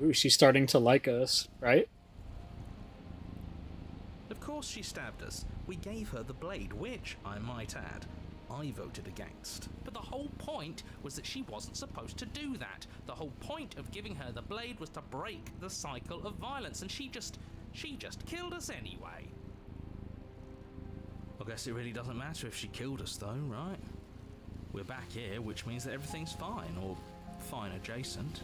Ooh, she's starting to like us, right? Of course she stabbed us. We gave her the blade, which, I might add, I voted against. But the whole point was that she wasn't supposed to do that. The whole point of giving her the blade was to break the cycle of violence, and she just killed us anyway. I guess it really doesn't matter if she killed us though, right? We're back here, which means that everything's fine, or fine adjacent.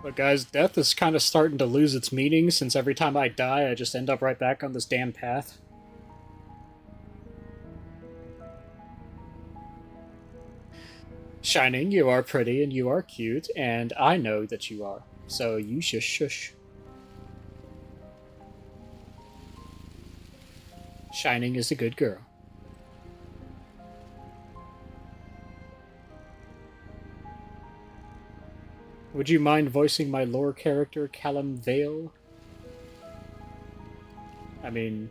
But guys, death is kind of starting to lose its meaning, since every time I die, I just end up right back on this damn path. Shining, you are pretty and you are cute, and I know that you are. So you should shush. Shining is a good girl. Would you mind voicing my lore character, Callum Vale? I mean...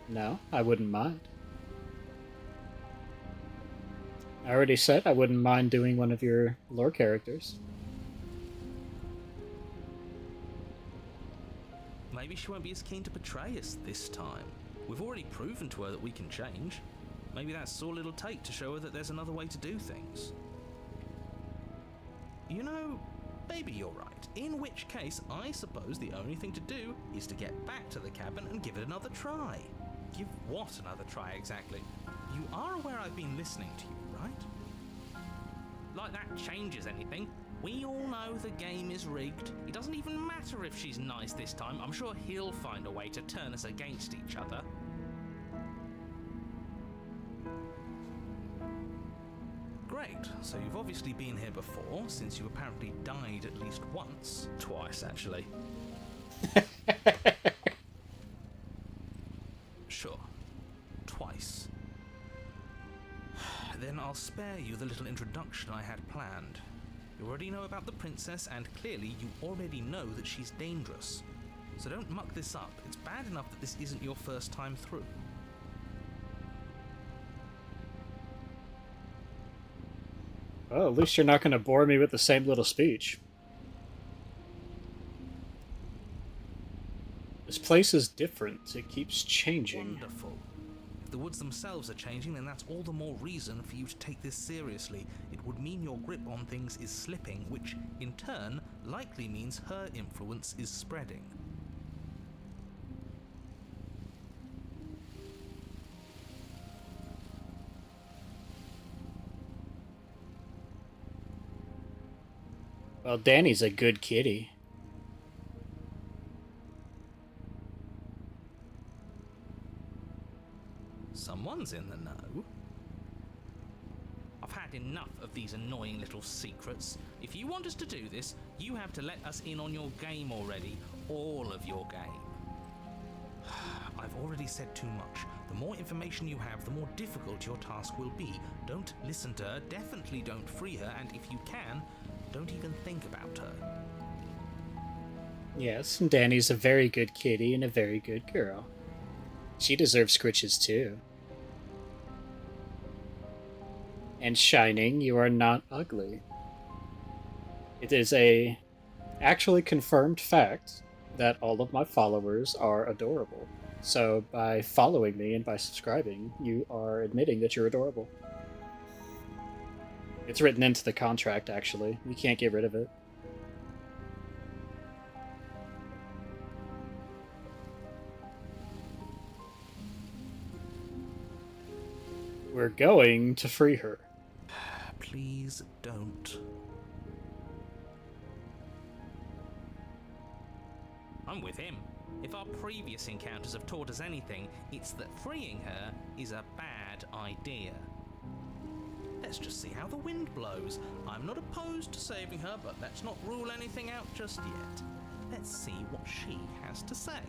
no, I wouldn't mind. I already said I wouldn't mind doing one of your lore characters. Maybe she won't be as keen to betray us this time. We've already proven to her that we can change. Maybe that's all it'll take to show her that there's another way to do things. You know, maybe you're right. In which case, I suppose the only thing to do is to get back to the cabin and give it another try. Give what another try, exactly? You are aware I've been listening to you, right? Like that changes anything. We all know the game is rigged. It doesn't even matter if she's nice this time. I'm sure he'll find a way to turn us against each other. Great, so you've obviously been here before, since you apparently died at least once. Twice, actually. Sure. Twice. Then I'll spare you the little introduction I had planned. You already know about the princess, and clearly you already know that she's dangerous. So don't muck this up. It's bad enough that this isn't your first time through. Well, at least you're not going to bore me with the same little speech. This place is different. It keeps changing. Wonderful. If the woods themselves are changing, then that's all the more reason for you to take this seriously. It would mean your grip on things is slipping, which, in turn, likely means her influence is spreading. Well, Danny's a good kitty. Someone's in the know. I've had enough of these annoying little secrets. If you want us to do this, you have to let us in on your game already. All of your game. I've already said too much. The more information you have, the more difficult your task will be. Don't listen to her, definitely don't free her, and if you can, don't even think about her. Yes, Danny's a very good kitty and a very good girl. She deserves scritches too. And Shining, you are not ugly. It is a actually confirmed fact that all of my followers are adorable. So by following me and by subscribing, you are admitting that you're adorable. It's written into the contract, actually. You can't get rid of it. We're going to free her. Please don't. I'm with him. If our previous encounters have taught us anything, it's that freeing her is a bad idea. Let's just see how the wind blows. I'm not opposed to saving her, but let's not rule anything out just yet. Let's see what she has to say.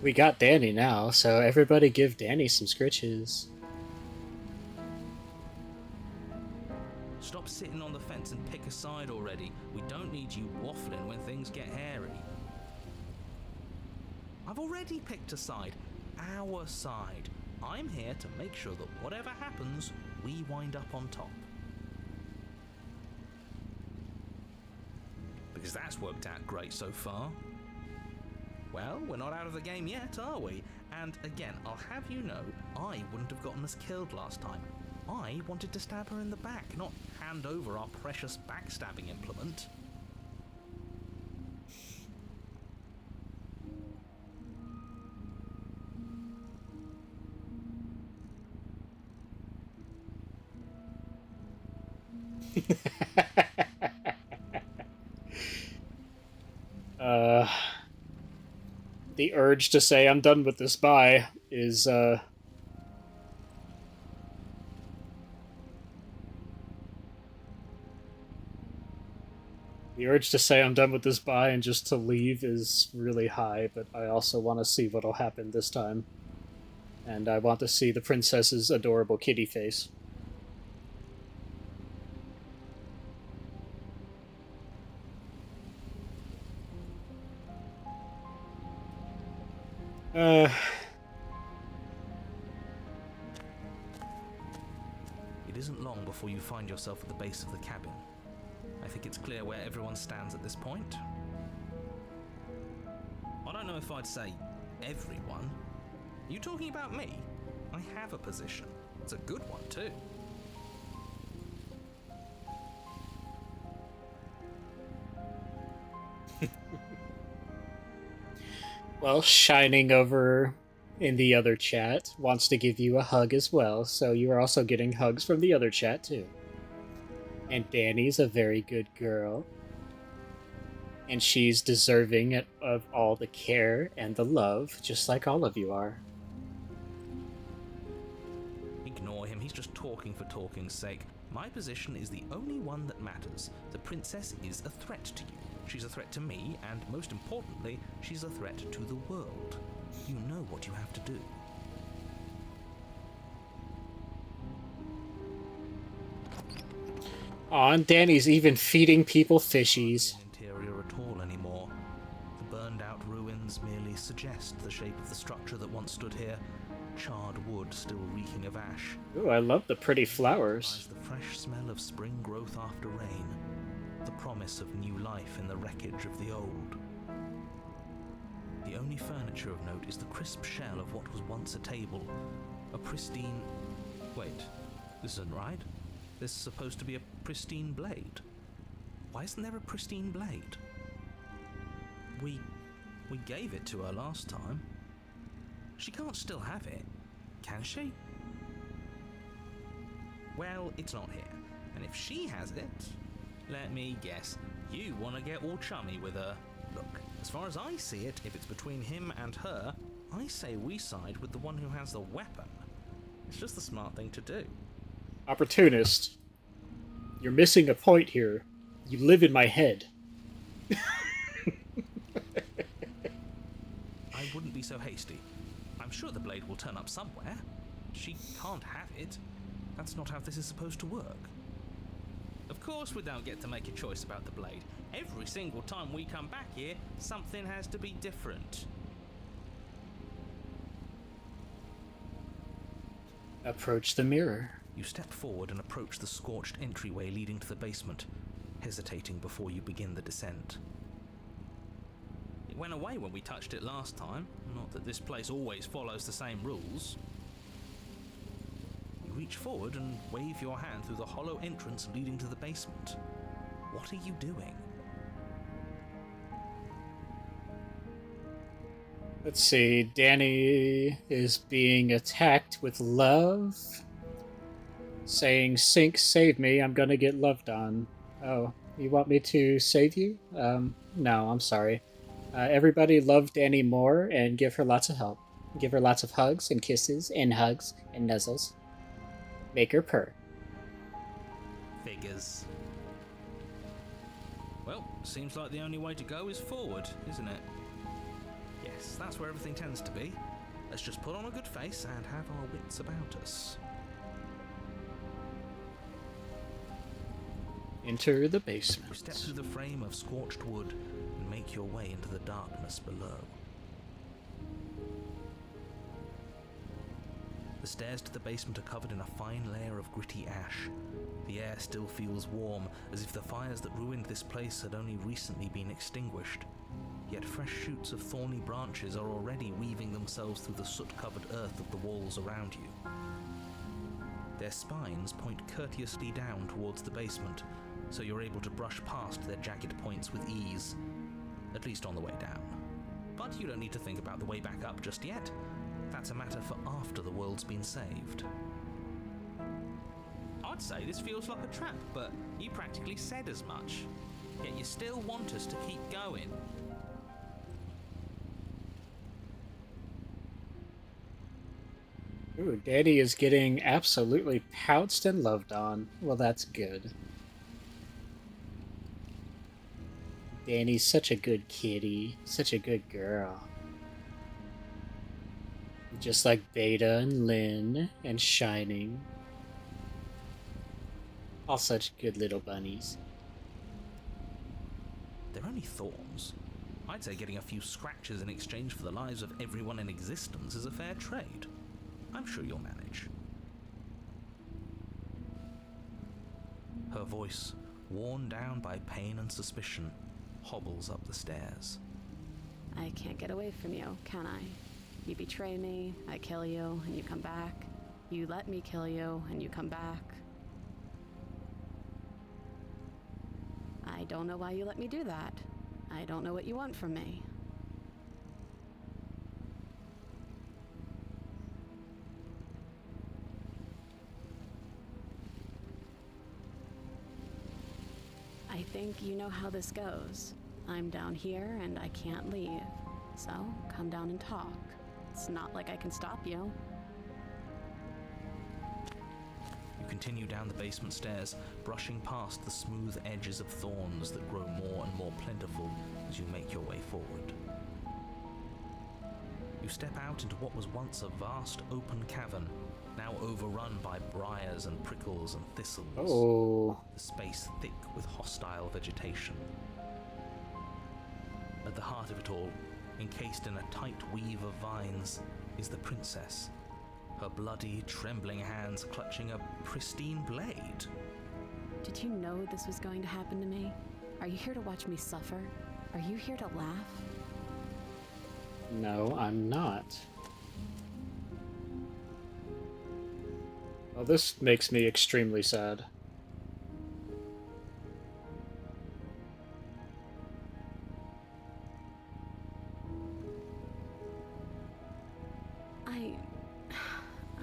We got Danny now, so everybody give Danny some scritches. Stop sitting on the fence and pick a side already. We don't need you waffling when things get hairy. I've already picked a side. Our side. I'm here to make sure that whatever happens, we wind up on top. Because that's worked out great so far. Well, we're not out of the game yet, are we? And again, I'll have you know, I wouldn't have gotten us killed last time. I wanted to stab her in the back, not hand over our precious backstabbing implement. The urge to say I'm done with this bye is, the urge to say I'm done with this bye and just to leave is really high, but I also want to see what'll happen this time. And I want to see the princess's adorable kitty face. It isn't long before you find yourself at the base of the cabin. I think it's clear where everyone stands at this point. I don't know if I'd say everyone. You talking about me? I have a position. It's a good one, too. Well, Shining over in the other chat wants to give you a hug as well, so you are also getting hugs from the other chat too. And Danny's a very good girl. And she's deserving of all the care and the love, just like all of you are. Ignore him, he's just talking for talking's sake. My position is the only one that matters. The princess is a threat to you. She's a threat to me, and most importantly, she's a threat to the world. You know what you have to do. Aw, and Danny's even feeding people fishies. Interior at all anymore. The burned out ruins merely suggest the shape of the structure that once stood here, charred wood still reeking of ash. Ooh, I love the pretty flowers. The fresh smell of spring growth after rain, the promise of new life in the wreckage of the old. The only furniture of note is the crisp shell of what was once a table, a pristine... Wait, this isn't right. This is supposed to be a pristine blade. Why isn't there a pristine blade? We gave it to her last time. She can't still have it, can she? Well, it's not here, and if she has it, let me guess, you want to get all chummy with her. Look, as far as I see it, if it's between him and her, I say we side with the one who has the weapon. It's just the smart thing to do. Opportunist. You're missing a point here. You live in my head. I wouldn't be so hasty. I'm sure the blade will turn up somewhere. She can't have it. That's not how this is supposed to work. Of course we don't get to make a choice about the blade. Every single time we come back here, something has to be different. Approach the mirror. You step forward and approach the scorched entryway leading to the basement, hesitating before you begin the descent. It went away when we touched it last time. Not that this place always follows the same rules. You reach forward and wave your hand through the hollow entrance leading to the basement. What are you doing? Let's see. Danny is being attacked with love. Saying, "Sink, save me, I'm gonna get loved on." Oh, you want me to save you? No, I'm sorry. Everybody love Danny more and give her lots of help. Give her lots of hugs and kisses and hugs and nuzzles. Make her purr. Figures. Well, seems like the only way to go is forward, isn't it? Yes, that's where everything tends to be. Let's just put on a good face and have our wits about us. Enter the You basement. step through the frame of scorched wood and make your way into the darkness below. The stairs to the basement are covered in a fine layer of gritty ash. The air still feels warm, as if the fires that ruined this place had only recently been extinguished. Yet fresh shoots of thorny branches are already weaving themselves through the soot-covered earth of the walls around you. Their spines point courteously down towards the basement, so you're able to brush past their jagged points with ease, at least on the way down. But you don't need to think about the way back up just yet. That's a matter for after the world's been saved. I'd say this feels like a trap, but you practically said as much. Yet you still want us to keep going. Ooh, Danny is getting absolutely pounced and loved on. Well, that's good. Danny's such a good kitty. Such a good girl. Just like Beta and Lynn and Shining. All such good little bunnies. They're only thorns. I'd say getting a few scratches in exchange for the lives of everyone in existence is a fair trade. I'm sure you'll manage. Her voice, worn down by pain and suspicion, hobbles up the stairs. I can't get away from you, can I? You betray me, I kill you, and you come back. You let me kill you, and you come back. I don't know why you let me do that. I don't know what you want from me. I think you know how this goes. I'm down here and I can't leave. So, come down and talk. It's not like I can stop you. You continue down the basement stairs, brushing past the smooth edges of thorns that grow more and more plentiful as you make your way forward. You step out into what was once a vast open cavern, now overrun by briars and prickles and thistles. Oh. The space thick with hostile vegetation. At the heart of it all, encased in a tight weave of vines, is the princess, her bloody, trembling hands clutching a pristine blade. Did you know this was going to happen to me? Are you here to watch me suffer? Are you here to laugh? No, I'm not. Well, this makes me extremely sad.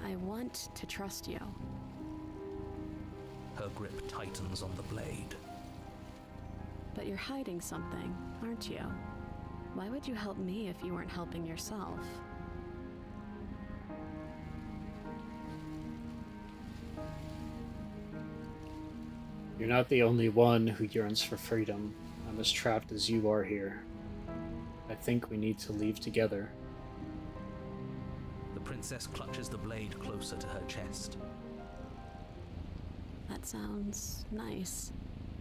I want to trust you. Her grip tightens on the blade. But you're hiding something, aren't you? Why would you help me if you weren't helping yourself? You're not the only one who yearns for freedom. I'm as trapped as you are here. I think we need to leave together. The princess clutches the blade closer to her chest. That sounds nice.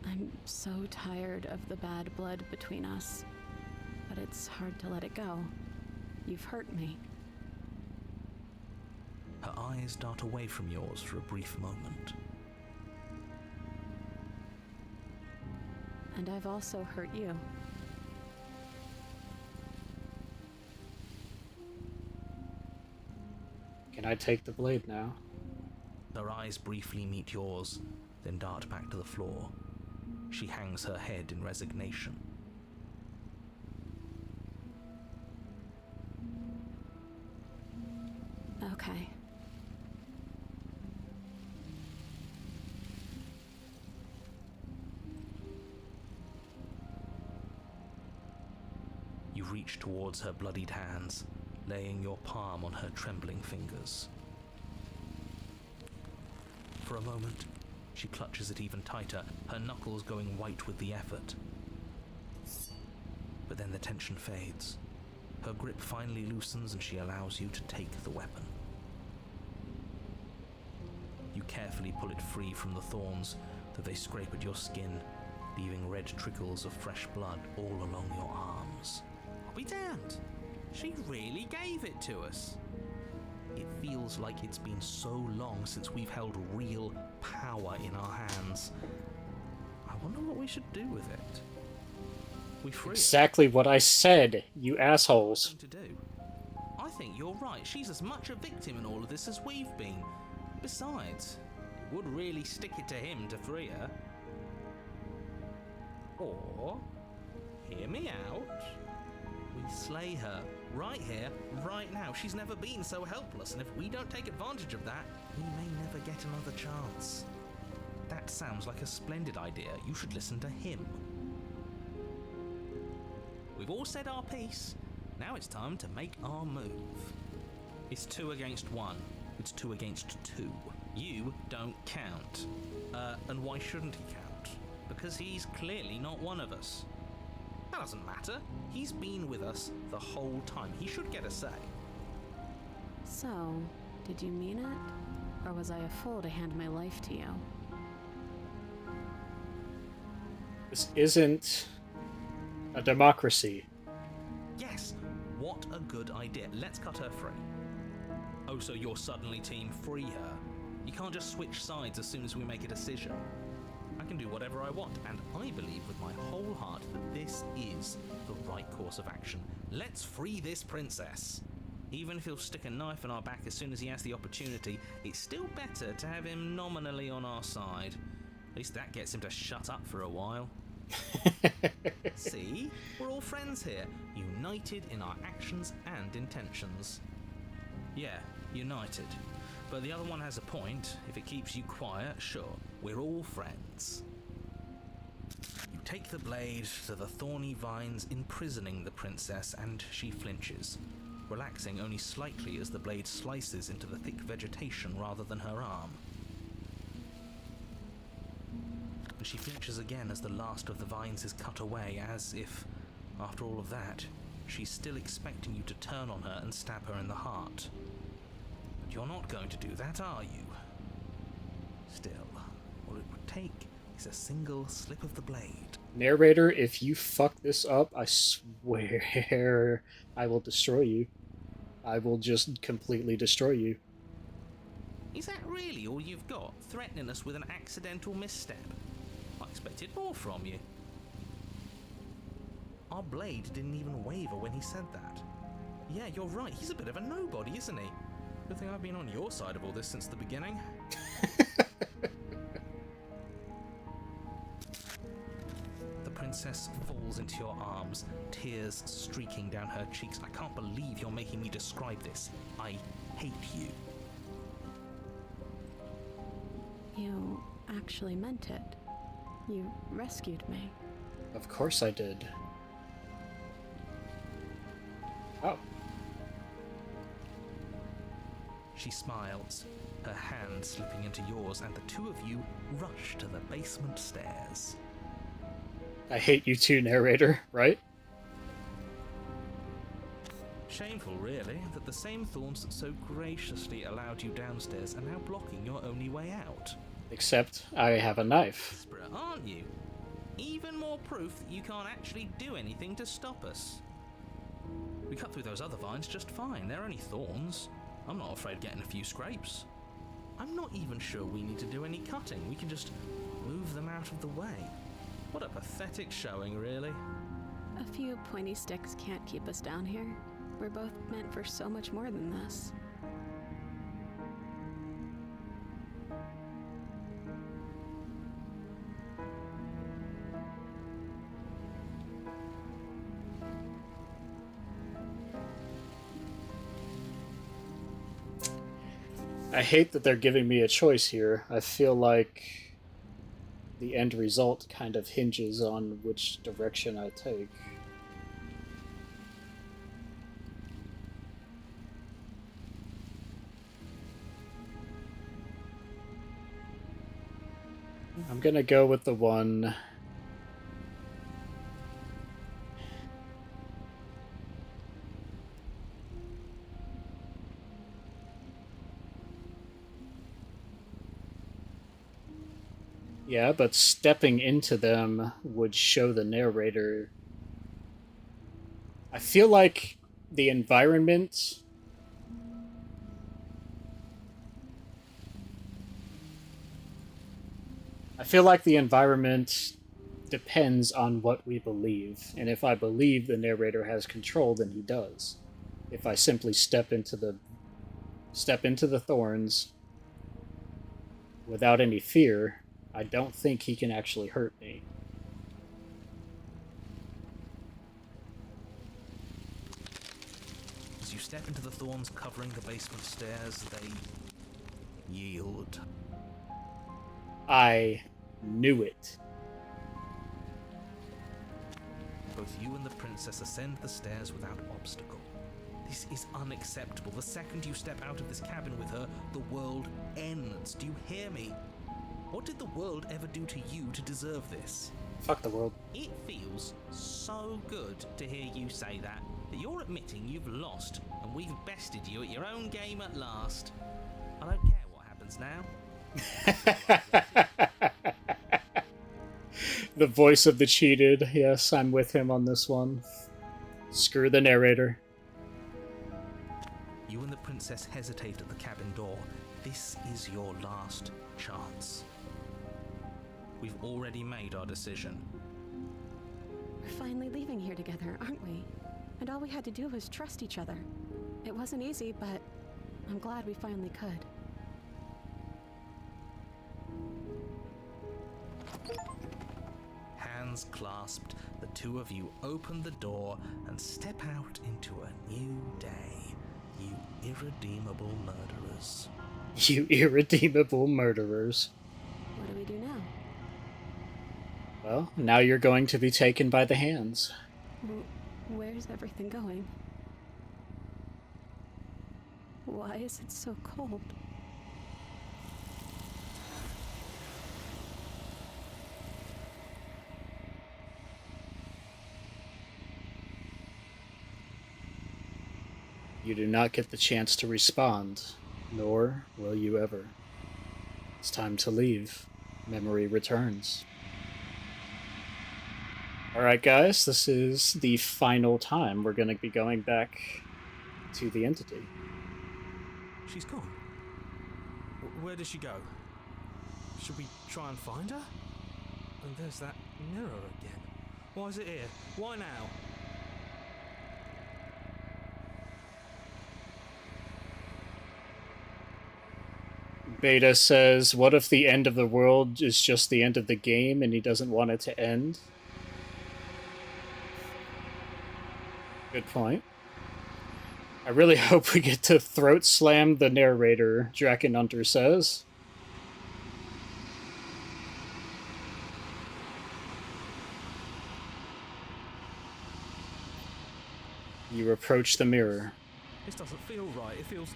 I'm so tired of the bad blood between us. But it's hard to let it go. You've hurt me. Her eyes dart away from yours for a brief moment. And I've also hurt you. Can I take the blade now? Her eyes briefly meet yours, then dart back to the floor. She hangs her head in resignation. Okay. You reach towards her bloodied hands, laying your palm on her trembling fingers. For a moment, she clutches it even tighter, her knuckles going white with the effort. But then the tension fades. Her grip finally loosens and she allows you to take the weapon. You carefully pull it free from the thorns, though they scrape at your skin, leaving red trickles of fresh blood all along your arms. I'll be damned. She really gave it to us. It feels like it's been so long since we've held real power in our hands. I wonder what we should do with it. We free it. Exactly what I said, you assholes. To do. I think you're right. She's as much a victim in all of this as we've been. Besides, it would really stick it to him to free her. Or, hear me out, we slay her right here, right now. She's never been so helpless, and if we don't take advantage of that, we may never get another chance. That sounds like a splendid idea. You should listen to him. We've all said our piece. Now it's time to make our move. It's 2 against 1. It's 2 against 2. You don't count. And why shouldn't he count? Because he's clearly not one of us. That doesn't matter. He's been with us the whole time. He should get a say. So, did you mean it? Or was I a fool to hand my life to you? This isn't a democracy. Yes, what a good idea. Let's cut her free. Oh, so you're suddenly team free her? You can't just switch sides as soon as we make a decision. I can do whatever I want, and I believe with my whole heart that this is the right course of action. Let's free this princess. Even if he'll stick a knife in our back as soon as he has the opportunity, it's still better to have him nominally on our side. At least that gets him to shut up for a while. See? We're all friends here, united in our actions and intentions. Yeah, united. But the other one has a point. If it keeps you quiet, sure, we're all friends. You take the blade to the thorny vines imprisoning the princess, and she flinches, relaxing only slightly as the blade slices into the thick vegetation rather than her arm. And she flinches again as the last of the vines is cut away, as if, after all of that, she's still expecting you to turn on her and stab her in the heart. But you're not going to do that, are you? Still, all it would take is a single slip of the blade. Narrator, if you fuck this up, I swear I will destroy you. I will just completely destroy you. Is that really all you've got? Threatening us with an accidental misstep? I expected more from you. Our blade didn't even waver when he said that. Yeah, you're right, he's a bit of a nobody, isn't he? Good thing I've been on your side of all this since the beginning. The princess falls into your arms, tears streaking down her cheeks. I can't believe you're making me describe this. I hate you. You actually meant it. You rescued me. Of course I did. Oh. She smiles, her hand slipping into yours, and the two of you rush to the basement stairs. I hate you too, narrator, right? Shameful, really, that the same thorns that so graciously allowed you downstairs are now blocking your only way out. Except I have a knife. Desperate, aren't you? Even more proof that you can't actually do anything to stop us. We cut through those other vines just fine. They're only thorns. I'm not afraid of getting a few scrapes. I'm not even sure we need to do any cutting. We can just move them out of the way. What a pathetic showing, really. A few pointy sticks can't keep us down here. We're both meant for so much more than this. I hate that they're giving me a choice here. I feel like the end result kind of hinges on which direction I take. I'm gonna go with the one... Yeah, but stepping into them would show the narrator. I feel like the environment... I feel like the environment depends on what we believe, and if I believe the narrator has control, then he does. If I simply step into the thorns without any fear, I don't think he can actually hurt me. As you step into the thorns covering the basement stairs, they yield. I knew it. Both you and the princess ascend the stairs without obstacle. This is unacceptable. The second you step out of this cabin with her, the world ends. Do you hear me? What did the world ever do to you to deserve this? Fuck the world. It feels so good to hear you say that you're admitting you've lost and we've bested you at your own game at last. I don't care what happens now. The voice of the cheated. Yes, I'm with him on this one. Screw the narrator. You and the princess hesitate at the cabin door. This is your last chance. We've already made our decision. We're finally leaving here together, aren't we? And all we had to do was trust each other. It wasn't easy, but I'm glad we finally could. Hands clasped, the two of you open the door and step out into a new day, you irredeemable murderers. You irredeemable murderers. What do we do now? Well, now you're going to be taken by the hands. Where's everything going? Why is it so cold? You do not get the chance to respond, nor will you ever. It's time to leave. Memory returns. Alright, guys, this is the final time we're going to be going back to the entity. She's gone. Where did she go? Should we try and find her? And there's that mirror again. Why is it here? Why now? Beta says, what if the end of the world is just the end of the game and he doesn't want it to end? Good point. I really hope we get to throat slam the narrator, Drakenhunter says. You approach the mirror. This doesn't feel right. It feels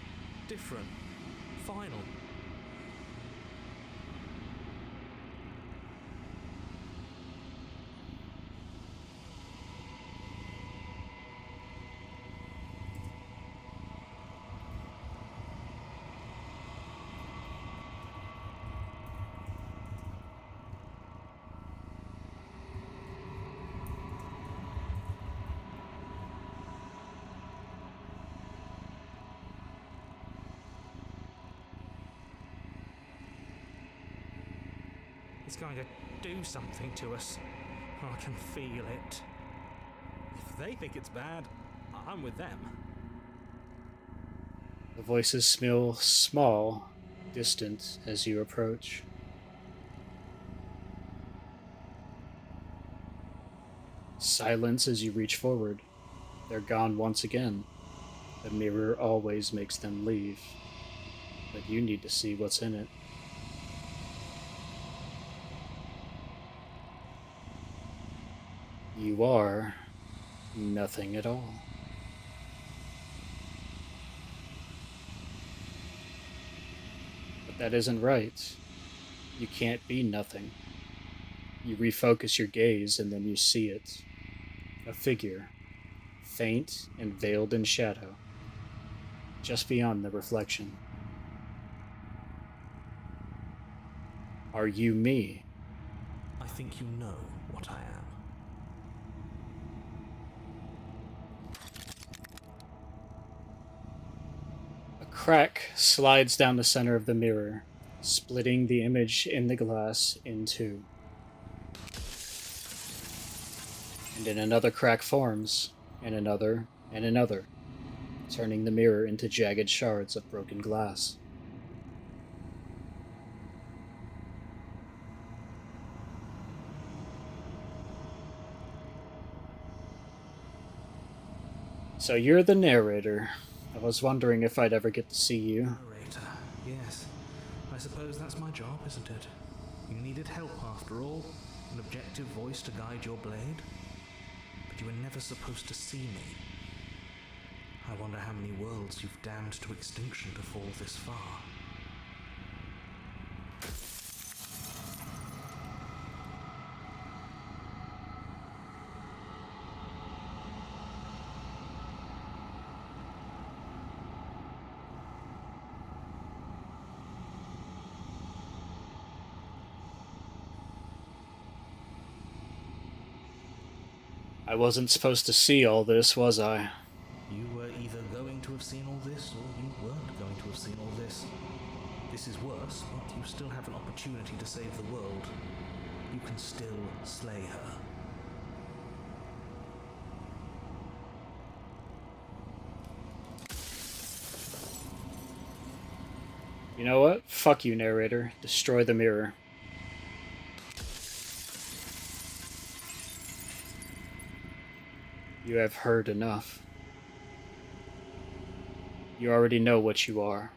different. Final. It's going to do something to us. I can feel it. If they think it's bad, I'm with them. The voices smell small, distant as you approach. Silence as you reach forward. They're gone once again. The mirror always makes them leave. But you need to see what's in it. You are nothing at all. But that isn't right. You can't be nothing. You refocus your gaze and then you see it. A figure, faint and veiled in shadow, just beyond the reflection. Are you me? I think you know what I am. A crack slides down the center of the mirror, splitting the image in the glass in two. And then another crack forms, and another, turning the mirror into jagged shards of broken glass. So you're the narrator. I was wondering if I'd ever get to see you. Narrator, yes. I suppose that's my job, isn't it? You needed help after all, an objective voice to guide your blade. But you were never supposed to see me. I wonder how many worlds you've damned to extinction to fall this far. I wasn't supposed to see all this, was I? You were either going to have seen all this, or you weren't going to have seen all this. This is worse, but you still have an opportunity to save the world. You can still slay her. You know what? Fuck you, narrator. Destroy the mirror. You have heard enough. You already know what you are.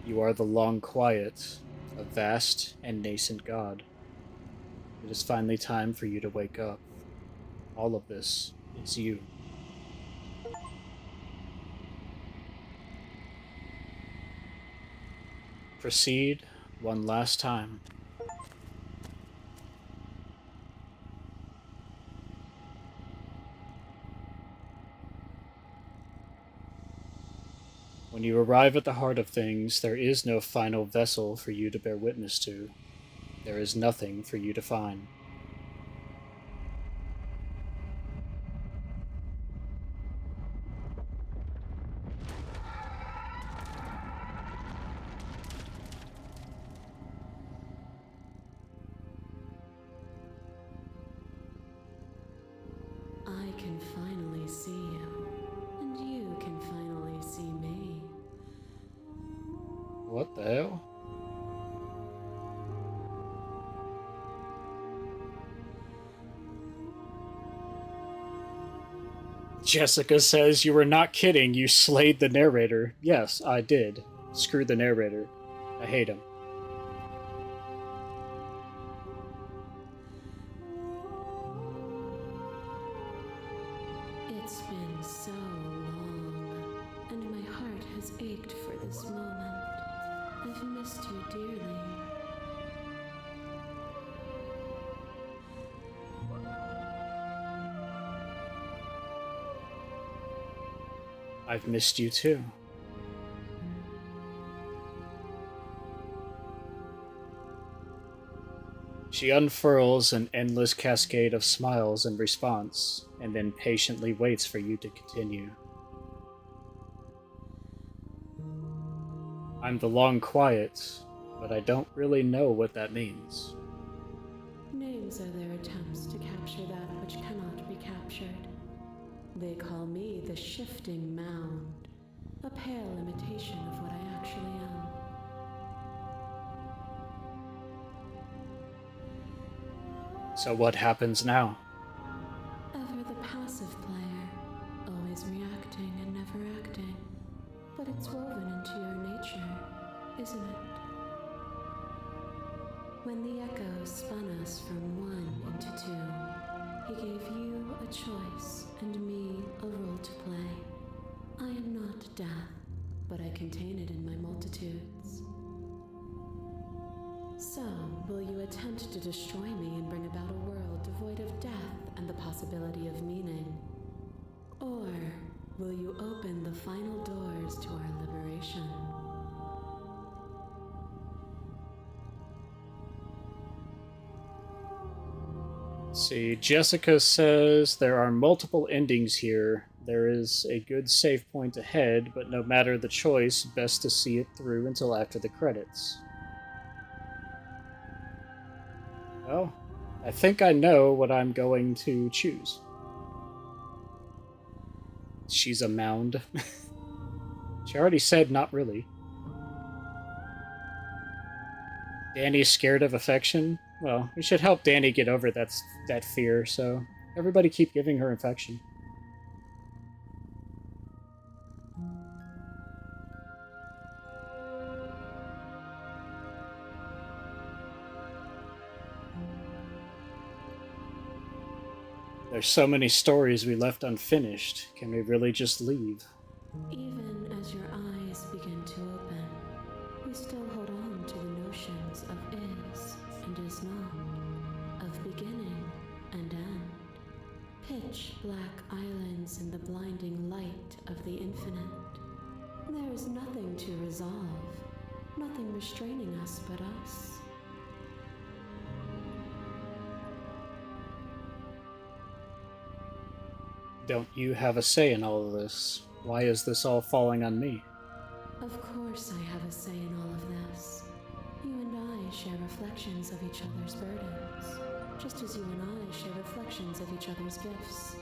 You are the long quiet, a vast and nascent god. It is finally time for you to wake up. All of this is you. Proceed one last time. When you arrive at the heart of things, there is no final vessel for you to bear witness to. There is nothing for you to find. I can finally see you, and you can finally see me. What the hell? Jessica says you were not kidding, you slayed the narrator. Yes, I did. Screw the narrator. I hate him. It's been so long, and my heart has ached for this moment. I've missed you dearly. I've missed you too. She unfurls an endless cascade of smiles in response, and then patiently waits for you to continue. I'm the long quiet, but I don't really know what that means. Names are their attempts to capture that which cannot be captured. They call me the shifting mound, a pale imitation of what I actually am. So what happens now? Ever the passive player, always reacting and never acting. But it's woven into your nature, isn't it? When the echo spun us from one into two, he gave you a choice and me a role to play. I am not death, but I contain it in my multitudes. So, will you attempt to destroy me and bring about a world devoid of death and the possibility of meaning? Or will you open the final doors to our liberation? See, Jessica says there are multiple endings here. There is a good save point ahead, but no matter the choice, best to see it through until after the credits. Well, I think I know what I'm going to choose. She's a mound. She already said not really. Danny's scared of affection? Well, we should help Danny get over that fear, so everybody keep giving her affection. There's so many stories we left unfinished. Can we really just leave? Even as your eyes begin to open, we still hold on to the notions of is and is not, of beginning and end. Pitch black islands in the blinding light of the infinite. There is nothing to resolve, nothing restraining us but us. Don't you have a say in all of this? Why is this all falling on me? Of course I have a say in all of this. You and I share reflections of each other's burdens, just as you and I share reflections of each other's gifts.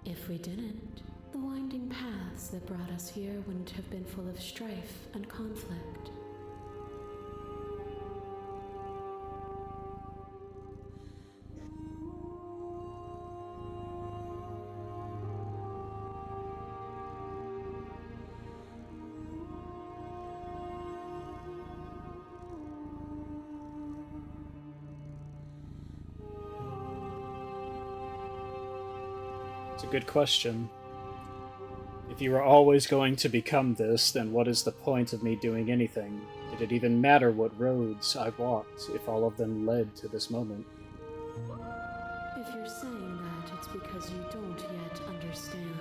If we didn't, the winding paths that brought us here wouldn't have been full of strife and conflict. It's a good question. If you were always going to become this, then what is the point of me doing anything? Did it even matter what roads I walked if all of them led to this moment? If you're saying that, it's because you don't yet understand.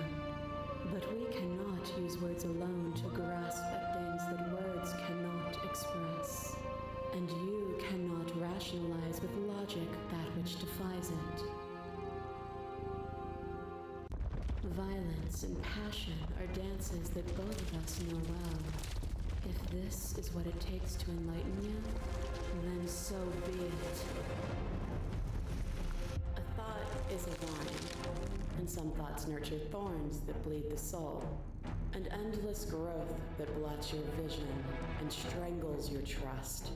But we cannot use words alone to grasp at things that words cannot express. And you cannot rationalize with logic that which defies it. Violence and passion are dances that both of us know well. If this is what it takes to enlighten you, then so be it. A thought is a vine, and some thoughts nurture thorns that bleed the soul, and endless growth that blots your vision and strangles your trust.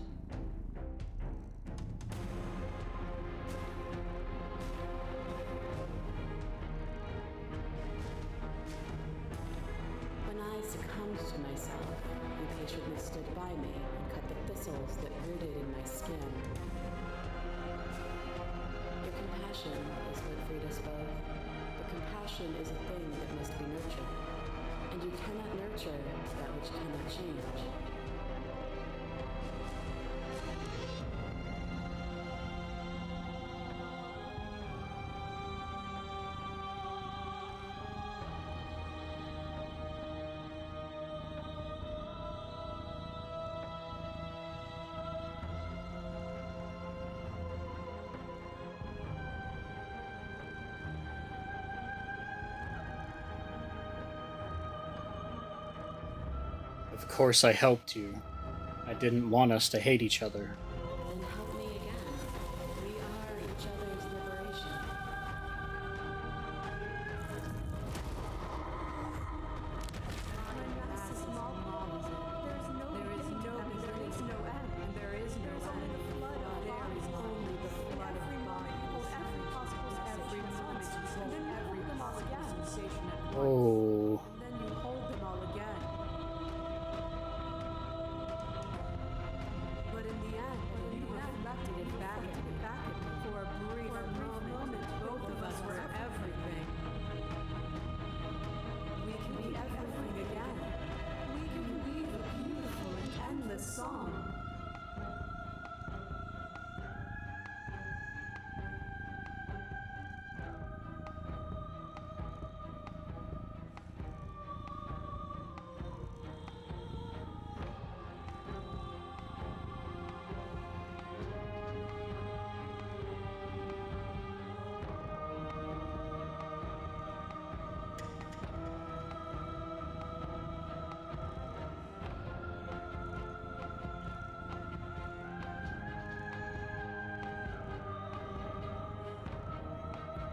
When I succumbed to myself, you patiently stood by me and cut the thistles that rooted in my skin. Your compassion is what freed us both. But compassion is a thing that must be nurtured, and you cannot nurture that which cannot change. Of course I helped you. I didn't want us to hate each other. Then help me again. We are each other's liberation. Oh.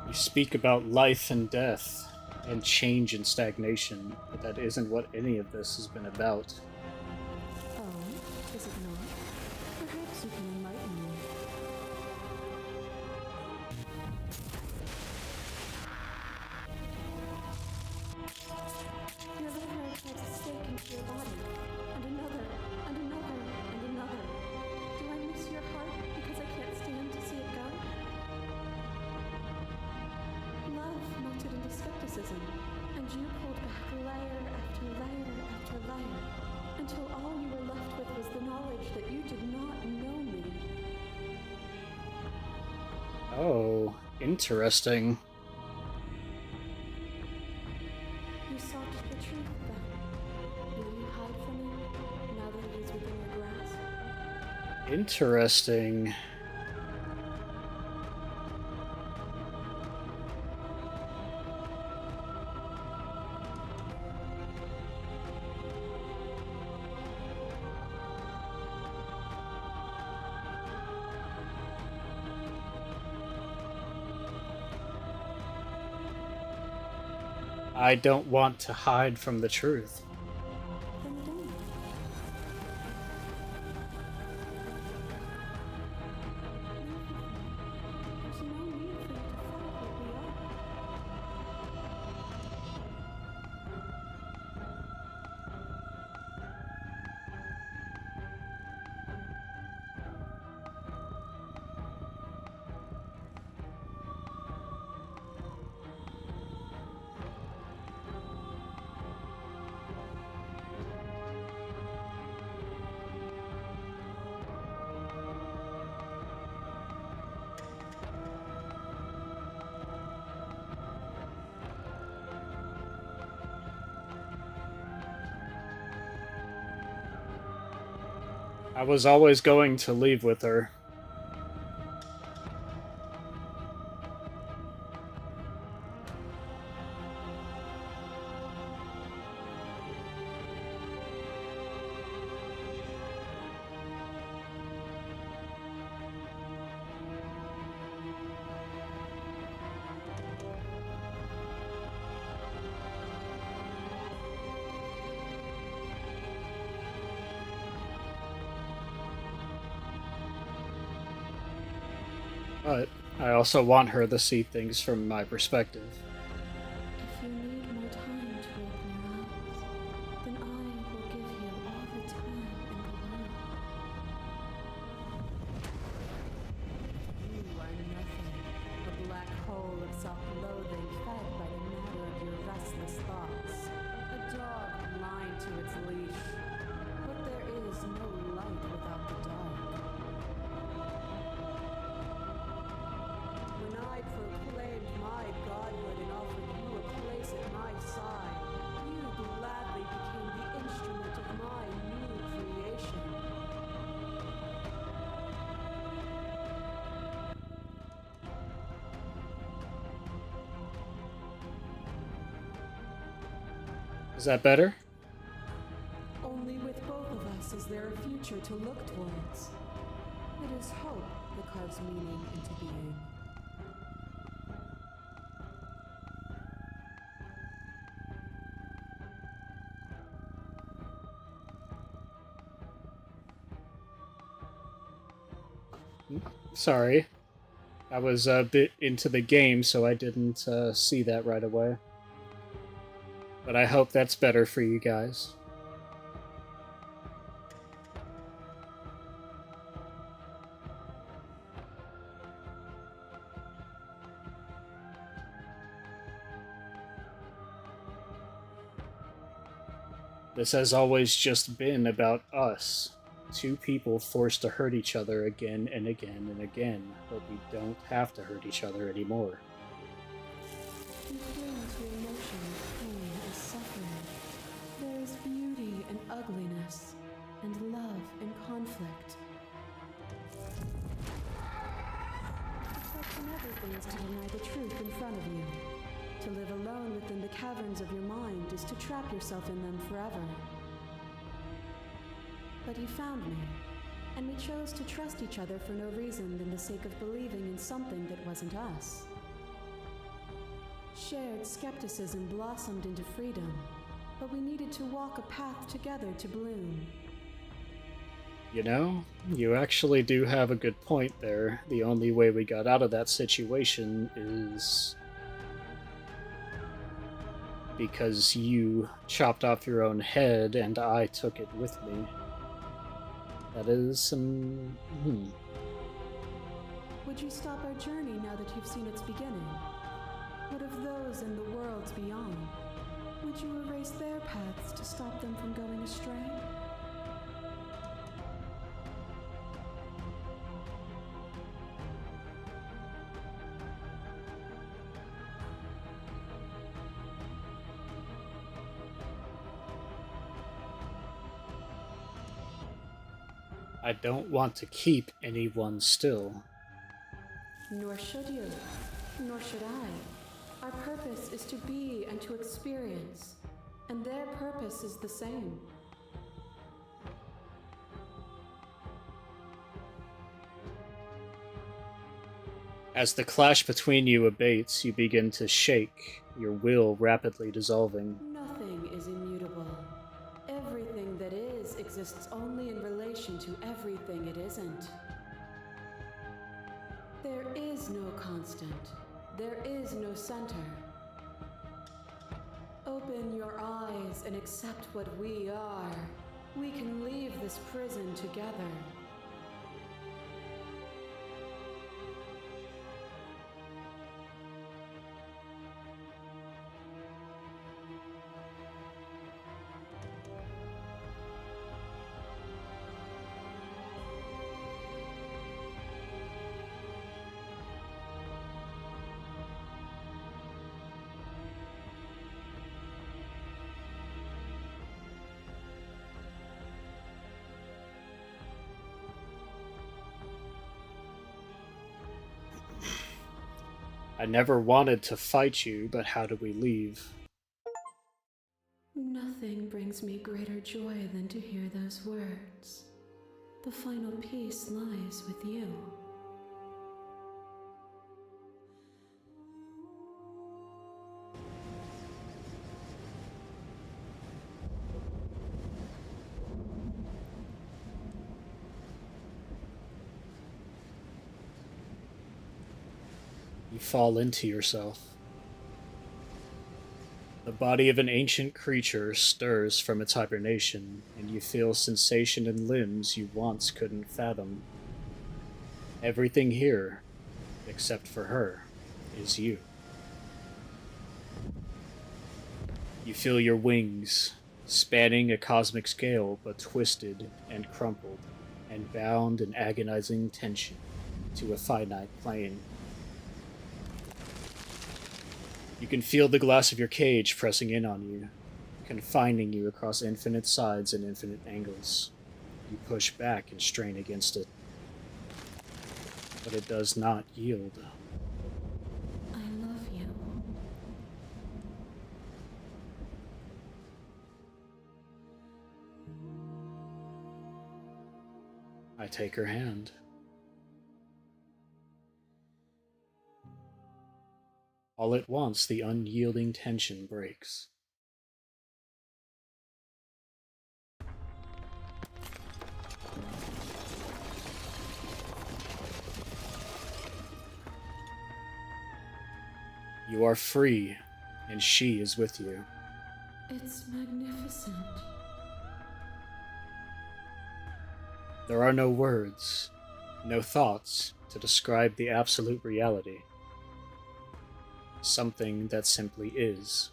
You speak about life and death, and change and stagnation, but that isn't what any of this has been about. Oh, is it not? Perhaps you can enlighten me. Your little heart holds a stake into your body, and another, and another, and another. Do I miss your heart because I can't stand to see it go? Love melted into skepticism, and you pulled back layer after layer after layer, until all you were left with was the knowledge that you did not know me. Oh, interesting. You sought the truth then. Will you hide from it, now that it is within your grasp? Interesting. I don't want to hide from the truth. Then don't. There's no need for you to fight what we are. I was always going to leave with her. But I also want her to see things from my perspective. If you need more time to open your eyes, then I will give you all the time in the world. You are nothing. A black hole of self-loathing fed by the matter of your restless thoughts. A dog blind to its leash. But there is no light without the dark. When I proclaimed my godhood and offered you a place at my side, you gladly became the instrument of my new creation. Is that better? Only with both of us is there a future to look towards. It is hope that carves meaning into being. Sorry. I was a bit into the game, so I didn't see that right away. But I hope that's better for you guys. This has always just been about us. Two people forced to hurt each other again and again and again, but we don't have to hurt each other anymore. You cling to emotion of pain and suffering. There is beauty in ugliness, and love in conflict. Accepting everything is to deny the truth in front of you. To live alone within the caverns of your mind is to trap yourself in them forever. But you found me, and we chose to trust each other for no reason than the sake of believing in something that wasn't us. Shared skepticism blossomed into freedom, but we needed to walk a path together to bloom. You know, you actually do have a good point there. The only way we got out of that situation is because you chopped off your own head and I took it with me. That is some... Would you stop our journey now that you've seen its beginning? What of those in the worlds beyond? Would you erase their paths to stop them from going astray? I don't want to keep anyone still. Nor should you, nor should I. Our purpose is to be and to experience, and their purpose is the same. As the clash between you abates, you begin to shake, your will rapidly dissolving. Nothing is immutable. Everything that is exists only in relation to everything it isn't. There is no constant. There is no center. Open your eyes and accept what we are. We can leave this prison together. I never wanted to fight you, but how do we leave? Nothing brings me greater joy than to hear those words. The final peace lies with you. You fall into yourself. The body of an ancient creature stirs from its hibernation, and you feel sensation in limbs you once couldn't fathom. Everything here, except for her, is you. You feel your wings, spanning a cosmic scale, but twisted and crumpled, and bound in agonizing tension to a finite plane. You can feel the glass of your cage pressing in on you, confining you across infinite sides and infinite angles. You push back and strain against it, but it does not yield. I love you. I take her hand. All at once, the unyielding tension breaks. You are free, and she is with you. It's magnificent. There are no words, no thoughts to describe the absolute reality. Something that simply is.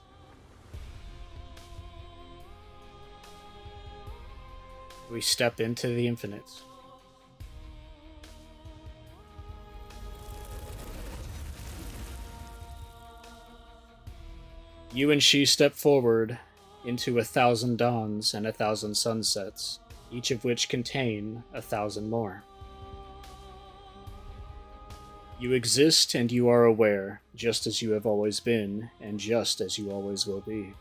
We step into the infinite. You and she step forward into 1,000 dawns and 1,000 sunsets, each of which contain 1,000 more. You exist and you are aware, just as you have always been, and just as you always will be.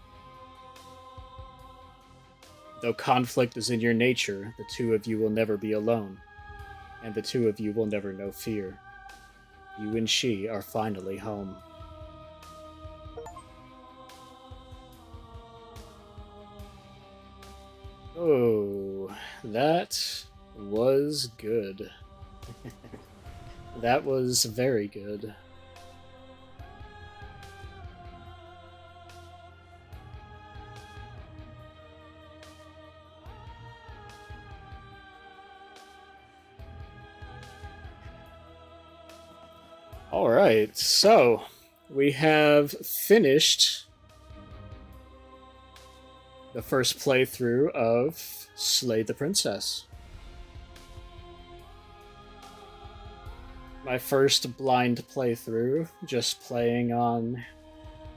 Though conflict is in your nature, the two of you will never be alone, and the two of you will never know fear. You and she are finally home. Oh, that was good. That was very good. Alright, so we have finished the first playthrough of Slay the Princess. My first blind playthrough, just playing on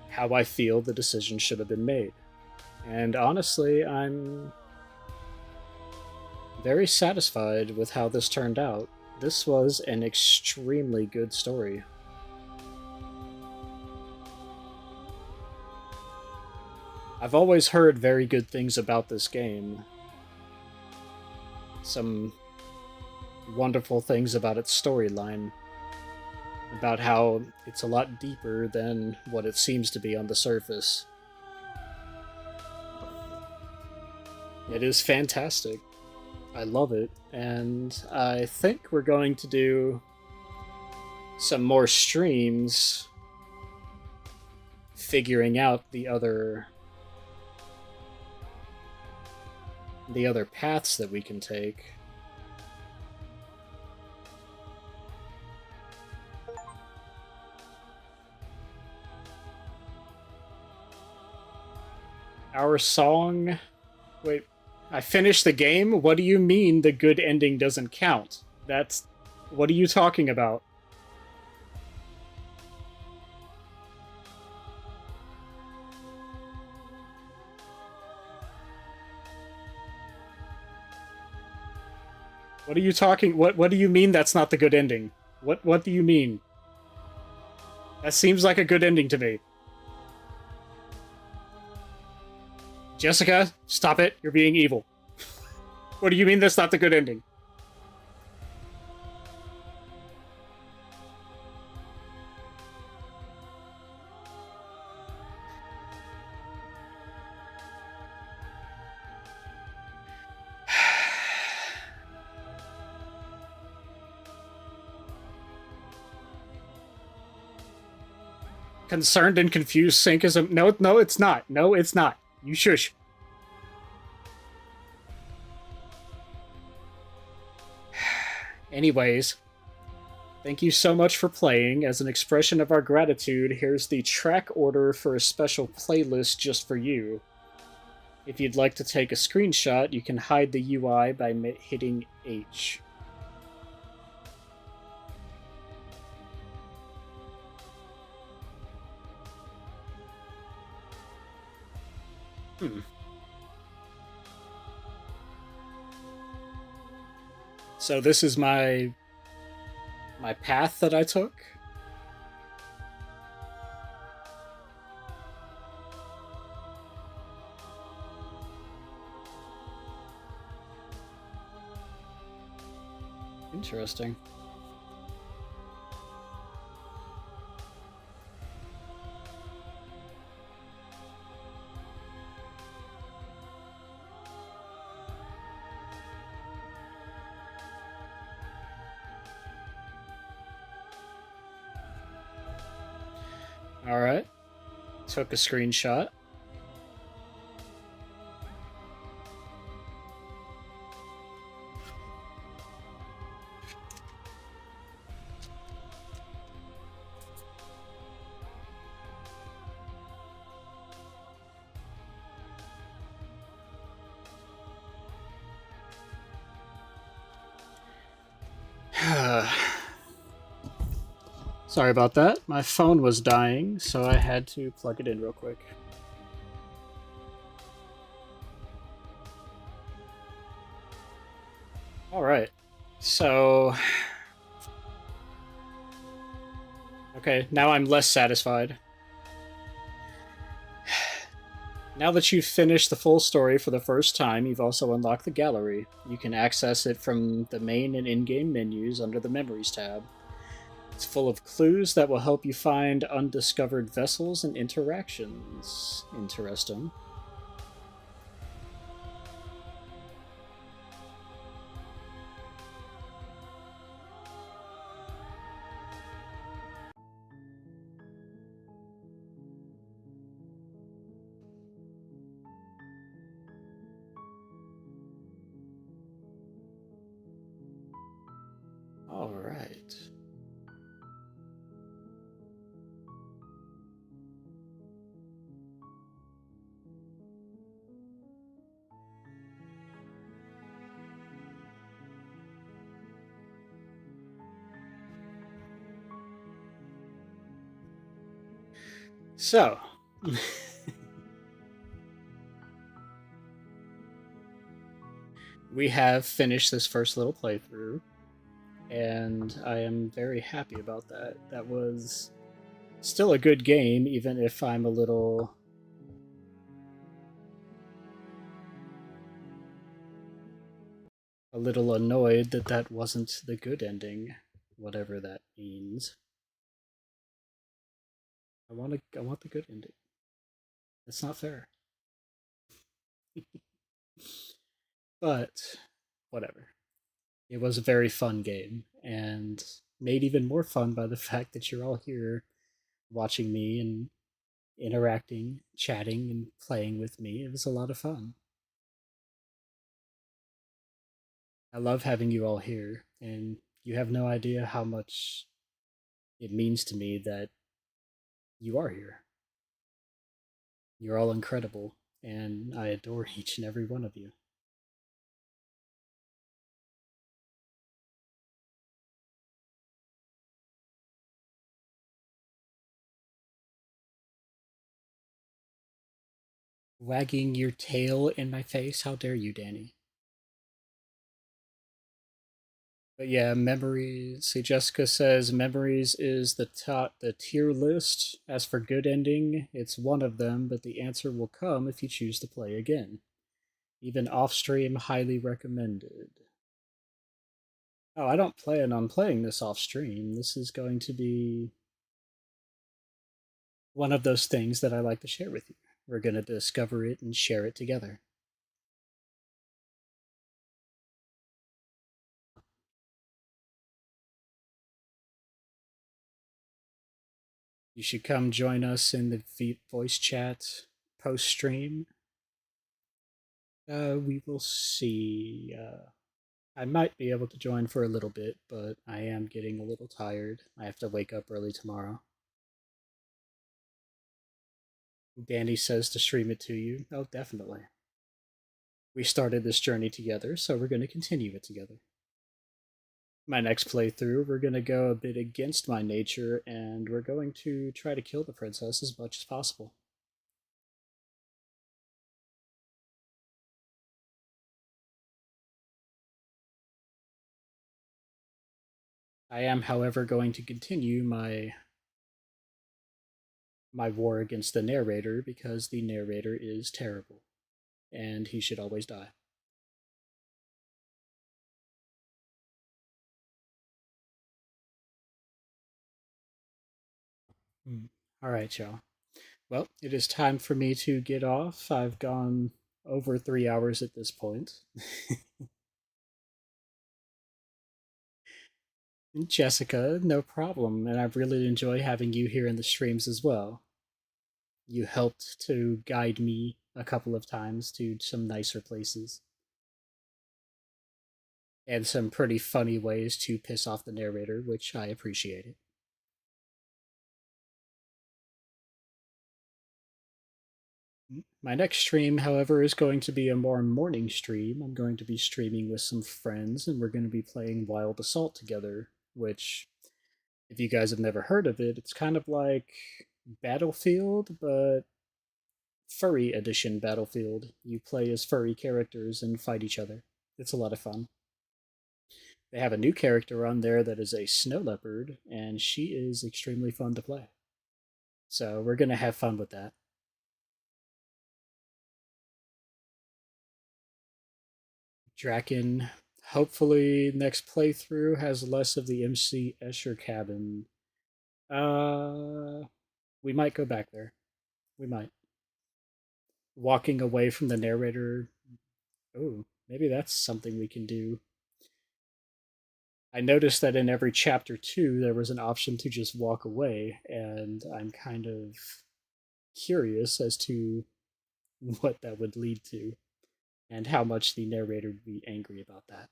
how I feel the decision should have been made. And honestly, I'm very satisfied with how this turned out. This was an extremely good story. I've always heard very good things about this game. Some wonderful things about its storyline, about how it's a lot deeper than what it seems to be on the surface. It is fantastic. I love it, and I think we're going to do some more streams figuring out the other paths that we can take. Our song... Wait, I finished the game? What do you mean the good ending doesn't count? That's... What are you talking about? What are you talking... What do you mean that's not the good ending? What do you mean? That seems like a good ending to me. Jessica, stop it. You're being evil. What do you mean that's not the good ending? Concerned and confused synchism. No, it's not. No, it's not. You shush. Anyways, thank you so much for playing. As an expression of our gratitude, here's the track order for a special playlist just for you. If you'd like to take a screenshot, you can hide the UI by hitting H. So this is my path that I took. Interesting. Alright. Took a screenshot. Sorry about that. My phone was dying, so I had to plug it in real quick. Alright. So... Okay, now I'm less satisfied. Now that you've finished the full story for the first time, you've also unlocked the gallery. You can access it from the main and in-game menus under the Memories tab. It's full of clues that will help you find undiscovered vessels and interactions. Interesting. All right. So, we have finished this first little playthrough, and I am very happy about that. That was still a good game, even if I'm a little annoyed that that wasn't the good ending, whatever that means. I want the good ending. It's not fair. But whatever. It was a very fun game, and made even more fun by the fact that you're all here watching me and interacting, chatting, and playing with me. It was a lot of fun. I love having you all here, and you have no idea how much it means to me that you are here. You're all incredible, and I adore each and every one of you. Wagging your tail in my face? How dare you, Danny? But yeah, memories. See, Jessica says memories is the tier list. As for good ending, it's one of them, but the answer will come if you choose to play again. Even off stream, highly recommended. Oh, I don't plan on playing this off stream. This is going to be one of those things that I like to share with you. We're going to discover it and share it together. You should come join us in the voice chat post stream. We will see. I might be able to join for a little bit, but I am getting a little tired. I have to wake up early tomorrow. Danny says to stream it to you. Oh, definitely. We started this journey together, so we're going to continue it together. My next playthrough, we're going to go a bit against my nature, and we're going to try to kill the princess as much as possible. I am, however, going to continue my war against the narrator because the narrator is terrible, and he should always die. All right, y'all. Well, it is time for me to get off. I've gone over 3 hours at this point. Jessica, no problem, and I really enjoy having you here in the streams as well. You helped to guide me a couple of times to some nicer places. And some pretty funny ways to piss off the narrator, which I appreciated. My next stream, however, is going to be a more morning stream. I'm going to be streaming with some friends, and we're going to be playing Wild Assault together, which, if you guys have never heard of it, it's kind of like Battlefield, but furry edition Battlefield. You play as furry characters and fight each other. It's a lot of fun. They have a new character on there that is a snow leopard, and she is extremely fun to play. So we're going to have fun with that. Draken, hopefully next playthrough has less of the MC Escher cabin. Uh, we might go back there. We might. Walking away from the narrator. Oh, maybe that's something we can do. I noticed that in every chapter 2, there was an option to just walk away, and I'm kind of curious as to what that would lead to and how much the narrator would be angry about that.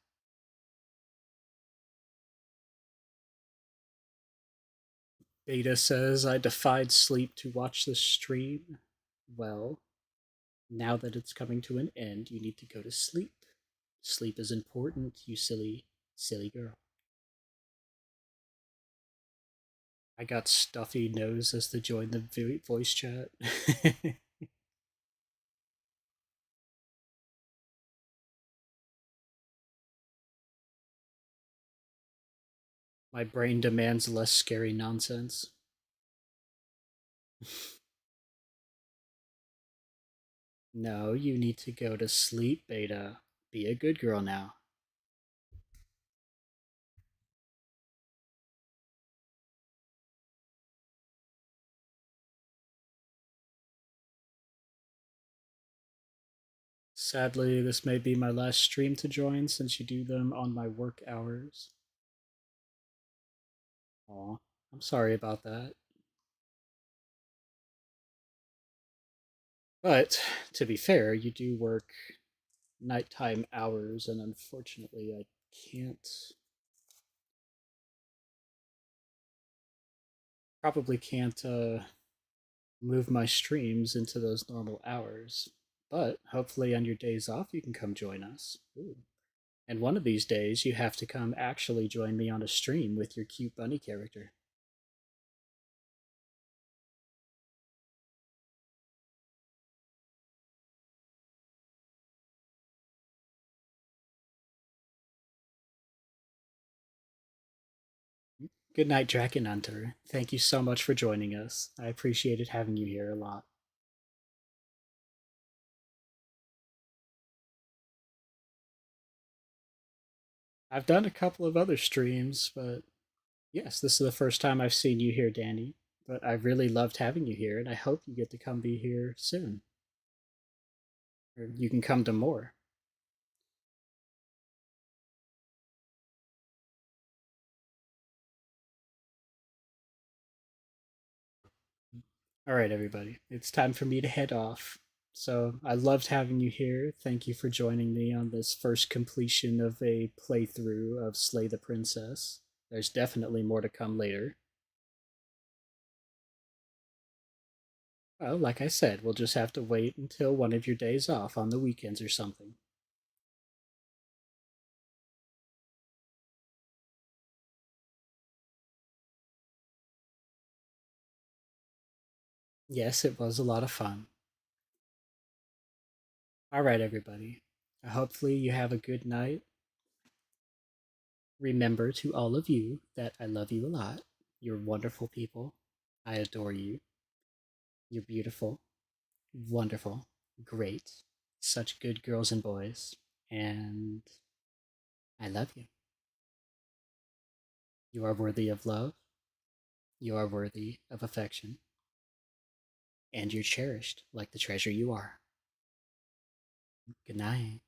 Beta says, I defied sleep to watch this stream. Well, now that it's coming to an end, you need to go to sleep. Sleep is important, you silly, silly girl. I got stuffy nose as to join the voice chat. My brain demands less scary nonsense. No, you need to go to sleep, Beta. Be a good girl now. Sadly, this may be my last stream to join since you do them on my work hours. Aw, I'm sorry about that. But, to be fair, you do work nighttime hours, and unfortunately, I probably can't move my streams into those normal hours. But hopefully, on your days off, you can come join us. Ooh. And one of these days, you have to come actually join me on a stream with your cute bunny character. Good night, Dragon Hunter. Thank you so much for joining us. I appreciated having you here a lot. I've done a couple of other streams, but yes, this is the first time I've seen you here, Danny. But I really loved having you here, and I hope you get to come be here soon. Or you can come to more. All right, everybody. It's time for me to head off. So I loved having you here. Thank you for joining me on this first completion of a playthrough of Slay the Princess. There's definitely more to come later. Well, like I said, we'll just have to wait until one of your days off on the weekends or something. Yes, it was a lot of fun. All right, everybody. Hopefully, you have a good night. Remember to all of you that I love you a lot. You're wonderful people. I adore you. You're beautiful, wonderful, great, such good girls and boys, and I love you. You are worthy of love. You are worthy of affection. And you're cherished like the treasure you are. Good night.